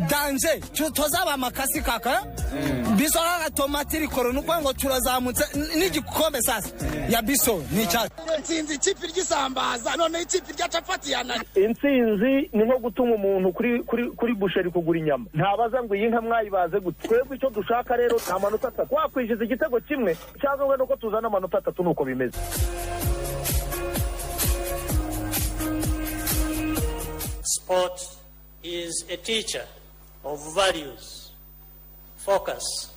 danje tuzaba makasi kaka biso ga tomatiri koro nuko ngo turazamutse n'igikombe sasa ya biso ni cyane intsinzi ikipe ry'isambaza none ikipe rya capati yana intsinzi ni nko gutuma umuntu kuri busheri kugura inyama ntabaza ngo iyi nka mwayibaze gute twebwe icyo dushaka rero nta manota atatu wakwishiza igitego kimwe cyangwa we nuko tuzana amanota atatu nuko bimeze. Sport is a teacher of values, focus,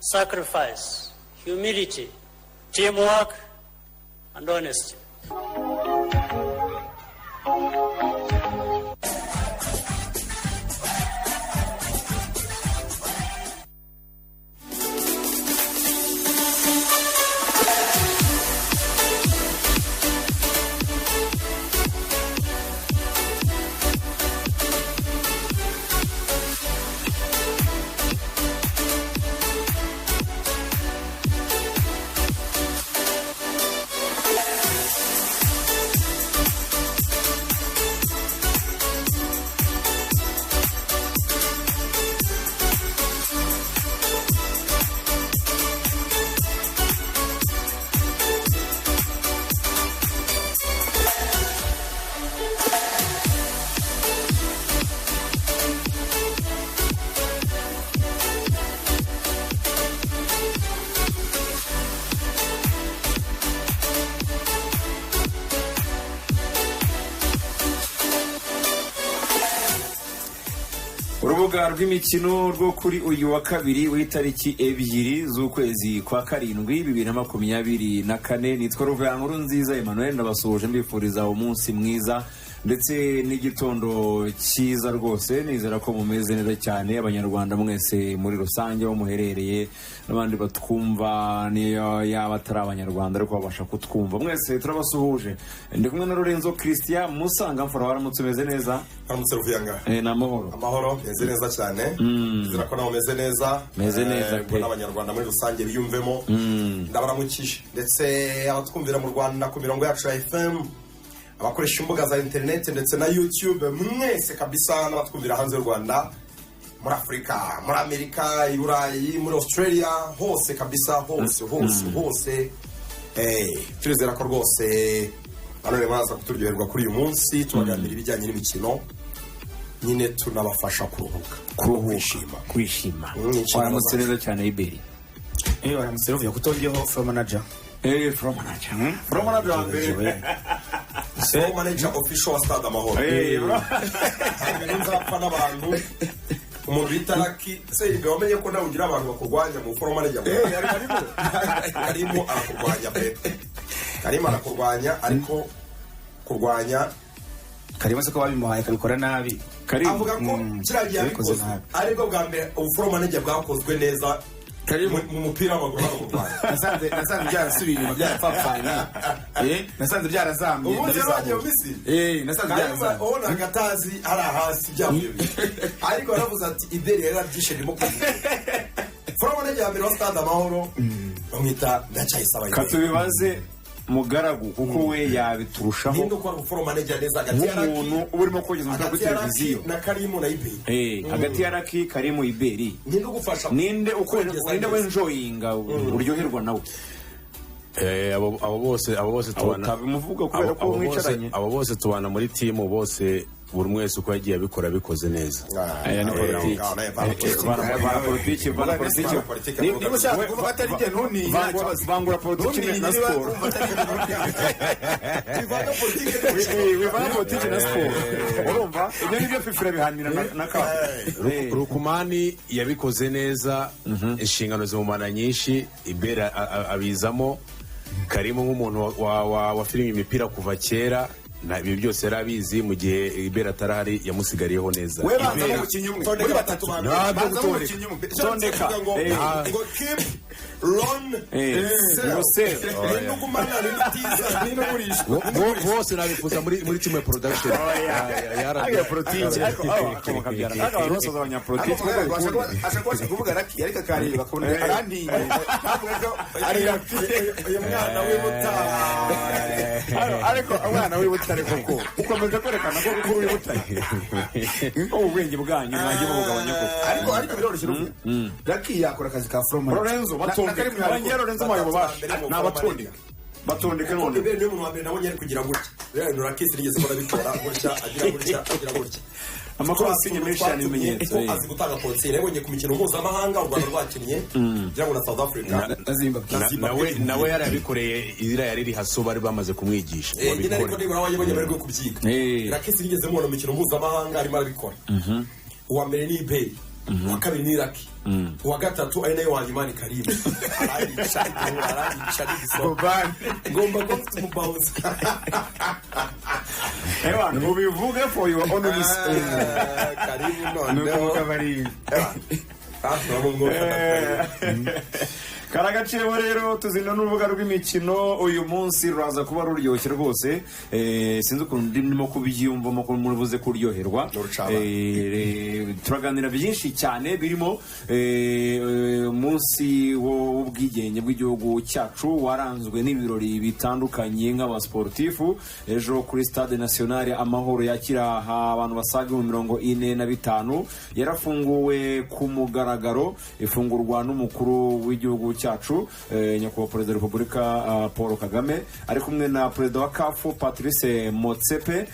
sacrifice, humility, teamwork, and honesty. urubuga rw'imikino rwo kuri uyu wa kabiri w'itariki 2 z'ukwezi kwa karindwi 2024 nitwa Ruvuga Nkuru Nziza Emmanuel ndabasuhuje mbifuriza umunsi mwiza ndetse n'igitondo cyiza rwose nizera ko mumeze neza cyane abanyarwanda mwese muri rusange aho muherereye n'abandi batwumva niyo yaba atari abanyarwanda ariko babasha kutwumva mwese turabasuhuje ndi kumwe na Lorenzo Christian Musanga mfara waramutse meze neza aramutse Ruvuyanga na amahoro meze neza cyane nizera ko nawe meze neza pe n'abanyarwanda muri rusange biyumvemo ndabaramukije ndetse abatwumvira mu Rwanda ku mirongo yacu ya FM abakoresha imbuga za internet ndetse na YouTube mwese kabisa n'abatwumvira hanze y'u Rwanda muri Afrika muri Amerika i Burayi muri Australia hose kabisa hose turizera ko rwose banone baza kuturyoherwa kuri uyu munsi tubaganira ibijyanye n'imikino nyine tunabafasha kwishima waramutse neza cyane Iberi waramutse Ruvuga kutongeho from manager from manager So manager official wa Stade Amahoro. Nzapfa n'abantu umuntu bitaraki se igamenye ko nawe ugira abantu bakurwanya mu forum manager. Karimo akurwanya pe. Karimo arakurwanya ariko kurwanya Karimo se ko babimuhaye kabikora nabi. Avuga ko kiragiye abikoze ariko bwa mbere forum manager bwakozwe neza mu mupira w'amaguru mu Rwanda. Nasanze byarasubira inyuma byarapfapfana. Nasanze byarazamye. Nasanze byarazamye. Ona gatazi ara hasi byavuye. Ariko aravuze ati Iberi yarabyishe ndimo kuvuga. From ne yambere wa Stade Amahoro bamwita ndacyayisaba. Katubibaze mugaragu kuko we yabiturushaho nindo kwa forum manager neza hagati y'umuntu urimo kugeza kuri televiziyo na Karimo na Iberi hagati y'araki Karimo Iberi nindo gufasha ninde wenjoyinga uryoherwa nawe abo bose tubana bimuvuga kubera ko mwicaranye abo bose tubana muri team bose buri mwese uko yagiye abikora bikoze neza aya ni politiki niba ushaka kuvuga atari njye ntuni bangura politiki na sport wivana politiki na sport urumva ibyo nibyo fifira bihanira na ka Rukumani yabikoze neza inshingano zimumana nyinshi Ibera abizamo Karimo nk'umuntu wa filime imipira kuva kera ibi byose yarabizi mu gihe Ibera atarahari yamusigariyeho neza we banza mu kinyumwe muri batatu bantu tondeka ngo Ron Russell. n'ugumana n'ibitiza n'inogurishwa bose nabifuza muri timu ya production ashaka kuvuga raki ariko akareba akabona arandiye uyu mwana w'ibutare ariko umwana w'ibutare koko ukomeza kwerekana ko kuri w'ibutare ubwenge bwanyu mwagiye mubugabanya koko ariko biroroshye raki yakora akazi ka From Lorenzo batondeka Lorenzo mayo babasha n'abatondeka batondeka none bene umuntu wa mbere nabonye ari kugira gutya rero Rakisi nigeze mbona bikora gutya agira gutya amakuru asinye menshi cyane ibimenyetso azi gutanga konseri yabonye ku mikino mpuzamahanga u Rwanda rwakinnye kugira ngo na South Africa nawe yarabikoreye iriya yari haso bari bamaze kumwigisha nyine ariko nibura wabonye bari bwo kubyiga Rakisi nigeze mubona mu mikino mpuzamahanga arimo arabikora uwa mbere ni Iberi uwa kabiri ni Raki uwa gatatu ari nayo wanyuma ni Karimu arayica ngomba ko mfite umubawuzi mubivuge for your honest Karimu none karagaciro rero tuzina n'urubuga rw'imikino uyu munsi ruraza kuba ruryoshye rwose sinzi ukuntu ndimo kubyiyumvamo ko muribuze kuryoherwa turaganira byinshi cyane birimo umunsi w'ubwigenge bw'igihugu cyacu waranzwe n'ibirori bitandukanye nk'abasportifu ejo kuri stade nationale Amahoro yakira abantu basaga 45 yarafunguwe ku mugaragaro ifungurwa n'umukuru w'igihugu cyacu nyakubahwa perezida wa repubulika Paul Kagame ari kumwe na perezida wa CAF Patrice Motsepe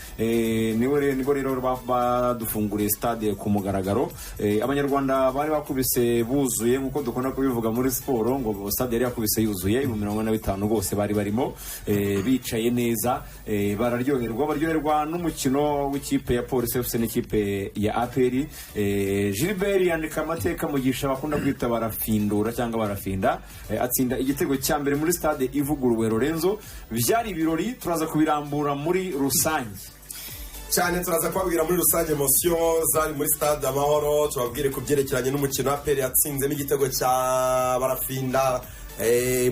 nibo rero badufunguriye stade ku mugaragaro abanyarwanda bari bakubise buzuye nkuko dukunda kubivuga muri siporo ngo stade yari yakubise yuzuye 45 rwose bari barimo bicaye neza bararyoherwa n'umukino w'ikipe ya Police FC n'ikipe ya APR Gilbert yandika amateka mugisha bakunda kwita barafindura cyangwa barafinda atsinda igitego cya mbere muri stade ivuguruwe Lorenzo byari ibirori turaza kubirambura muri rusange cyane turaza kubabwira muri rusange emotion zari muri stade Amahoro tubabwire ku byerekeranye n'umukino wa APR yatsinzemo igitego cya barafinda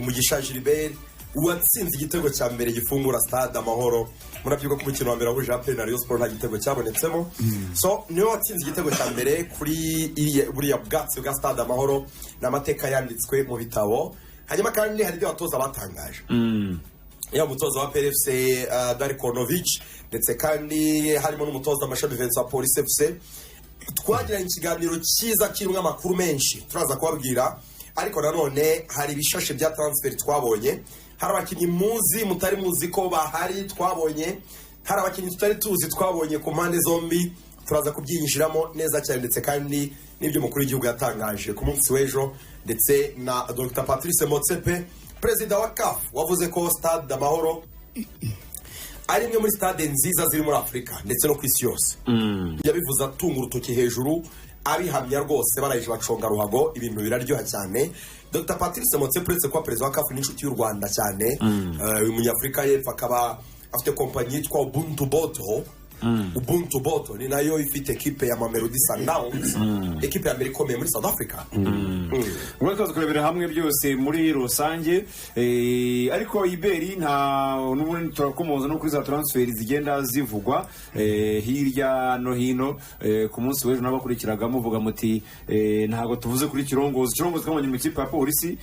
Mugisha Gilbert uwatsinze igitego cya mbere gifungura stade Amahoro murabyuka ku mukino wa mbere wahuje APR na Rayon Sport nta gitego cyabonetsemo so niwe watsinze igitego cya mbere kuri buriya bwatsi bwa stade Amahoro n'amateka yanditswe mu bitabo hanyuma kandi hari ibyo abatoza batangaje ya umutoza wa PFC Darikonovic ndetse kandi harimo n'umutoza Mashami Vincent wa Police FC twagiranye ikiganiro cyiza kirimo amakuru menshi turaza kubabwira ariko nanone hari ibishashe bya transfer twabonye hari abakinnyi muzi mutari muzi ko bahari twabonye hari abakinnyi tutari tuzi twabonye ku mpande zombi turaza kubyinjiramo neza cyane ndetse kandi n'ibyo mukuru w'igihugu yatangaje ku munsi w'ejo ndetse na Dr Patrice Motsepe perezida wa CAF wavuze ko stade Amahoro ari imwe muri stade nziza ziri muri Afurika ndetse no ku isi yose yabivuze atunga urutoki hejuru abihamya rwose barayije baconga ruhago ibintu biraryoha cyane Dr Patrice Motsepe uretse kuba perezida wa CAF n'inshuti y'u Rwanda cyane uyu munyafurika y'epfo akaba afite kompanyi yitwa Ubuntu Boto ni nayo ifite ekipe ya Mamelodi Sundowns ekipe ya mbere ikomeye muri South Africa uretse kurebera hamwe byose muri rusange ariko Iberi nta n'ubundi turakomoza no kuri za transfer zigenda zivugwa hirya no hino ku munsi w'ejo n'abakurikiragamo uvuga muti ntago tuvuze kuri Kirongozi twabonye mu kipe ya Polisi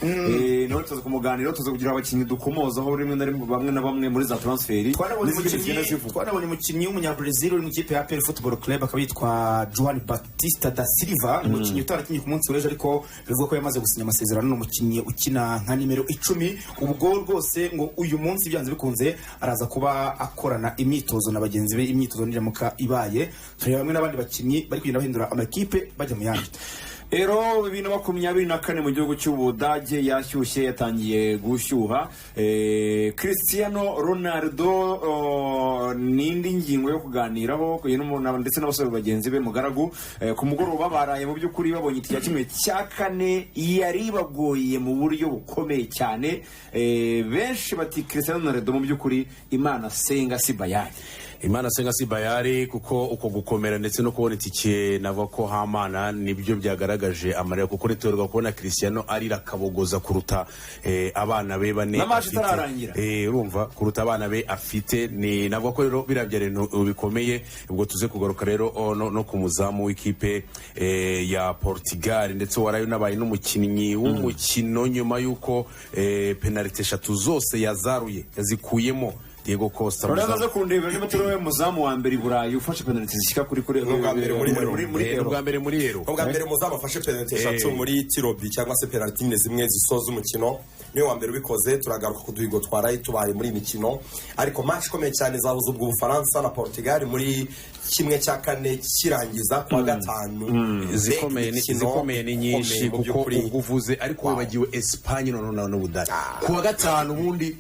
nawe tuza kumuganira tuza kugira abakinnyi dukomozaho rimwe na rimwe bamwe na bamwe muri za transfer twanabonye umukinnyi w'umunyabrazil uri mu kipe ya APR Football Club akaba yitwa João Batista da Silva umukinnyi utarakinnye ku munsi w'ejo ariko bivuga ko yamaze gusinya amasezerano n'umukinnyi ukina nka nimero 10 ubwo rwose ngo uyu munsi byanze bikunze araza kuba akorana imyitozo na bagenzi be imyitozo niramuka ibaye tureba bamwe n'abandi bakinnyi bari kugenda bahindura amakipe bajya mu yandi Ero 2024 mu gihugu cy'Ubudage yashyushye yatangiye gushyuha Cristiano Ronaldo nindi ngingo yo kuganiraho ndetse n'abasore bagenzi be mugaragu ku mugoroba baraye mu by'ukuri babonye itya kimwe cya kane yari bagoye mu buryo bukomeye cyane benshi bati Cristiano Ronaldo mu by'ukuri Imana senga si Bayani Imana senga si bayari kuko uko gukomera ndetse no kubona itike nava ko Hamana nibyo byagaragaje amarira kuko ritorwa kubona Cristiano arira kabogoza kuruta abana be bane urumva kuruta abana be afite ni navuga ko rero birabya rero bikomeye ubwo tuze kugaruka rero no ku muzamu w'ikipe ya Portugal ndetse warayo nabaye n'umukinnyi w'umukino nyuma yuko penalty 3 zose yazikuyemo Diego Costa uraza kundeba niba turi we muzamu wa mbere Burayi ufashe penalty zishika kuri ubwa mbere muri Euro ubwa mbere muzamu afashe penalty 3 muri tirobi cyangwa se penalty zimwe zisoza umukino niwe wa mbere ubikoze turagaruka ku duhigo twaraye tubaye muri mikino ariko match ikomeye cyane zabuze ubwo Bufaransa na Portugal muri kimwe cya kane kirangiza kwa gatanu zikomeye ni nyinshi kuko uvuze ariko wabagiwe Espagne no Budage kwa gatanu ubundi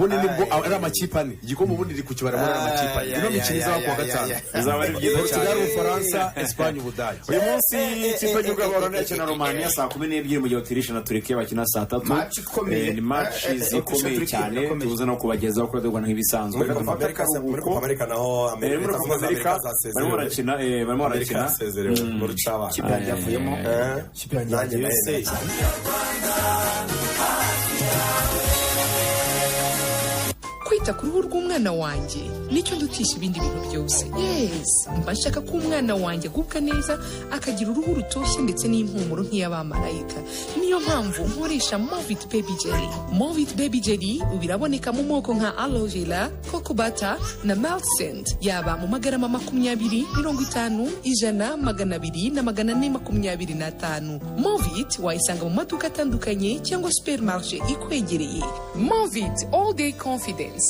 nibwo ari amakipe ane igikombe ubundi riri ku kibara muri amakipe ane ino mikino izaba kwa gatanu izaba ari byiza Portugal Ufaransa Espagne Budage uyu munsi ikipe y'igihugu y'Abarundi na Romania saa 12 mu gihe Autriche na Turkiya bakina saa 3 match ikomeye ni match zikomeye cyane tubuze no kubagezaho kuri Rwanda nk'ibisanzwe muri Copa America naho Amerika barimo barakina mu rucaba kipe yavuyemo kipe yanjye kwita ku ruhu rw'umwana wanjye nicyo ndutisha ibindi bintu byose. mba nshaka ko umwana wanjye agubwa neza akagira uruhu rutoshye ndetse n'impumuro nk'iy'abamarayika. niyo mpamvu nkoresha Movit Baby Jelly. Movit Baby Jelly biraboneka mu moko nka Aloe Vera, Coco Butter na Malt Scent, yaba mu magarama 20, 50, 100, 200 na 425. Movit wayisanga mu maduka atandukanye cyangwa supermarché ikwegereye. Movit All Day Confidence.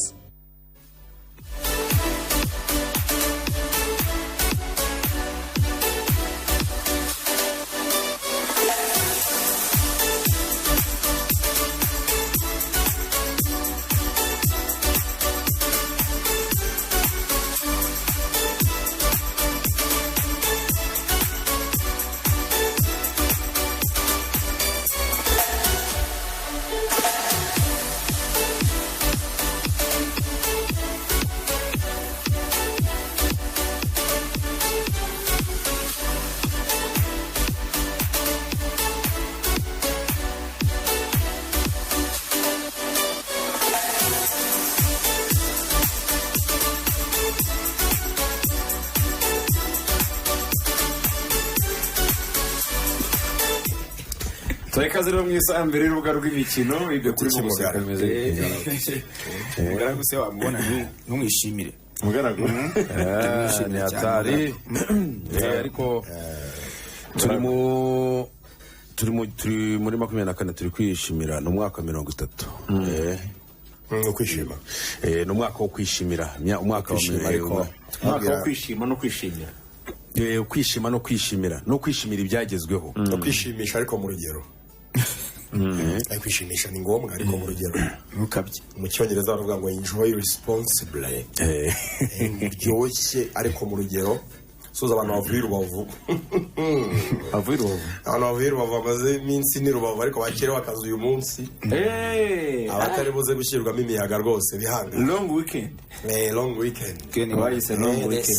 Tureka zero mwisa mbere y'urubuga rw'imikino ibyo kuri mugara bimeze mugara guse wabona ntumwishimire mugara ni atari ariko turi muri 24 turi kwishimira no mwaka 30 no kwishima no mwaka wo kwishimira umwaka wa ariko mwaka wo kwishima no kwishimira kwishima no kwishimira no kwishimira ibyagezweho no kwishimisha ariko mu rugero kwishimisha ni ngombwa ariko mu rugero ntukabye mu cyongereza baravuga ngo enjoy responsibly biryoshye ariko mu rugero suza abantu bavuye Rubavu abantu bavuye Rubavu bamaze iminsi ni Rubavu ariko bakerewe akazi uyu munsi abatari buze gushyirwamo imiyaga rwose bihanga long weekend bayise long weekend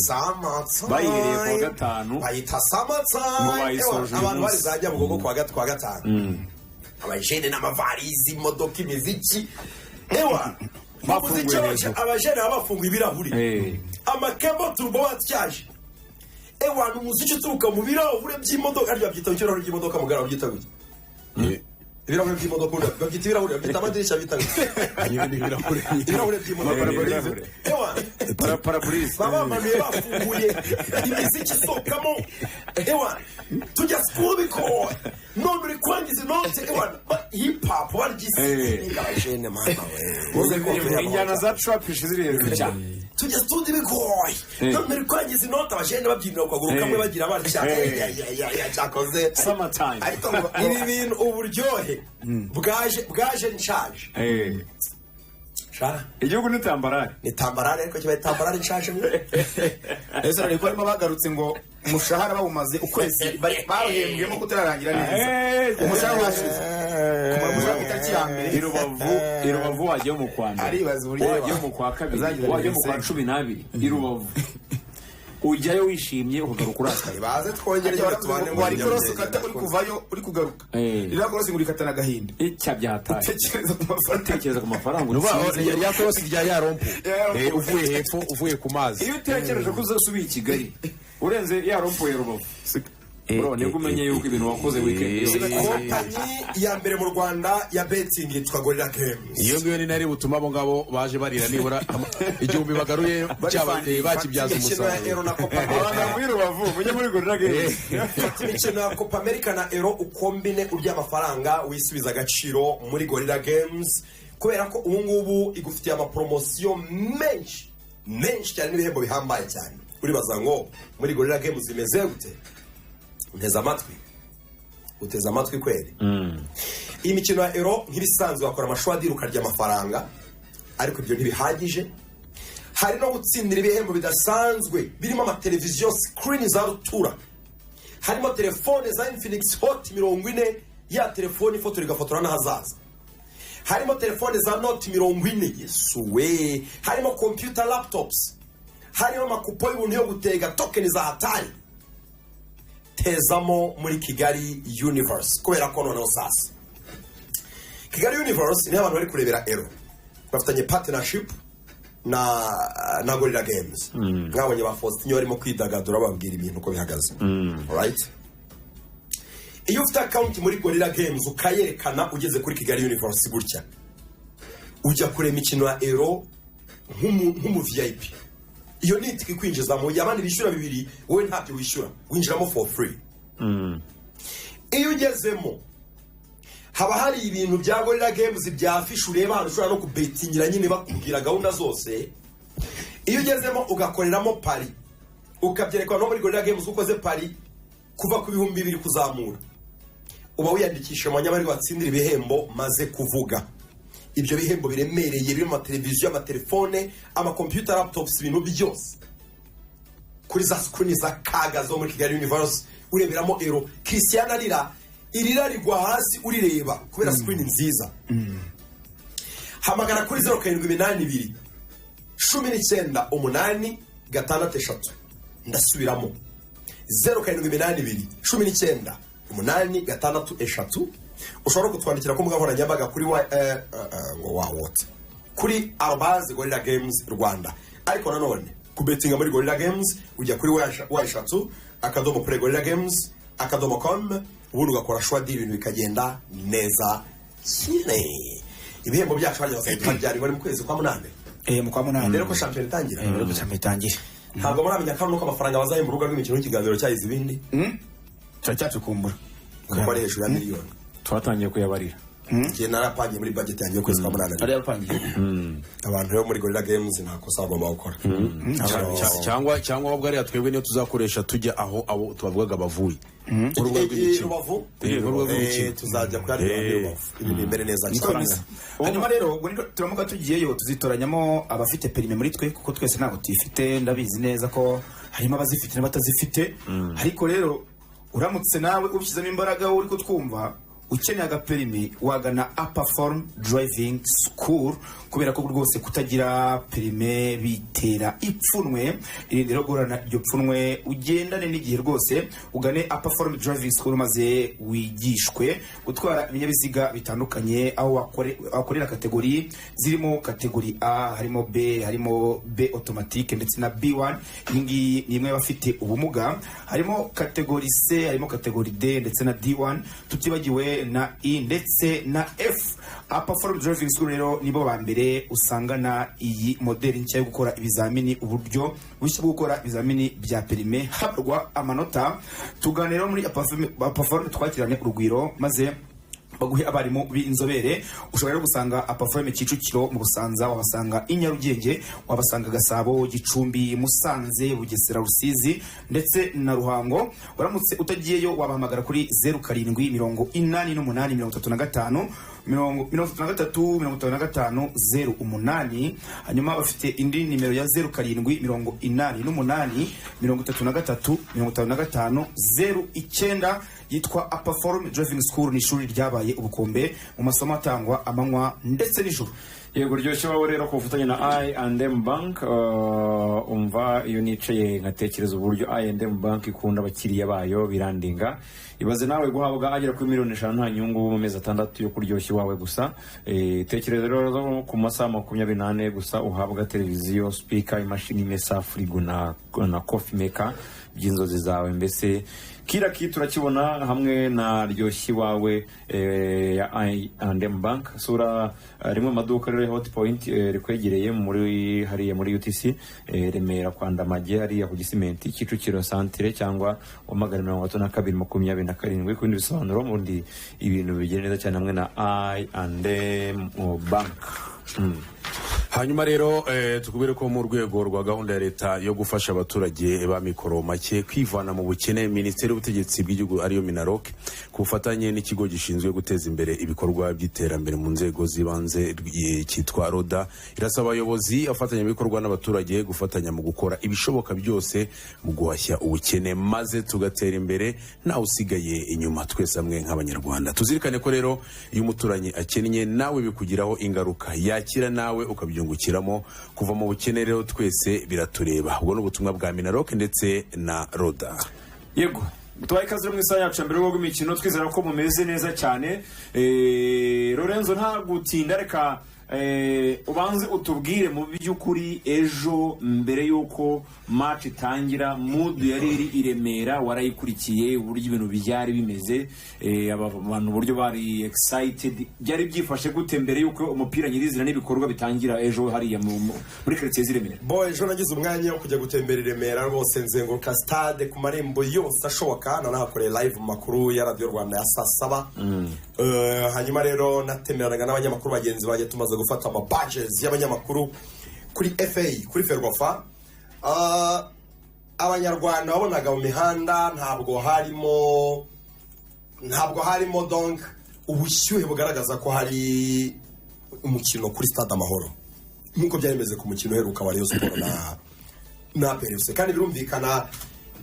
bayihereye kwa gatanu bayita samatsa abantu bari zajya mu gogo kwa gatanu abajene n'amavarizi imodoka imiziki bafunguye neza abajene bafunguye ibirahuri amakebo turbo batyaje umuziki uturuka mu birahure by'imodoka ariko babyita ikirahuri by'imodoka mugara babyita gute ibirahure by'imodoka babyita ibirahure babyita amadirishya bita ibirahure by'imodoka parabrise babamanuye bafunguye imiziki isokamo tujya sikuru biko none uri kwangiza inoti hip hop barigisi abajene mama we injyana za trap ziri hejuru cyane tujya studi bigoye none uri kwangiza inoti abajene babyinira ukaguru kamwe bagira batya cyakoze summertime ariko ibi bintu uburyohe bwaje nshaje igihugu ni tambarare ariko kibaye tambarare nshaje ese ariko barimo bagarutse ngo umushahara bawumaze ukwezi bahembwemo kutararangira neza umushahara washize ku i Rubavu wajya mu kwa mbere wajya mu kwa kabiri wajya mu kwa 12 i Rubavu ujyayo wishimye ukagaruka urakaye baze twongere tubane ngo ari korosi kata uri kuvayo uri kugaruka ira korosi nguri katana gahinda icya byataye tekereza ku mafaranga ya korosi rya yarompo uvuye hepfo uvuye ku mazi iyo utekereje ko uzasubira i Kigali urenze yarompo ya Rubavu bro nibwo umenye yuko ibintu wakoze weekend kompanyi ya mbere mu Rwanda ya betting yitwa Gorilla Games. Iyo ngiyo ni nari butuma abo ngabo baje barira nibura igihumbi bagaruye bakibyaza umusaruro. Abana muri Rubavu mujye muri Gorilla Games. Imikino ya Copa America na Euro ukombine urya amafaranga wisubiza agaciro muri Gorilla Games kubera ko ubu ngubu igufitiye ama promotion menshi cyane n'ibihembo bihambaye cyane. Uribaza ngo muri Gorilla Games zimeze gute? Uteza amatwi kweli. Iyi mikino ya Euro nk'ibisanzwe bakora amashwadi ukarya amafaranga ariko ibyo ntibihagije. Hari no gutsindira ibihembo bidasanzwe birimo amateleviziyo screen za rutura. Harimo telefone za Infinix Hot 40 ya telefone ifoto rigafotora n'ahazaza. Harimo telefone za Note 40 yesuwe. Harimo computer laptops. Harimo makupo y'ubuntu yo gutega token za hatari. Tezamo muri Kigali Universe kubera ko noneho sasa Kigali Universe ni abantu bari kurebera Euro bafitanye partnership na Gorilla Games nkabonye ba Faustin barimo kwidagadura babwira ibintu ko bihagaze right. Iyo ufite account muri Gorilla Games ukayerekana ugeze kuri Kigali Universe gutya ujya kure imikino ya Euro nk'umu VIP. Iyo nitiki kwinjiza mu yabandi bishyura 2 wowe ntabyo wishyura winjiramo for free. Iyo ugezemo haba hari ibintu bya Gorilla Games byafisha ureba hano ushobora no kubetingira nyine bakubwira gahunda zose. Iyo ugezemo ugakoreramo pari ukabyerekwa no muri Gorilla Games ukoze pari kuva ku 2,000 kuzamura uba wiyandikisha mu nyabari watsindira ibihembo maze kuvuga. Ibyo bihembo biremereye birimo televiziyo amatelefone computer laptops ibintu byose kuri za screen za kaga zo muri Kigali Universe ureberamo Euro. Cristiano irira rigwa hasi urireba kubera screen nziza. Hamagara kuri 0782 19 8 6 ndasubiramo 0782 19 8 6 ushobora kutwandikira ko mugahora nyabaga kuri kuri @Gorilla Games Rwanda. Ariko nanone kubetinga muri Gorilla Games ujya kuri @Gorilla Games .com ubundi ugakora shwadi ibintu bikagenda neza cyane. Ibihembo byacu bajya bakajya bari mu kwezi kwa 8 mu kwa 8 rero ko champion itangira ntabwo muramenya kandi uko amafaranga bazahemba urubuga rw'imikino y'ikiganiro cyayize ibindi turacyacukumbura kuko ari hejuru ya miliyoni twatangiye kuyabarira. Ngiye narapangiye muri budget yanjye yo kwezi kwa 8 ari yapangiye abantu rero muri Gorilla Games ntakosa bagomba gukora cyangwa ubwo ari twebwe niyo tuzakoresha tujya aho abo tubavugaga bavuye urugo rw'imikino tuzajya kuri ibintu imbere neza cyane. Hanyuma rero turamuka tugiyeyo tuzitoranyamo abafite perime muri twe kuko twese ntabwo tuyifite. Ndabizi neza ko harimo abazifite n'abatazifite ariko rero uramutse nawe ubishyizemo imbaraga uri kutwumva ukeneye agaperime wagana Upperform Driving School kubera ko rwose kutagira perime bitera ipfunwe. Rero gorana iryo pfunwe ugendane n'igihe rwose ugane Upperform Driving School maze wigishwe gutwara ibinyabiziga bitandukanye aho wakorera kategori zirimo kategori A harimo B harimo B automatique ndetse na B1 ingi nimwe bafite ubumuga harimo kategori C harimo kategori D ndetse na D1 tutibagiwe na E ndetse na F. Upperform Driving School rero nibo ba mbere usangana iyi modeli nshya yo gukora ibizamini uburyo bushya bwo gukora ibizamini bya perime habarwa amanota. Tuganira muri Upperform twakiranye urugwiro maze baguhe abarimu b'inzobere. Ushobora rero gusanga Upperform Kicukiro mu Busanza, wabasanga i Nyarugenge, wabasanga Gasabo, Gicumbi, Musanze, Bugesera, Rusizi ndetse na Ruhango. Uramutse utagiyeyo wabahamagara kuri 0788 35 33 hanyuma bafite indi nimero ya 0788 yitwa Apaform Driving School. Ni ishuri ryabaye ubukombe mu masomo atangwa amanywa ndetse n'ijoro. Yego ryoshye wawe rero ku bufatanye na I&M Bank. Umva iyo nicaye ngatekereza uburyo I&M Bank ikunda abakiriya bayo birandinga. Ibaze nawe guhabwa agera kuri $5,000,000 nta nyungu mu mezi 6 yo kuryoshya iwawe gusa. Tekereza rero ku masaha 24 gusa uhabwa televiziyo, speaker, imashini imesa, frigo na coffee maker by'inzozi zawe. Mbese kira turakibona hamwe na ryoshyi wawe ya I&M Bank. Sura rimwe maduka rero Hot Point rikwegereye muri hariya muri UTC Remera Kwandamage hariya ku Gisimenti Kicukiro Centre cyangwa umagana 3227 kundi bisobanuro mundi ibintu bigenda neza cyane hamwe na I&M Bank. Hanyuma rero tukubwire ko mu rwego rwa gahunda ya leta yo gufasha abaturage ba mikoro make kwivana mu bukene, Minisiteri y'Ubutegetsi bw'Igihugu ariyo Minaloc ku bufatanye n'ikigo gishinzwe guteza imbere ibikorwa by'iterambere mu nzego zibanze cyitwa RODA irasaba abayobozi abafatanyabikorwa n'abaturage gufatanya mu gukora ibishoboka byose mu guhashya ubukene maze tugatera imbere ntawe usigaye inyuma, twese hamwe nk'abanyarwanda. Tuzirikane ko rero iyo umuturanyi akennye nawe bikugiraho ingaruka, yakira nawe ukabyungukiramo. Kuva mu bukene rero twese biratureba. Ubwo n'ubutumwa bwa Minaloc ndetse na RODA. Yego tubaye ikaze mu isaha yacu mbere yo gumikino, twizera ko mumeze neza cyane. Lorenzo nta gutinda, reka ubanze utubwire mu by'ukuri ejo mbere yuko match itangira mood yari iri iremera, warayikurikiye uburyo ibintu byari bimeze, abantu uburyo bari excited, byari byifashe gute mbere yuko umupira nyirizina n'ibikorwa bitangira ejo hariya muri quartier z'Iremera? Bo ejo nagize umwanya wo kujya gutembera Iremera rwose, nzenguruka stade ku marembo yose ashoboka, nanahakoreye live mu makuru ya Radio Rwanda ya saa 7. Hanyuma rero natemeranaga n'abanyamakuru bagenzi baje tumaze gufata ama badges y'abanyamakuru kuri FA kuri Ferwafa. Abanyarwanda babonaga mu mihanda ntabwo harimo donc ubushyuhe bugaragaza ko hari umukino kuri Stade Amahoro nkuko byari bimeze ku mukino uheruka wa Rayon Sport na PRFC. Kandi birumvikana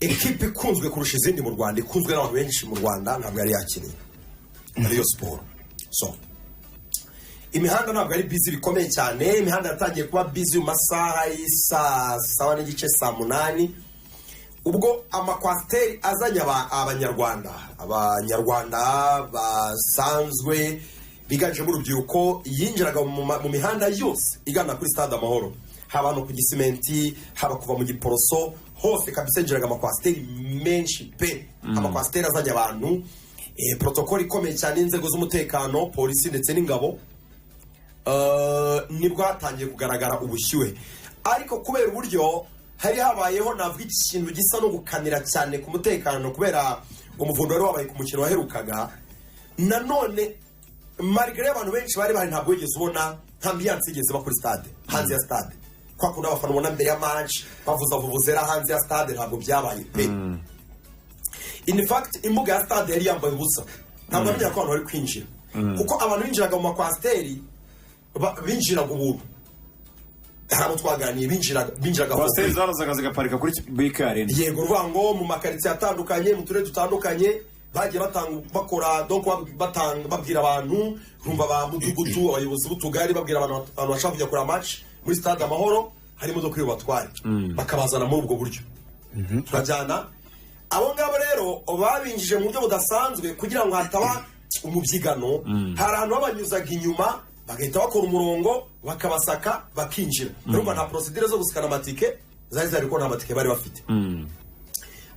equipe ikunzwe kurusha izindi mu Rwanda, ikunzwe n'abantu benshi mu Rwanda, ntabwo yari yakiniye Rayon Sport. So imihanda ntabwo ari busy bikomeye cyane, imihanda yatangiye kuba busy mu masaha y'isa 7:08 ubwo amakwasteri azanye abanyarwanda basanzwe biganje mu rubyiruko yinjiraga mu mihanda yose igana kuri Stade Amahoro, haba no ku Gisimenti, haba kuva mu Giporoso, hose kabisa yinjiraga amakwasteri menshi pe. Amakwasteri azanye abantu, protocol ikomeye cyane, inzego z'umutekano, polisi ndetse n'ingabo. Nibwo hatangiye kugaragara ubushyuhe, ariko kubera uburyo hari habayeho navuga ikintu gisa no gukanira cyane ku mutekano kubera umuvundo wari wabaye ku mukino waherukaga. Nanone malgré abantu benshi bari ntabwo wigeze ubona nta ambiance igeze bakuri stade, hanze ya stade, kwa kundi abafana ubona mbere ya match bavuza vuvuzera hanze ya stade, ntabwo byabaye pe. In fact imbuga ya stade yari yambaye ubusa, ntabwo amenye ko abantu bari kwinjira, kuko abantu binjiraga mu makwasteri binjiraga ubuntu. Harabo twaganiye binjiraga kwasteri zarazaga zigaparika kuri BK Arena. Yego ruvango mu makaritsiye atandukanye, mu turere dutandukanye bagiye bakora donc babwira abantu, rumva ba mudugudu, abayobozi b'utugari babwira abantu bashaka kujya kuri match muri Stade Amahoro, hari imodoka yo batware bakabazana muri ubwo buryo. Turajyana abo ngabo rero babinjije mu buryo budasanzwe kugira ngo hataba umubyigano. Hari ahantu babanyuzaga inyuma bagahita bakora umurongo bakabasaka bakinjira. Urumva nta procedure zo gusikana amatike zari ko nta matike bari bafite.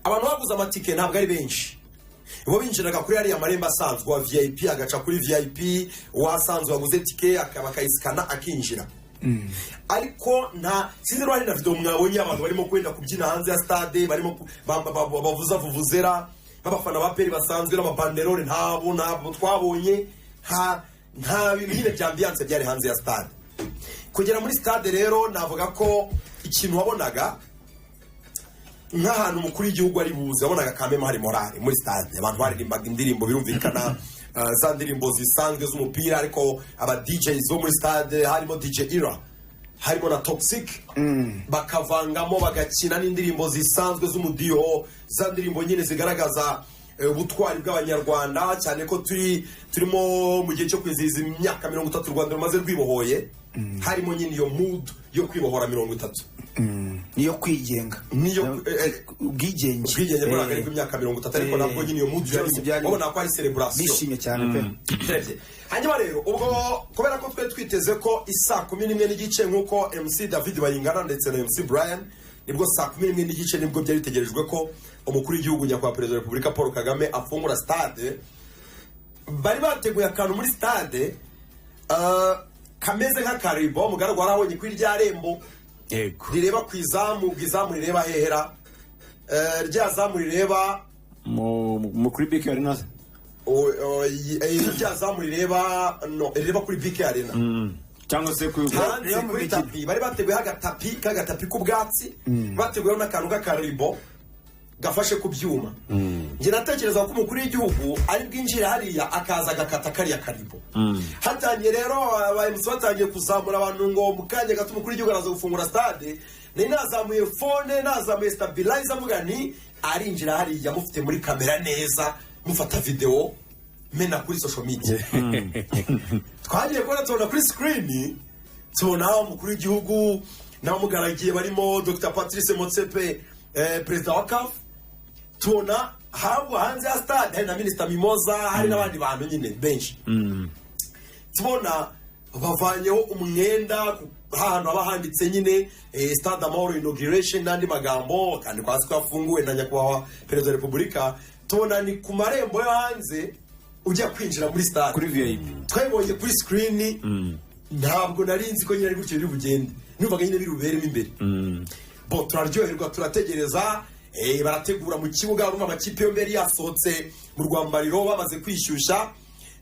Abantu baguze amatike ntabwo ari benshi, bo binjiraga kuri hariya marembo asanzwe wa VIP agaca kuri VIP, wasanzwe waguze tike akayisikana akinjira. Ariko nta sinzi rwari na video mwabonye abantu barimo kwenda kubyina hanze ya stade, barimo bavuza vuvuzera, abafana ba peri basanzwe n'amabanderole ntabwo twabonye. Nta bintu bya ambiance byari hanze ya stade. Kugera muri stade rero navuga ko ikintu wabonaga nk'ahantu mukuru w'igihugu ari buze, wabonaga kameme hari morale muri stade, abantu baririmbaga indirimbo birumvikana, za ndirimbo zisanzwe z'umupira ariko aba DJs bo muri stade harimo DJ Ira harimo na Toxic bakavangamo bagakina n'indirimbo zisanzwe z'umudiho za ndirimbo nyine zigaragaza ubutwari bw'abanyarwanda cyane ko turimo mu gihe cyo kwizihiza imyaka 30 u Rwanda rumaze rwibohoye harimo nyine iyo mood yo kwibohora 30 niyo kwigenga niyo ubwigenge muri agari imyaka 30 ariko nabwo nyine iyo mood ubona ko ari celebration bishimye cyane pe hanyuma rero ubwo kubera ko twe twiteze ko isa 11 n'igice nkuko MC David Bayingana ndetse na MC Brian nibwo saa 11 n'igice nibwo byari bitegerejwe ko umukuru w'igihugu nyakubahwa perezida wa Repubulika Paul Kagame afungura stade. Bari bateguye akantu muri stade kameze nk'akaribo mugaragwa arabonye kuri rya rembo rireba ku izamu rireba hehera rya zamu rireba mu kuri BK Arena rya zamu rireba kuri BK Arena cyangwa se kuri tapi bari bateguye agatapi k'ubwatsi bateguyeho n'akantu k'akaribo gafashe ku byuma njye natekereza ko umukuru w'igihugu ari bwinjira hariya akaza agakata kariya karibo hatangiye rero abayobozi batangiye kuzamura abantu ngo mu kanya gato umukuru w'igihugu araza gufungura stade nari nazamuye phone nazamuye stabilizer mvuga ni arinjira hariya mufite muri kamera neza mufata video mena kuri social media twagiye kubona tubona kuri screen tubona umukuru w'igihugu n'abamugaragiye barimo Dr Patrice Motsepe perezida wa CAF tubona hanze ya stade hari na Minister Mimoza hari n'abandi bantu nyine benshi tubona bavanyeho umwenda ahantu haba handitse nyine Stade Amahoro inauguration n'andi magambo kandi kwasi ko yafunguwe na nyakubahwa perezida wa Repubulika tubona ni ku marembo yo hanze ujya kwinjira muri stade kuri VIP twabonye kuri screen ntabwo narinzi ko nyine ari gutyo biri bugende numvaga nyine biri buberemo imbere bo turaryoherwa turategereza barategura mu kibuga rumwe amakipe yo mbere yasohotse mu rwambariro bamaze kwishyushya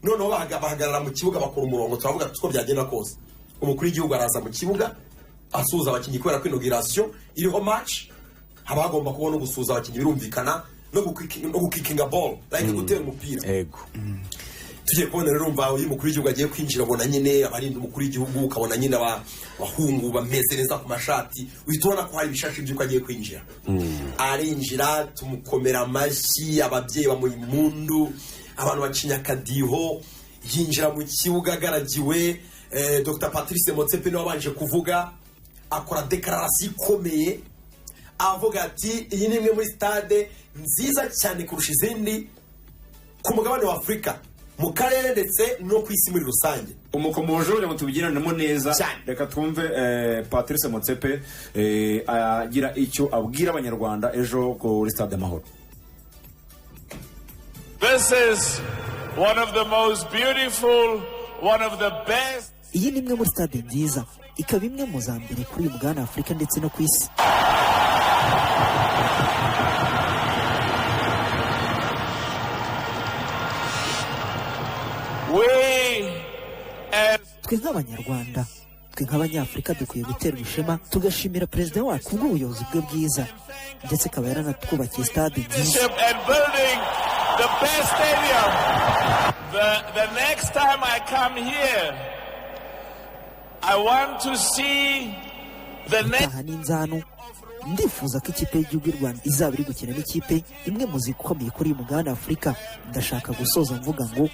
noneho bahagarara mu kibuga bakora umurongo turavuga tuko byagenda kose umukuru w'igihugu araza mu kibuga asuhuza abakinnyi kubera ko inauguration iriho match haba hagomba kubona gusuhuza abakinnyi birumvikana no gukikinga ball like gutera umupira yego tugiye kubona rero umva uyu mukuru w'igihugu agiye kwinjira ubona nyine abarinda umukuru w'igihugu ukabona nyine abahungu bameze neza ku mashati uhita ubona ko hari ibishashi by'uko agiye kwinjira arinjira tumukomera amashyi ababyeyi bamuha impundu abantu bacinya akadiho yinjira mu kibuga agaragiwe Dr Patrice Motsepe niwe wabanje kuvuga akora dekararasi ikomeye avuga ati iyi ni imwe muri stade nziza cyane kurusha izindi ku mugabane wa Afurika mu karere ndetse no ku isi muri rusange umukomoje uje ngo tubigiranemo neza reka twumve Patrice Motsepe agira icyo abwira abanyarwanda ejo kuri Stade Amahoro. This is one of the most beautiful, one of the best. Iyi ni imwe muri stade nziza ikaba imwe mu za mbere kuri uyu mugabane wa Afurika ndetse no ku isi. Twe nk'abanyarwanda twe nk'abanyafurika dukwiye gutera ishema tugashimira perezida wacu kubw'ubuyobozi bwe bwiza ndetse akaba yaranatwubakiye stade nziza. The best stadium. The next time I come here, I want to see the next. Ndifuza ko ikipe y'igihugu y'u Rwanda izaba iri gukina n'ikipe imwe mu zikomeye kuri uyu mugabane wa Afurika. Ndashaka gusoza mvuga ngo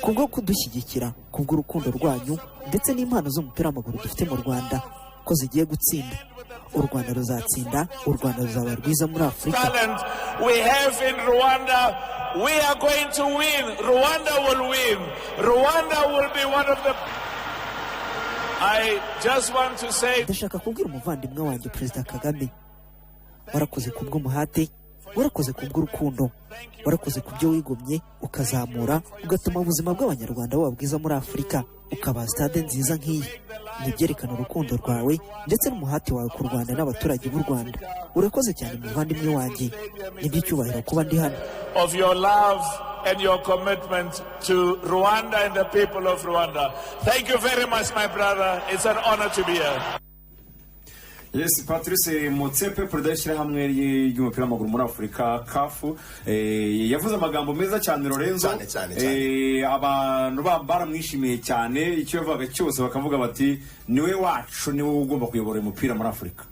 kubwo kudushyigikira kubw'urukundo rwanyu ndetse n'impano z'umupira w'amaguru dufite mu Rwanda ko zigiye gutsinda. U Rwanda ruzatsinda, u Rwanda ruzaba rwiza muri Afurika. We have in Rwanda, we are going to win. Rwanda will win. Rwanda will be one of the. I just want to say. Ndashaka kubwira umuvandimwe wanjye Perezida Kagame, warakoze kubw'umuhate, warakoze kubw'urukundo, warakoze kubyo wigomye ukazamura ugatuma ubuzima bw'abanyarwanda buba bwiza muri Afurika, ukaba stade nziza nk'iyi. Nibyerekana urukundo rwawe ndetse n'umuhati wawe ku Rwanda n'abaturage b'u Rwanda. Urakoze cyane muvandimwe wanjye, n'iby'icyubahiro kuba ndi hano. Of your love and your commitment to Rwanda and the people of Rwanda. Thank you very much, my brother. It's an honor to be here. Yes, Patrice Motsepe perezida w'ishyirahamwe ry'umupira w'amaguru muri Afurika CAF yavuze amagambo meza cyane Lorenzo, abantu baramwishimiye cyane, icyo yavugaga cyose bakavuga bati niwe wacu, niwe ugomba kuyobora umupira muri Afurika.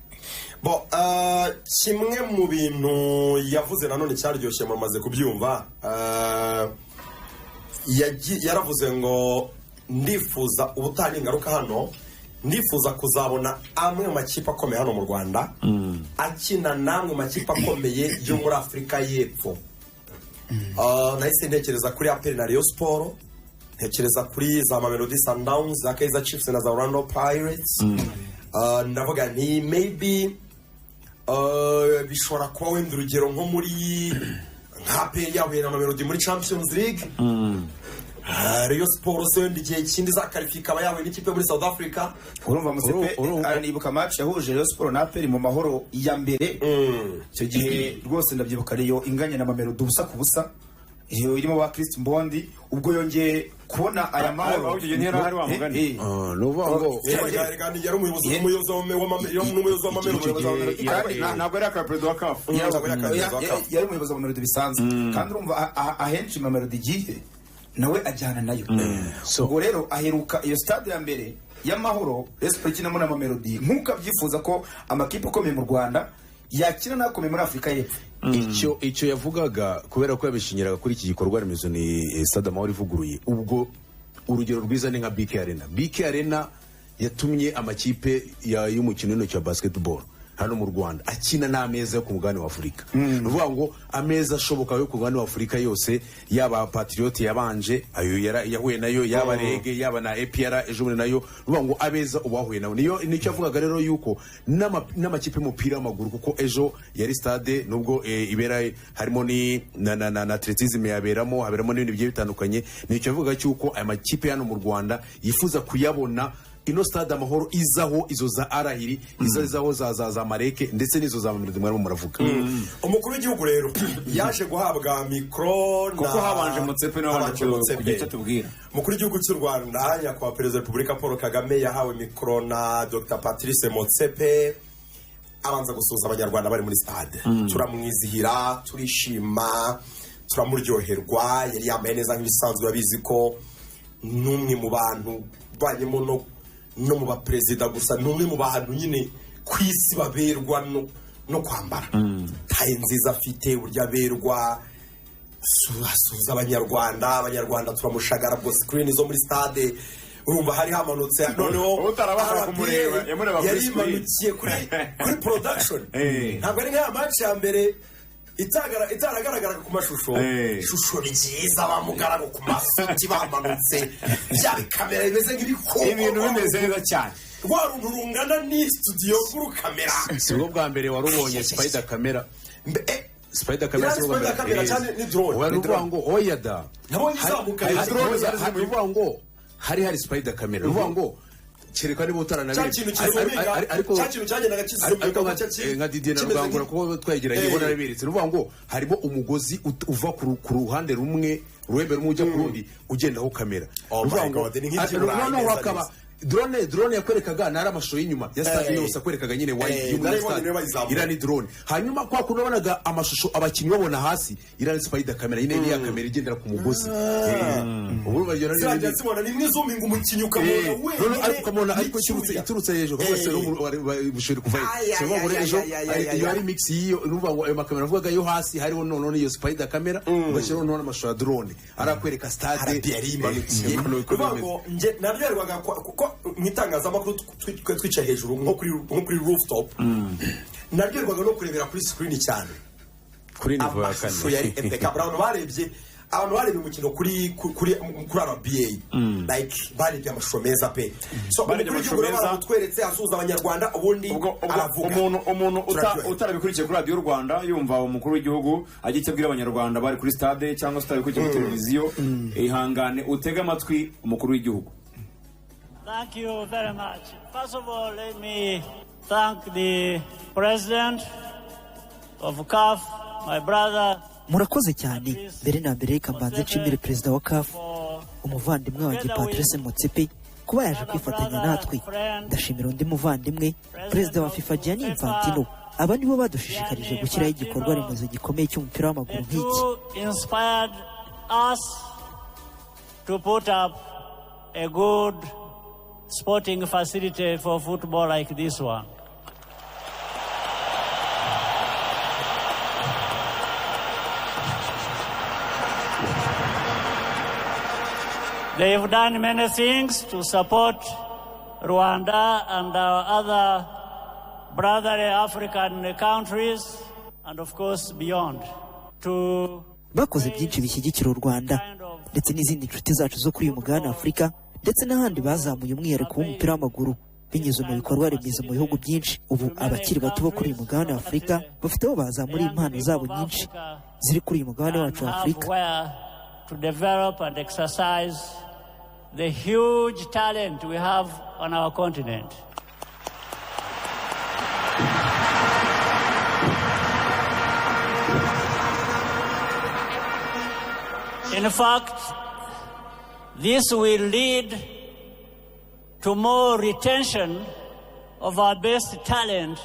Kimwe mu bintu yavuze nanone cyaryoshye mumaze kubyumva, yaravuze ngo ndifuza ubutani ngaruka hano, ndifuza kuzabona amwe mu makipe akomeye hano mu Rwanda akina namwe mu makipe akomeye yo muri Afurika y'Epfo. Nahise ntekereza kuri APR na Rayon Sport, ntekereza kuri za Mamelodi Sundowns, za Kaizer Chiefs na za Orlando Pirates. Ndavuga ni maybe bishobora kuba wenda urugero nko muri nka APR yahuye na Mamelodi muri Champions League. Rayon Sport se wenda igihe kindi zakarifika aba yahuye n'ikipe muri South Africa. Urumva Musepe nibuka match yahuje Rayon Sport na APR mu mahoro ya mbere. Icyo gihe rwose ndabyibuka Rayon inganya na Mamelodi ubusa ku busa, irimo ba Christ Mbondi, ubwo yongeye kubona aya mahoro. Nuvuga yari umuyobozi wa Mamelodi, ntabwo ari akaperezida wa CAF, yari umuyobozi wa Mamelodi bisanzwe. Kandi urumva ahenshi Mamelodi igihe nawe ajyana nayo. Ubwo rero aheruka iyo stade ya mbere y'amahoro Rayon ikinamo na Mamelodi, nk'uko abyifuza ko amakipe akomeye mu Rwanda yakina n'akomeye muri Afurika y'Epfo. Icyo yavugaga kubera ko yabishingiraga kuri iki gikorwa remezo ni Stade Amahoro ivuguruye. Ubwo urugero rwiza ni nka BK Arena. BK Arena yatumye amakipe y'umukino w'intoki wa basketball hano mu Rwanda akina n'ameza yo ku mugabane wa Afurika. Nuvuga ngo ameza ashoboka yo ku mugabane wa Afurika yose, yaba Patriot yabanje ayo yahuye nayo, yaba Rege, yaba na APR ejo muri nayo, nuvuga ngo abeza ubahuye nayo. Niyo nicyo avugaga rero yuko n'amakipe y'umupira w'amaguru, kuko ejo yari stade nubwo ibera harimo ni na atletism haberamo n'ibindi bigiye bitandukanye. Nicyo avuga cyuko aya makipe hano mu Rwanda yifuza kuyabona ino Stade Amahoro izaho izo za Arahiri, izaho za Mareke ndetse n'izo za Mamelodi mwarimo muravuga. Umukuru w'igihugu rero yaje guhabwa mikro na kuko habanje Motsepe n'abandi tubwira. Umukuru w'igihugu cy'u Rwanda nyakubahwa Perezida wa Repubulika Paul Kagame yahawe mikro na Dr Patrice Motsepe, abanza gusuhuza abanyarwanda bari muri stade. Turamwizihira, turishima, turamuryoherwa. Yari yambaye neza nk'ibisanzwe, babizi ko n'umwe mu bantu banyemo no mu baperezida gusa, n'umwe mu bantu nyine ku isi baberwa no kwambara. Taye nziza afite, uburyo aberwa, asuhuza abanyarwanda turamushagara. Bwo screen zo muri stade urumva hari hamanutse, noneho utarabasha kumureba yari imanukiye kuri production. Ntabwo ari nk'aya match ya mbere itaragaragaraga ku mashusho. Ishusho ryiza, bamugaraga ku mafiti bamanutse, bya kamera bimeze nk'ibikoko, ibintu bimeze neza cyane. Rwa runtu rungana ni studio kuri kamera. Sibwo bwa mbere warubonye Spider Camera. Spider Camera cyane ni drone. Waruvuga ngo oya da. Nabonye izamuka ruvuga ngo hari Spider Camera. Ruvuga ngo kereka niba utaranabiri ariko cyagendaga kizuka nka Didier na Rugangura kuko twegeranye ubona arabiritse. Ruvuga ngo harimo umugozi uva ku ruhande rumwe ujya ku rundi ugendaho kamera. Ruvuga ngo noneho hakaba drone yakwerekaga nari amashusho y'inyuma ya stade yose akwerekaga nyine muri stade irani drone. Hanyuma kwa kunabonaga amashusho abakinnyi babona hasi irani Spider Camera nyine ni ya kamera igendera ku mugozi. Ubu bagera ni zibona ni mwizominga umukinnyi ukamubona ukamubona ariko iturutse hejuru kuko se bushobora kuva cyangwa muri ejo iyo ari mix yiyo urumva ngo ayo makamera avugaga yo hasi hariho none iyo Spider Camera ugashyiraho none amashusho ya drone arakwereka stade ngo nje nabyarwaga kuko mwitangazamakuru twicaye hejuru nko kuri rooftop. Nabyarwaga no kurebera kuri screen cyane kuri nivo ya kane yari impeccable. Abantu barebye umukino kuri RBA like barebye amashusho meza pe. So umukuru w'igihugu tweretse asuhuza abanyarwanda, ubundi aravuga. Umuntu utarabikurikiye kuri Radio Rwanda yumva umukuru w'igihugu agiye cyabwira abanyarwanda bari kuri stade cyangwa utabikurikiye kuri televiziyo, ihangane utega amatwi umukuru w'igihugu. Thank you very much. First of all, let me thank the President of CAF, my brother. Murakoze cyane. Mbere na mbere reka mbanze nshimire perezida wa CAF, umuvandimwe wanjye Patrice Motsepe, kuba yaje kwifatanya natwe. Ndashimira undi muvandimwe perezida wa FIFA Gianni Infantino. Aba nibo badushishikarije gushyiraho igikorwa remezo gikomeye cy'umupira w'amaguru nk'iki. Inspired us to put up a good sporting facility for football like this one. They've done many things to support Rwanda and our other brotherly African countries and of course beyond. Bakoze byinshi bishyigikira u Rwanda ndetse n'izindi nshuti zacu zo kuri uyu mugabane Afurika ndetse n'ahandi bazamuye umwihariko w'umupira w'amaguru binyuze mu bikorwa remezo mu bihugu byinshi. Ubu abakiri bato bo kuri uyu mugabane wa Afurika bafite aho bazamura impano zabo nyinshi ziri kuri uyu mugabane wacu wa Afurika. To develop and exercise the huge talent we have on our continent. In fact, this will lead to more retention of our best talent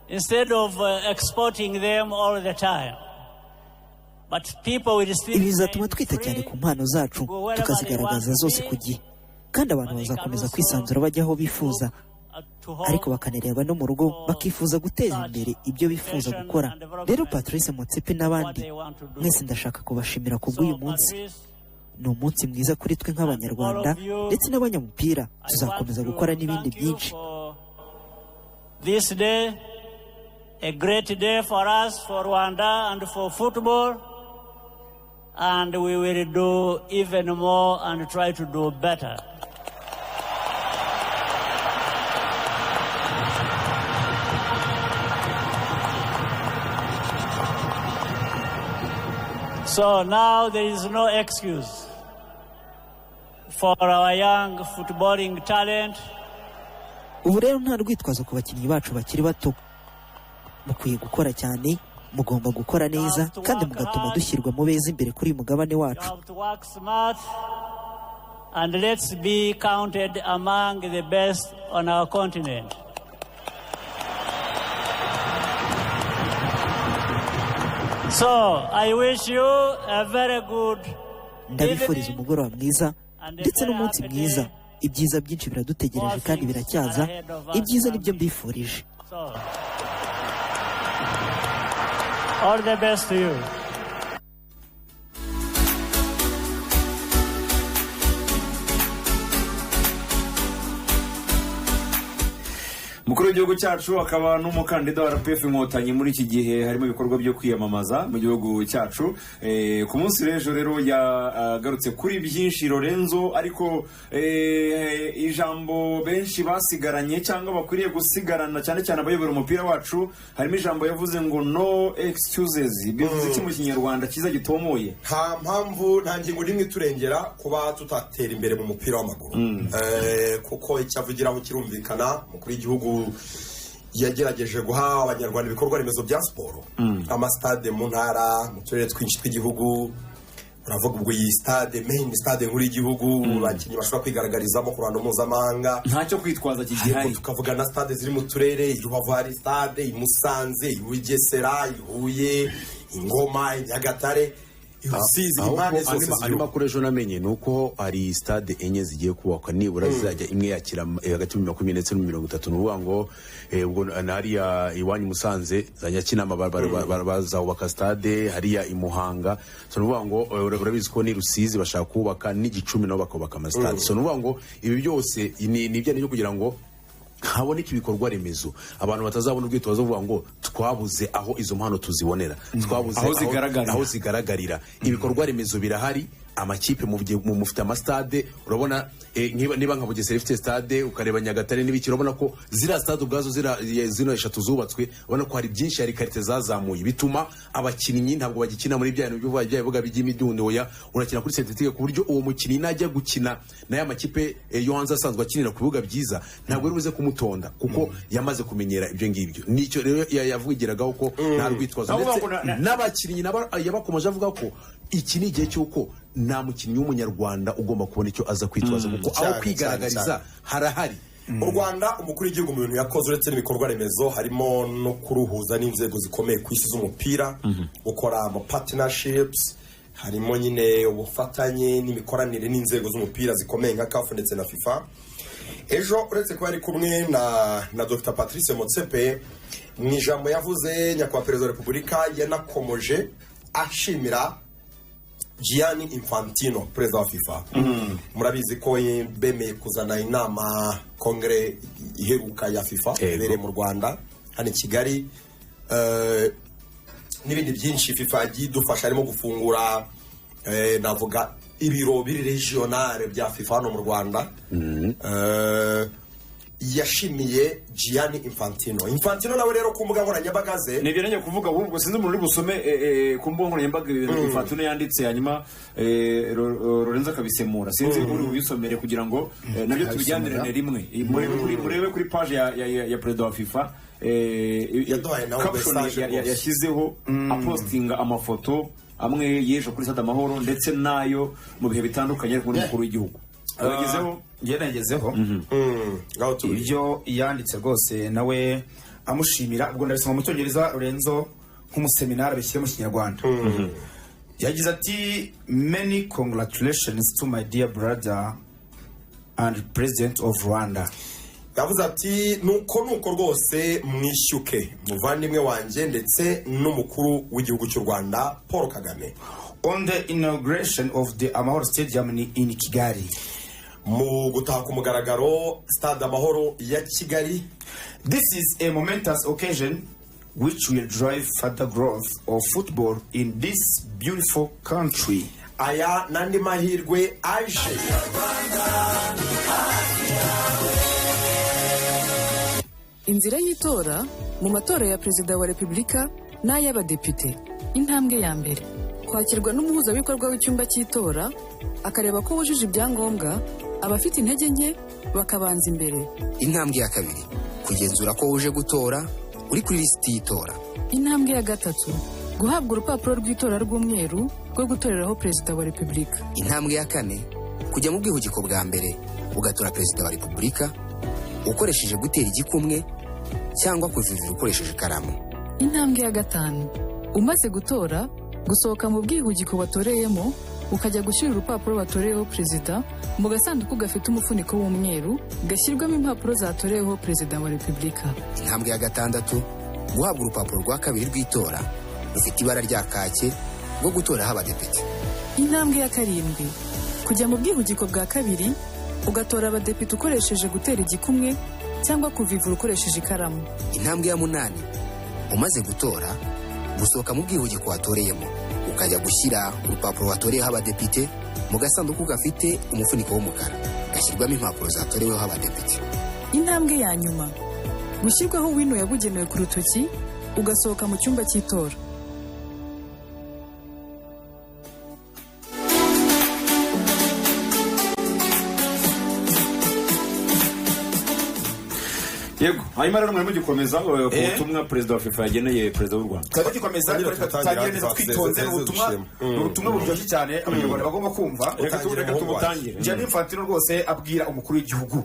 instead of exporting them all the time. Ibi bizatuma twita cyane ku mpano zacu tukazigaragaza zose ku gihe, kandi abantu bazakomeza kwisanzura bajya aho bifuza, ariko bakanareba no mu rugo bakifuza guteza imbere ibyo bifuza gukora. Rero Patrice Motsepe n'abandi mwese ndashaka kubashimira kubw'uyu munsi. Ni umunsi mwiza kuri twe nk'abanyarwanda ndetse n'abanyamupira. Tuzakomeza gukora n'ibindi byinshi. This day, a great day for us, for Rwanda and for football. And we will do even more and try to do better. So now there is no excuse for our young footballing talent. Ubu rero nta rwitwazo ku bakinnyi bacu bakiri bato. Mukwiye gukora cyane, mugomba gukora neza kandi mugatuma dushyirwa mu beza imbere kuri mugabane wacu. And let's be counted among the best on our continent. So I wish you a very good. Ndabifuriza umugoroba mwiza ndetse n'umunsi mwiza. Ibyiza byinshi biradutegereje kandi biracyaza. Ibyiza nibyo mbifurije. All the best to you. Umukuru w'igihugu cyacu akaba n'umukandida wa RPF Inkotanyi muri iki gihe harimo ibikorwa byo kwiyamamaza mu gihugu cyacu. Ku munsi w'ejo rero yagarutse kuri byinshi Lorenzo, ariko ijambo benshi basigaranye cyangwa bakwiriye gusigarana cyane cyane abayobora umupira wacu, harimo ijambo yavuze ngo no excuses. Bivuze iki mu Kinyarwanda kiza gitomoye? Nta mpamvu, nta ngingo n'imwe turengera kuba tutatera imbere mu mupira w'amaguru. Kuko icyavugiraho kirumvikana. Umukuru w'igihugu yagerageje guha abanyarwanda ibikorwa remezo bya siporo, amastade mu ntara, mu turere twinshi tw'igihugu. Uravuga ubwo iyi stade, main stade nkuru y'igihugu, abakinnyi bashobora kwigaragarizamo ku ruhando mpuzamahanga. Ntacyo kwitwaza kigihari. Tukavuga na stade ziri mu turere, i Rubavu hari stade, i Musanze, i Bugesera, i Huye, i Ngoma, i Nyagatare. Amakuru ejo namenye ni uko hari stade enye zigiye kubakwa, nibura zizajya imwe yakira hagati ya 20 ndetse na 30. Ni ukuvuga ngo ubwo hariya iwanyu Musanze zajya Kinama bazubaka stade, hariya i Muhanga. So ni ukuvuga ngo urabizi ko ni Rusizi bashaka kubaka n'Igicumbi nabo bakubaka amastade. So ni ukuvuga ngo ibi byose ni ibyo ni kugira ngo haboneka ibikorwa remezo, abantu batazabona ubwitwazo bavuga ngo twabuze aho izo mpano tuzibonera, twabuze aho zigaragarira. Ibikorwa remezo birahari, amakipe mufite amastade. Urabona niba nka Bugesera ifite stade, ukareba Nyagatare n'ibiki, urabona ko zira stade ubwazo zino 3 zubatswe, ubona ko hari byinshi, hari karite zazamuye, bituma abakinnyi ntabwo bagikina muri bya bintu bivuga by'imidundo. Oya, urakina kuri synthetique ku buryo uwo mukinnyi najya gukina n'aya makipe yo hanze asanzwe akinira ku bibuga byiza, ntabwo ari buze kumutonda kuko yamaze kumenyera ibyo ngibyo. Nicyo rero yavugiragaho ko nta rwitwazo, ndetse n'abakinnyi yabakomeje avuga ko iki ni igihe cy'uko nta mukinnyi w'umunyarwanda ugomba kubona icyo aza kwitwaza kuko aho kwigaragariza harahari. mu Rwanda umukuru w'igihugu mu bintu yakoze uretse n'ibikorwa remezo harimo no kuruhuza n'inzego zikomeye ku isi z'umupira gukora ama partnerships, harimo nyine ubufatanye n'imikoranire n'inzego z'umupira zikomeye nka CAF ndetse na FIFA. Ejo uretse kuba ari kumwe na Dr Patrice Motsepe, mu ijambo yavuze nyakubahwa perezida wa repubulika yanakomoje ashimira Gianni Infantino, perezida wa FIFA. Murabizi ko bemeye kuzana inama kongere iheruka ya FIFA ibereye mu Rwanda hano i Kigali, n'ibindi byinshi FIFA yagiye idufasha, harimo gufungura navuga ibiro biri regionale bya FIFA hano mu Rwanda. Yashimiye Gianni Infantino nawe rero ku mbuga nkoranyambaga ze nibyo nanye kuvuga ahubwo sinzi umuntu uri busome ku mbuga nkoranyambaga Infantino yanditse hanyuma Lorenzo akabisemura, sinzi uri ubisomere kugira ngo nabyo tubijyanirane rimwe murebe kuri page ya perezida wa FIFA caption yashyizeho apostinga amafoto amwe yeje kuri Stade Amahoro ndetse nayo mu bihe bitandukanye ku mukuru w'igihugu yanagezeho ibyo yanditse rwose nawe amushimira. Ubwo ndabisoma mu cyongereza Lorenzo nk'umuseminari bishyira mu kinyarwanda. Yagize ati many congratulations to my dear brother and president of Rwanda. yavuze ati nuko rwose mwishyuke muvandimwe wanjye ndetse n'umukuru w'igihugu cy'u Rwanda Paul Kagame on the inauguration of the Amahoro Stadium in Kigali, mu gutaha ku mugaragaro Stade Amahoro ya Kigali. This is a momentous occasion which will drive further growth of football in this beautiful country. Aya nandi mahirwe aje inzira y'itora mu matora ya perezida wa repubulika n'ay'abadepite. Intambwe ya mbere, kwakirwa n'umuhuzabikorwa w'icyumba cy'itora akareba ko wujuje ibyangombwa, abafite intege nke bakabanza imbere. Intambwe ya kabiri, kugenzura ko wuje gutora uri kuri lisiti y'itora. Intambwe ya gatatu, guhabwa urupapuro rw'itora rw'umweru rwo gutoreraho perezida wa repubulika. Intambwe ya kane, kujya mu bwihugiko bwa mbere ugatora perezida wa repubulika ukoresheje gutera igikumwe cyangwa kujurira ukoresheje ikaramu. Intambwe ya gatanu, umaze gutora gusohoka mu bwihugiko watoreyemo ukajya gushyira urupapuro watoreyeho perezida mu gasanduku gafite umufuniko w'umweru gashyirwamo impapuro zatoreyeho perezida wa repubulika. Intambwe ya gatandatu, guhabwa urupapuro rwa kabiri rw'itora rufite ibara rya kake rwo gutoraho abadepite. Intambwe ya karindwi, kujya mu bwihugiko bwa kabiri ugatora abadepite ukoresheje gutera igikumwe cyangwa kuvivura ukoresheje ikaramu. Intambwe ya munani, umaze gutora gusohoka mu bwihugiko watoreyemo ukajya gushyira urupapuro watoreyeho abadepite mu gasanduku gafite umufuniko w'umukara gashyirwamo impapuro zatoreweho abadepite. Intambwe ya nyuma, gushyirwaho wino yabugenewe ku rutoki ugasohoka mu cyumba cy'itora. Yego, hanyuma rero mwari mugikomeza ku butumwa perezida wa FIFA yageneye perezida w'u Rwanda. Twari gikomeza tutagiye neza twitonze ubutumwa buryoshye cyane abanyarwanda bagomba kumva. Reka tumutangire. Gianni Infantino rwose abwira umukuru w'igihugu.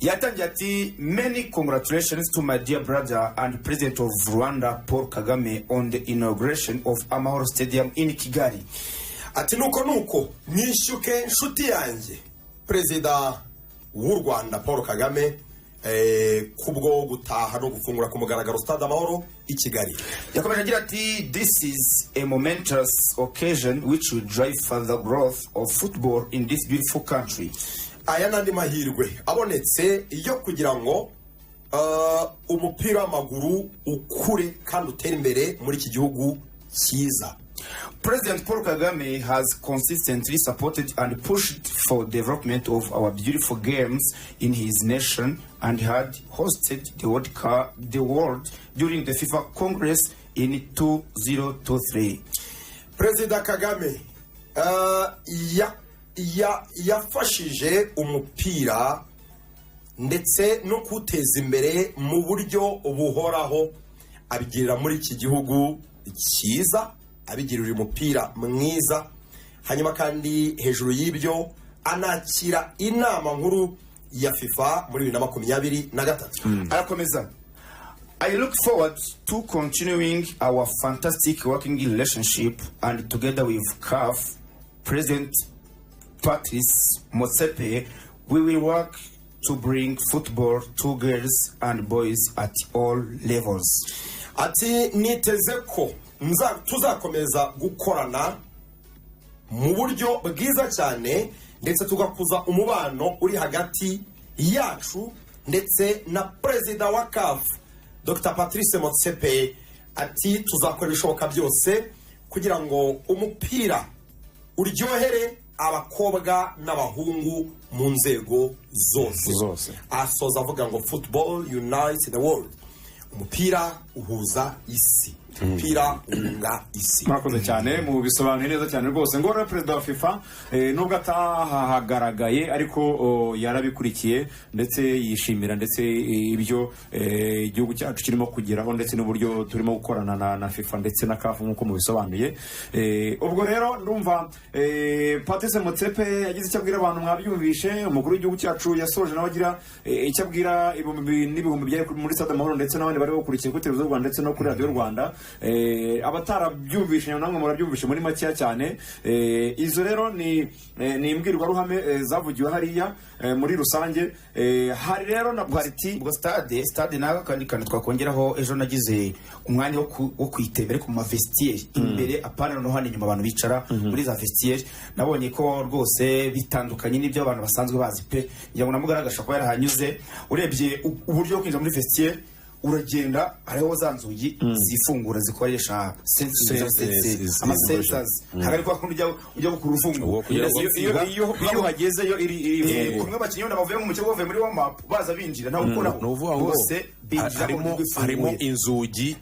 Yatangiye ati many congratulations to my dear brother and president of Rwanda Paul Kagame on the inauguration of Amahoro Stadium in Kigali. Ati nuko mwishyuke nshuti yanjye perezida w'u Rwanda Paul Kagame kubwo gutaha no gufungura ku mugaragaro Stade Amahoro i Kigali. Yakomeje agira ati this is a momentous occasion which will drive further growth of football in this beautiful country. Aya nandi mahirwe abonetse iyo kugira ngo umupira w'amaguru ukure kandi utere imbere muri iki gihugu cyiza. President Paul Kagame has consistently supported and pushed for development of our beautiful games in his nation and had hosted the world during the FIFA Congress in 2023. President Kagame yafashije umupira ndetse no kuteza imbere mu buryo buhoraho abigirira muri iki gihugu cyiza, abigirira umupira mwiza hanyuma kandi hejuru y'ibyo anakira inama nkuru ya FIFA muri 2023. Arakomeza, I look forward to continuing our fantastic working relationship and together with CAF President Patrice Motsepe, we will work to bring football to girls and boys at all levels. Ati niteze ko tuzakomeza gukorana mu buryo bwiza cyane ndetse tugakuza umubano uri hagati yacu ndetse na perezida wa CAF Dr. Patrice Motsepe. Ati tuzakora ibishoboka byose kugira ngo umupira uryohere abakobwa n'abahungu mu nzego zose. Asoza avuga ngo football unites the world, umupira uhuza isi, umupira unga isi. Murakoze cyane mu bisobanuye neza cyane rwose. Ngo rero perezida wa FIFA nubwo atahagaragaye ariko yarabikurikiye ndetse yishimira ndetse ibyo igihugu cyacu kirimo kugeraho ndetse n'uburyo turimo gukorana na FIFA ndetse na CAF nk'uko mubisobanuye. Ubwo rero ndumva Patrice Motsepe yagize icyo abwira abantu, mwabyumvishe. Umukuru w'igihugu cyacu yasoje nawe agira icyo abwira n'ibihumbi byari muri Stade Amahoro ndetse n'abandi bari bakurikiye kuri televiziyo y'u Rwanda ndetse no kuri radiyo Rwanda. Abatarabyumvishe namwe murabyumvishe muri makeya cyane. Izo rero ni imbwirwaruhame zavugiwe hariya muri rusange. Hari rero na pariti ubwo stade nawe kandi twakongeraho, ejo nagize umwanya wo kwitembera ku mavestiaire imbere apana no hano inyuma abantu bicara muri za vestiaire. Nabonye ko rwose bitandukanye n'ibyo abantu basanzwe bazi pe, ngira ngo namugaragaje ko yarahanyuze. Urebye uburyo bwo kwinjira muri vestiaire, uragenda hariho za nzugi zifungura zikoresha sensors hagari kwa kundi ujya gukura urufungo. iyo uhageze yo iri kumwe bakinyo nabavuye mu kigo bavuye muri warm up baza binjira nta gukora bose harimo inzugi,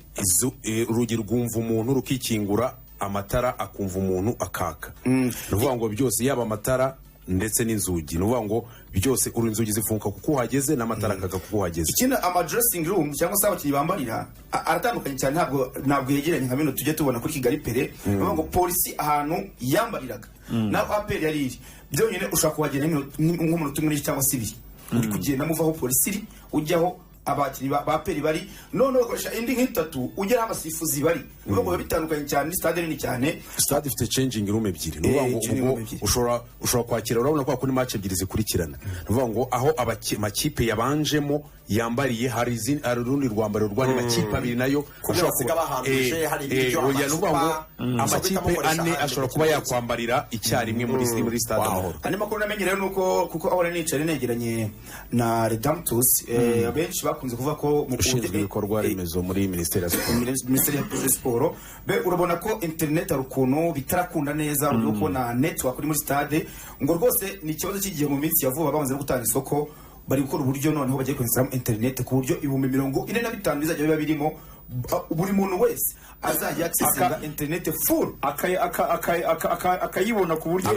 urugi rwumva umuntu rukikingura, amatara akumva umuntu akaka. Nuvuga ngo byose yaba amatara ndetse n'inzugi, nuvuga ngo byose inzugi zifunguka kuko uhageze n'amatara akaka kuko uhageze. Ikindi ama dressing room cyangwa se abakinnyi bambarira aratandukanye cyane, ntabwo yegeranye nka bino tujye tubona kuri Kigali Pere. Nuvuga ngo polisi ahantu yambariraga naho APR yari iri, byonyine ushaka kuhagera nk'umunota umwe cyangwa se ibiri, uri kugenda muvaho polisi iri ujyaho abakinnyi ba peri bari, none bakoresha indi nk'itatu ugera abasifuzi bari. Nuvuga bitandukanye cyane, stade nini cyane. Stade ifite changing room ebyiri. Nuvuga ngo ushobora kwakira, urabona ko kuri match ebyiri zikurikirana. Nuvuga ngo aho amakipe yabanjemo yambariye hari urundi rwambaro rw'andi makipe abiri nayo ushobora kuba hari ibyo ngo amakipe ane ashobora kuba yakwambarira icyarimwe muri Stade Amahoro. Andi makuru namenye rero nuko kuko ahora nicaye negeranye na Redemptus, abenshi bakunze kuvuga ko mu bikorwa remezo muri Ministeri ya Sport urabona ko internet ari ukuntu bitarakunda neza, urabona ko na network uri muri stade ngo rwose ni ikibazo cy'igihe mu minsi ya vuba bamaze gutanga isoko, bari gukora uburyo noneho bagiye kwinjira internet ku buryo 45,000 bizajya biba birimo, buri muntu wese azajya accessinga internet full akayibona ku buryo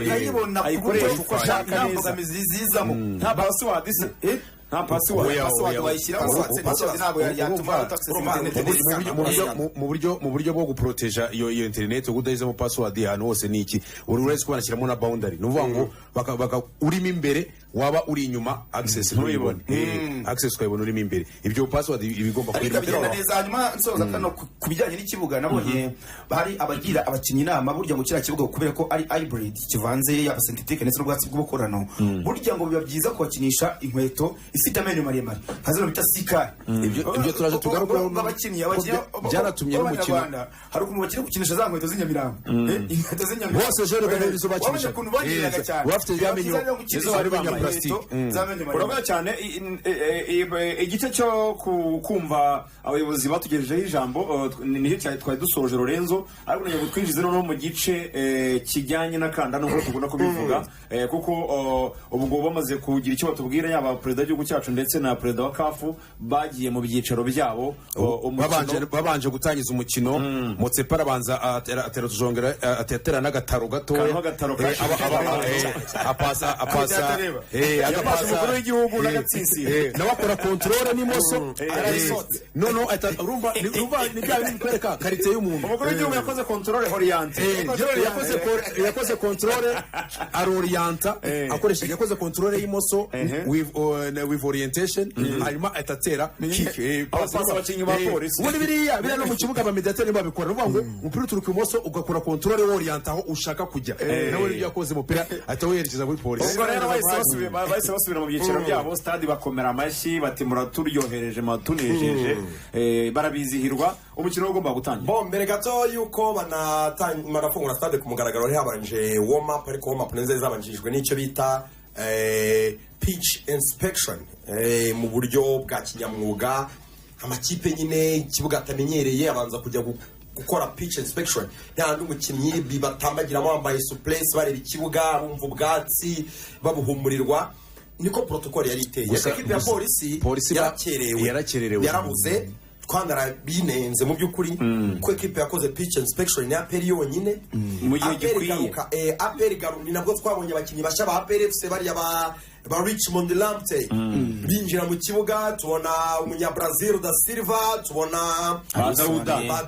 ayikoresha uko ashaka neza, zizamo nta password nta password wayishyira mu buryo bwo guproteja iyo internet udahizemo password ahantu hose. Ni iki uri wese kubanashyiramo na boundary, nuvuga ngo urimo imbere waba uri inyuma access ntuyibone, access ukayibona urimo imbere, ibyo password ibigomba kwirindira neza. Hanyuma nsoza kano kubijyanye n'ikibuga, nabonye bari abagira abakinnyi inama burya ngo kira kibuga kubera ko ari hybrid kivanze ya synthetic ndetse n'ubwatsi bw'ubukorano, burya ngo biba byiza kubakinisha inkweto ifite amenyo maremare hazino bita sika. Ibyo turaje tugarukaho n'abakinnyi byaratumye n'umukino hari ukuntu bakiri gukinisha za nkweto z'inyamirambo, inkweto z'inyamirambo bose je rugabirizo bakinisha bafite byamenyo izo bari banya urabona cyane igice cyo kumva abayobozi batugejejeho ijambo niho twari dusoje Lorenzo, ariko ngiye twinjize no mu gice kijyanye n'akanda no tugomba kubivuga kuko ubwo bamaze kugira icyo batubwira yaba perezida w'igihugu gihugu cyacu ndetse na perezida wa kafu bagiye mu byicaro byabo babanje gutangiza umukino Motsepe arabanza atera tujongera atetera n'agataro gato apasa umukuru w'igihugu n'agatsisi nawe akora controle n'imoso no urumva ni bya bintu bikwereka karite y'umuntu umukuru w'igihugu yakoze controle oriente yakoze controle arorienta akoresheje yakoze controle y'imoso with orientation hanyuma atatera kick pasa abakinnyi ba polisi ubundi biriya no mu kibuga abamediateri babikora uvuga ngo umupira uturuka ibumoso ugakora controle worienta aho ushaka kujya nawe rero yakoze umupira atawerekeza muri polisi ubwo rero bahise basubira mu byiciro byabo stade bakomera amashyi bati muraturyohereje matunejeje barabizihirwa umukino ugomba gutangira mbere gato yuko banafungura stade ku mugaragaro hari habanje warm up ariko warm up neza zabanjijwe n'icyo bita pitch inspection mu buryo bwa kinyamwuga amakipe nyine ikibuga atamenyereye abanza kujya gukora pitch inspection n'andi umukinnyi bibatambagiramo bambaye souplesse bareba ikibuga bumva ubwatsi babuhumurirwa niko protocol yari iteye ekipe ya polisi yarakerewe yarabuze twangara binenze mu by'ukuri ko ekipe yakoze pitch inspection ya peri yonyine mu gihe gikwiye aperi garundi nabwo twabonye abakinnyi bashya ba PRFC bariya ba Richmond Lamptey binjira mu kibuga tubona umunyabrazil da Silva tubona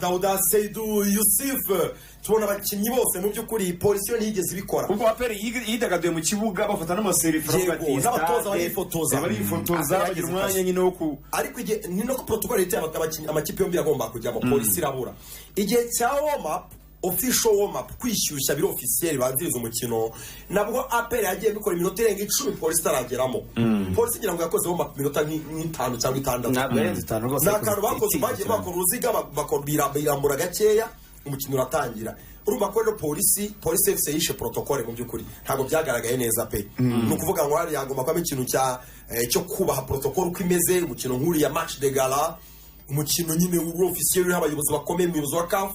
Dauda Seydou Youssef tubona abakinnyi bose mu by'ukuri polisi yo ntiyigeze ibikora kuko aperi yidagaduye mu kibuga bafata n'amaserifera n'abatoza barifotoza bagira umwanya nyine wo ku ariko ni no ku protocol iteye amakipe yombi yagomba kujyamo polisi irabura igihe cya warm up official warm up kwishyushya biro officiel banziriza umukino nabwo aperi yagiye bikora iminota irenga 10 polisi itarageramo polisi ngira ngo yakoze warm up iminota nk'itanu cyangwa itandatu n'akantu bakoze bagiye bakora uruziga birambura gakeya umukino uratangira urumva ko rero polisi FC yishe protocole mu by'ukuri ntabwo byagaragaye neza pe ni ukuvuga ngo hari yagomba kwamo ikintu cyo kubaha protocole uko imeze umukino nk'uri ya match de gala umukino nyine w'officiel n'abayobozi bakomeye mu muyobozi wa CAF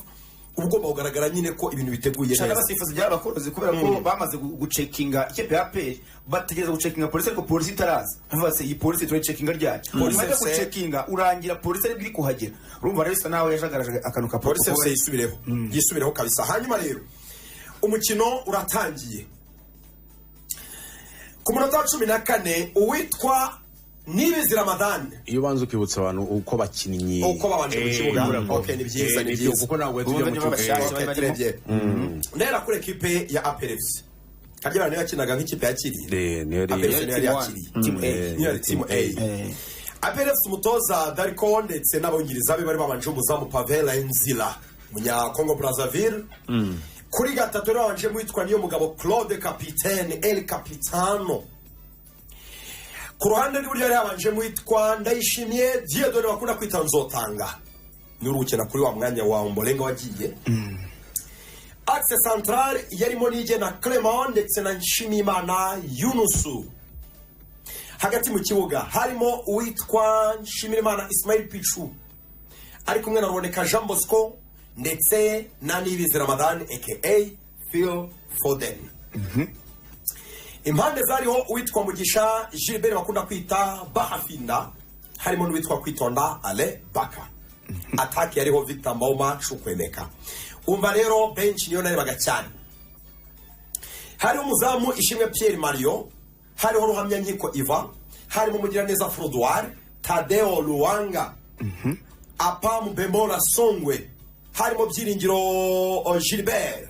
ubwo bagaragara nyine ko ibintu biteguye neza cyane abasifuzi by'abakorozi kubera ko bamaze gucekinga ikipe ya APR bategereza gucekinga polisi ariko polisi itaraza bavase iyi polisi turi cekinga ryayo polisi yo gucekinga urangira polisi ari biri kuhagera urumva rero isa naho yajagaraje akanuka polisi yisubireho kabisa hanyuma rero umukino uratangiye ku munota wa 14 uwitwa Nibizi Ramadan iyo banze ukibutsa abantu uko bakinnyi uko babanje mu kibuga okay ni byiza kuko ntabwo tujya mu kibuga ndera kuri ekipe ya APRFC kagira niyo yakinaga nk'ikipe yakiriye niyo team A APRFC umutoza Darko ndetse n'abongereza be bari babanje umuzamu Pavel Enzila munya Congo Brazzaville kuri gatatu rero babanje mwitwa niyo mugabo Claude Capitaine El Capitano ku ruhande rw'iburyo yari yabanje mwitwa Ndayishimiye Dieudonne bakunda kwita Nzotanga ni urukena kuri wa mwanya wa Ombolenga wagiye axe central yarimo nije na Clement ndetse na Nshimiyimana Yunusu hagati mu kibuga harimo uwitwa Nshimiyimana Ismail Pichu ari kumwe na Ruboneka Jean Bosco ndetse na Nibizi Ramadan aka Phil Foden impande zariho uwitwa Mugisha Gilbert bakunda kwita Bahafinda harimo n'uwitwa Kwitonda Ale Baka ataki yariho Victor Mboma Chukwemeka umva rero bench niyo narebaga cyane harimo umuzamu Ishimwe Pierre Mario hariho Ruhamya Nkiko Iva harimo Mugiraneza Frodoir Tadeo Luwanga Apam Bemora Songwe harimo Byiringiro Gilbert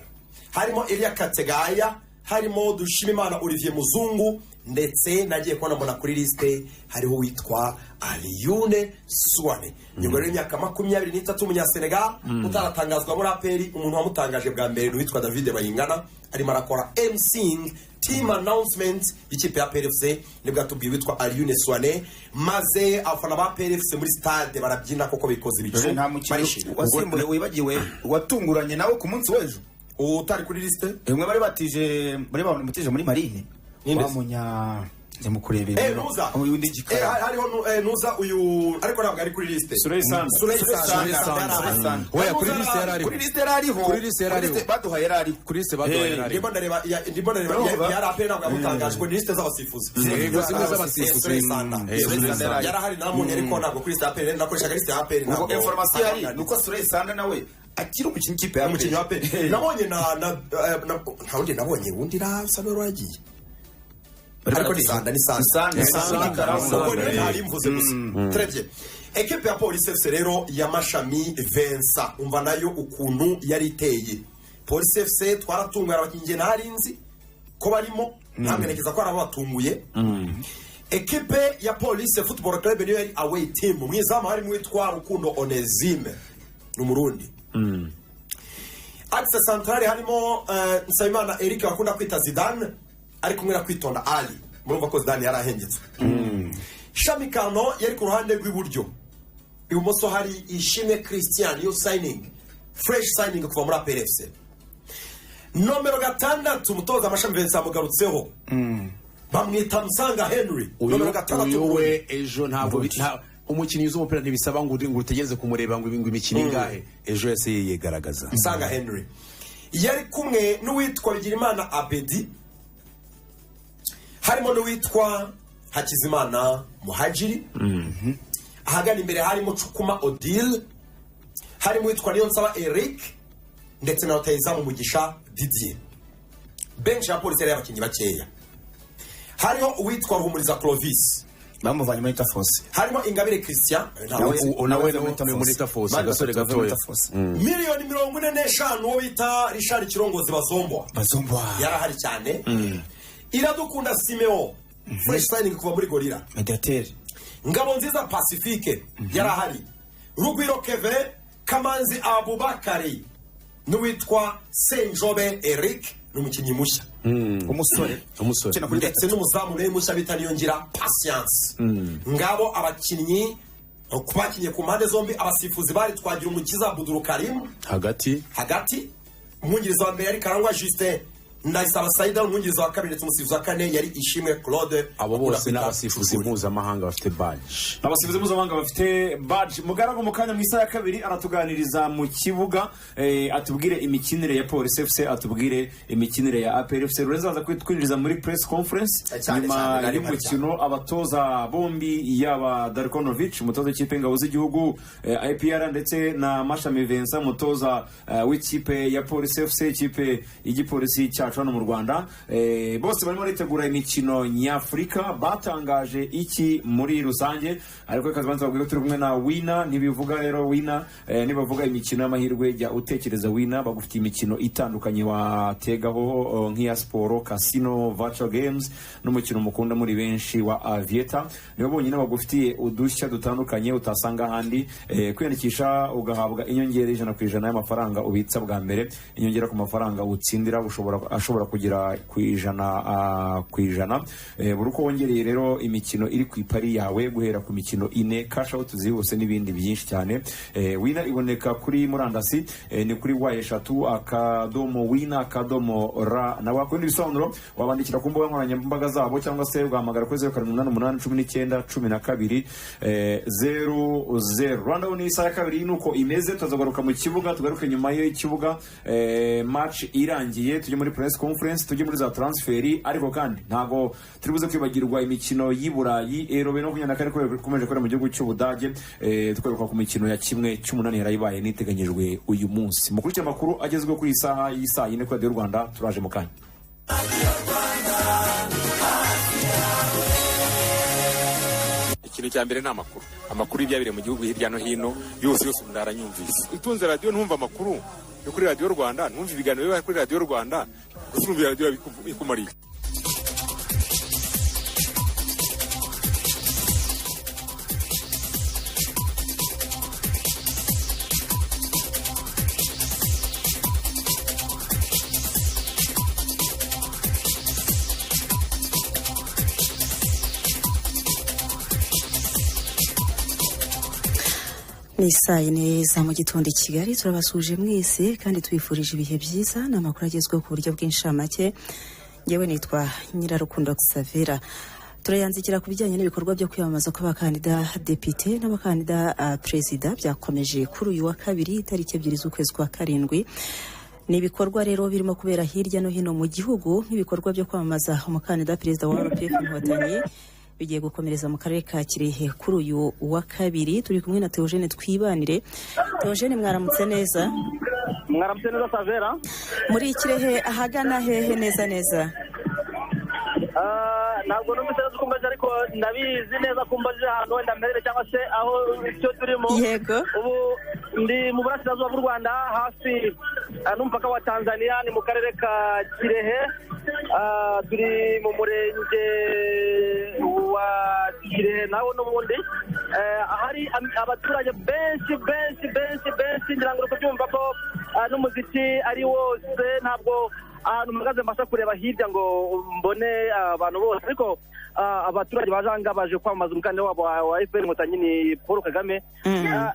harimo Elia Kategaya harimo Dushimimana Olivier Muzungu ndetse nagiye kubona mbona kuri liste hariho witwa Alioune Souane nyuma y'imyaka 23 umunya Senegal utaratangazwa muri APR umuntu wamutangaje bwa mbere witwa David Bayingana arimo arakora MCing team announcement y'ikipe ya PRFC nibwo atubwiye witwa Alioune Souane maze afana ba PRFC muri stade barabyina koko bikoze ibicu nta mukino wasimbuye wibagiwe watunguranye nawe ku munsi w'ejo utari kuri liste bari batije muri marine bamunya ndimo kurebera nuza uyu ndi gikara hariho nuza uyu ariko ntabwo ari kuri liste Surey Sanda oya kuri liste yari ariho baduhaye yari ariho kuri liste baduhaye yari ariho ndimo ndareba yari apera ntabwo yamutangajwe kuri liste z'abasifuzi yego zimwe z'abasifuzi Surey Sanda yari ahari namunye ariko ntabwo kuri liste apera nakoreshaga liste apera ntabwo information yari nuko Surey Sanda nawe akiri umukinnyi kipe ya umukinnyi wa pe nabonye ntawundi nabonye wundi rasa n'uwo yagiye ariko ni Sanda ntari mvuze gusa très equipe ya Police FC rero ya Mashami Vincent umva nayo ukuntu yari iteye Police FC twaratunguye abakinnyi narinzi ko barimo namenekeza ko arabatunguye equipe ya Police Football Club niyo yari away team mwizamu hari mwitwa Rukundo Onesime n'umurundi Axe centrale harimo Nsabimana Eric bakunda kwita Zidane ari kumwe na Kwitonda Ali murumva ko Zidane yarahengetse Shami Kano yari ku ruhande rw'iburyo ibumoso hari Ishimwe Christian yo signing fresh signing kuva muri APRFC nomero 6 umutoza Amashami Vincent amugarutseho bamwita Musanga Henry nomero 6 uwe ejo ntabwo umukinnyi w'umupira ntibisaba ngo utegereze kumureba ngo imikino ingahe ejo yase yigaragaza Musanga Henry yari kumwe n'uwitwa Bigirimana Abedi harimo n'uwitwa Hakizimana Muhajiri ahagana imbere harimo Cukuma Odile harimo uwitwa Niyonsaba Eric ndetse na Rutahizamu Mugisha Didier bench ya Police yari abakinnyi bakeya hariho uwitwa Ruhumuriza Clovis bamuvanye muri Tafose harimo Ingabire Christian nawe muri Tafose gasore gatoya miliyoni 45 uwo bita Richard Kirongozi bazombwa yarahari cyane Iradukunda Simeo fresh signing kuva muri Gorilla Mediateur Ngabonziza Pacifique yarahari Rugwiro Keve Kamanzi Abubakari n'uwitwa Senjobe Eric n'umukinnyi mushya umusore ndetse n'umuzamu nawe mushya bita Niyongira Patience ngabo abakinnyi kubakinye ku mpande zombi abasifuzi bari twagira umukiza Buduru Karim hagati umwungiriza wa mbere yari Karangwa Justin Ndayisaba Saida umwungiriza wa kabiri ndetse umusifuzi wa kane yari Ishimwe Claude abo bose n'abasifuzi mpuzamahanga bafite badge mugaragu mu kanya mu isaha ya kabiri aratuganiriza mu kibuga atubwire imikinire ya Police FC atubwire imikinire ya APRFC ruzaza kwinjiriza muri press conference nyuma y'umukino abatoza bombi yaba Darkonovic umutoza w'ikipe ngabo z'igihugu IPR ndetse na Mashami Vincent umutoza w'ikipe ya Police FC ikipe y'igipolisi cyacu hano mu Rwanda bose barimo baritegura imikino nyafurika batangaje iki muri rusange ariko kazabanza babwiye turi kumwe na Wina nibivuga rero Wina nibavuga imikino y'amahirwe jya utekereza Wina bagufitiye imikino itandukanye wategaho nk'iya sport casino virtual games n'umukino mukunda muri benshi wa Aviator nibo bonyine bagufitiye udushya dutandukanye utasanga handi kwiyandikisha ugahabwa inyongera 100% y'amafaranga ubitsa bwa mbere inyongera ku mafaranga utsindira ashobora kugira ku ijana buri uko wongereye rero imikino iri ku ipari yawe guhera ku mikino 4 cash out zihuse n'ibindi byinshi cyane Wina iboneka kuri murandasi ni kuri wa_wina_ra na wakundi bisobanuro wabandikira ku mbuga nkoranyambaga zabo cyangwa se ugahamagara kuri 0888191200 Rwanda ni saa ya kabiri nuko imeze tuzagaruka mu kibuga tugaruke nyuma y'ikibuga match irangiye tujye muri press conference tujye muri za transferi ariko kandi ntago turibuze kwibagirwa imikino y'Iburayi Euro 2024 ikomeje kora mu gihugu cy'Ubudage tukaruka ku mikino ya kimwe cy'umunani yarayibaye niteganyijwe uyu munsi mukurikira makuru agezwe kuri isaha y'isa yine kwa Radio Rwanda turaje mu kanya ikintu cya mbere ni amakuru y'ibyabire mu gihugu hirya no hino yose ndaranyumvise utunze radio ntumva amakuru yo kuri Radio Rwanda ntumva ibiganiro biba kuri Radio Rwanda gusumvira radio bikumariye ni saa yine za mu gitondo i Kigali turabasuje mwese kandi twifurije ibihe byiza n'amakuru agezweho ku buryo bw'inshamake ngewe nitwa Nyirarukundo Xavera turayanzikira ku bijyanye n'ibikorwa byo kwiyamamaza kw'abakandida depite n'abakandida perezida byakomeje kuri uyu wa kabiri itariki 2 z'ukwezi kwa karindwi. Ni ibikorwa rero birimo kubera hirya no hino mu gihugu nk'ibikorwa byo kwamamaza umukandida perezida wa RPF Inkotanyi bigiye gukomereza mu karere ka Kirehe kuri uyu wa kabiri. Turi kumwe na Theogene Twibanire. Theogene, mwaramutse neza? Mwaramutse neza Savera. Muri Kirehe ahagana hehe neza neza? Ntabwo numvise neza ukumbaje ariko ndabizi neza kumbaje ahantu wenda mbere cyangwa se aho icyo turimo. Yego. Ubu ndi mu burasirazuba bw'u Rwanda hafi n'umupaka wa Tanzania, ni mu karere ka Kirehe. Turi mu murenge wa Kirehe nawo n'ubundi ahari abaturage benshi ngira ngo kubyumva ko n'umuziki ari wose, ntabwo ahantu mpagaze mbasha kureba hirya ngo mbone abantu bose, ariko abaturage baje kwamamaza umukandida wabo wa FPR Inkotanyi ni Paul Kagame.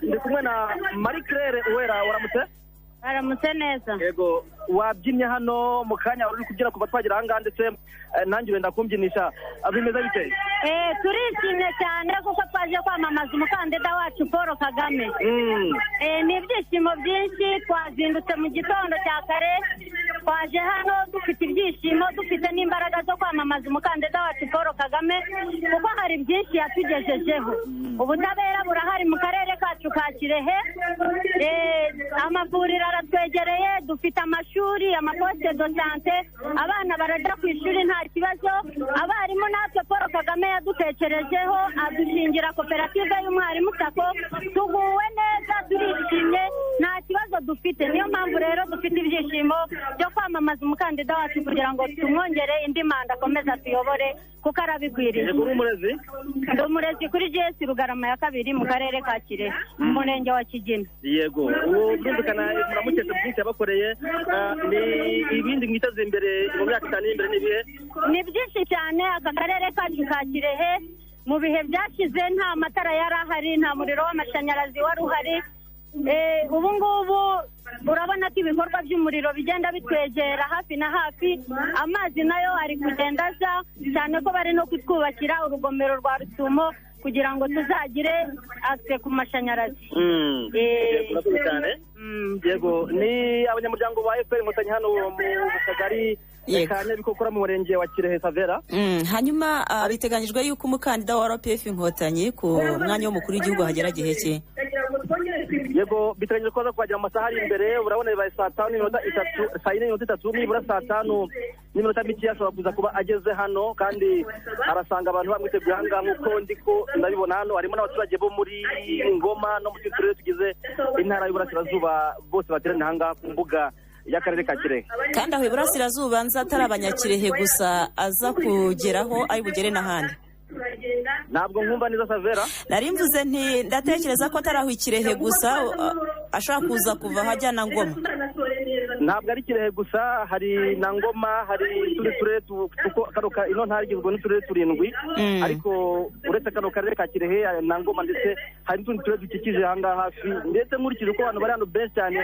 Ndi kumwe na Marie Claire Uwera. Waramutse? Aramutse neza. Yego, wabyinnye hano mu kanya uri kubyina kuva twagera ahangaha, ndetse nanjye wenda kumbyinisa, bimeze bite? Turishimye cyane kuko twaje kwamamaza umukandida wacu Paul Kagame. Ni ibyishimo byinshi, twazindutse mu gitondo cya kare, twaje hano dufite ibyishimo, dufite n'imbaraga zo kwamamaza umukandida wacu Paul Kagame kuko hari byinshi yatugejejeho. Ubutabera burahari mu karere kacu ka Kirehe, amavuriro aratwegereye, dufite amashuri, amaposte de sante, abana barajya ku ishuri nta kibazo. Abarimu natwe Paul Kagame yadutekerejeho adushingira koperative y'umwarimu sako, tuguwe neza, turishimye, nta kibazo dufite. Niyo mpamvu rero dufite ibyishimo byo kwamamaza umukandida wacu kugira ngo tumwongere indi manda akomeze atuyobore kuko arabikwiriye. Ndi umurezi kuri GS Rugarama ya 2 mu karere ka Kirehe mu murenge wa Kigina. Yego, ubu byumvikana muramukesha byinshi yabakoreye. Ni ibindi mwiteze imbere mu myaka 5 imbere n'ibihe? Ni byinshi cyane. Aka karere kacu ka Kirehe mu bihe byashize nta matara yari ahari, nta muriro w'amashanyarazi wari uhari. Ubu ngubu urabona ko ibikorwa by'umuriro bigenda bitwegera hafi na hafi, amazi nayo ari kugenda aza, cyane ko bari no kutwubakira urugomero rwa Rusumo kugira ngo tuzagire akse ku mashanyarazi. Yego, ni abanyamuryango ba FPR Inkotanyi hano mu kagari ka Nyabikokora mu murenge wa Kirehe. Savera, hanyuma biteganyijwe yuko umukandida wa RPF Inkotanyi ku mwanya w'umukuru w'igihugu hagera gihe ki? Yego, biteganyijwe ko kuhagera mu masaha ari imbere. Urabona bibaye saa 5:03 nibura saa 5:00 ashobora kuza kuba ageze hano, kandi arasanga abantu bamwiteguye ahangaha nk'uko ndiko ndabibona. Hano harimo n'abaturage bo muri Ngoma no mu turere tugize intara y'Uburasirazuba, bose bateraniye ahangaha ku mbuga y'akarere ka Kirehe. Kandi aho Iburasirazuba nza atari abanyakirehe gusa aza kugeraho ari bugere n'ahandi. Ntabwo nkumva neza Savera. Nari mvuze nti ndatekereza ko atari aho Kirehe gusa, ashaka kuza kuva hajya na Ngoma. Ntabwo ari Kirehe gusa, hari na Ngoma, hari turere kuko ino ntara igizwe n'uturere 7, ariko uretse kano karere ka Kirehe na Ngoma, ndetse hari n'utundi turere dukikije ahangaha hafi, ndetse nkurikije uko abantu bari hano benshi cyane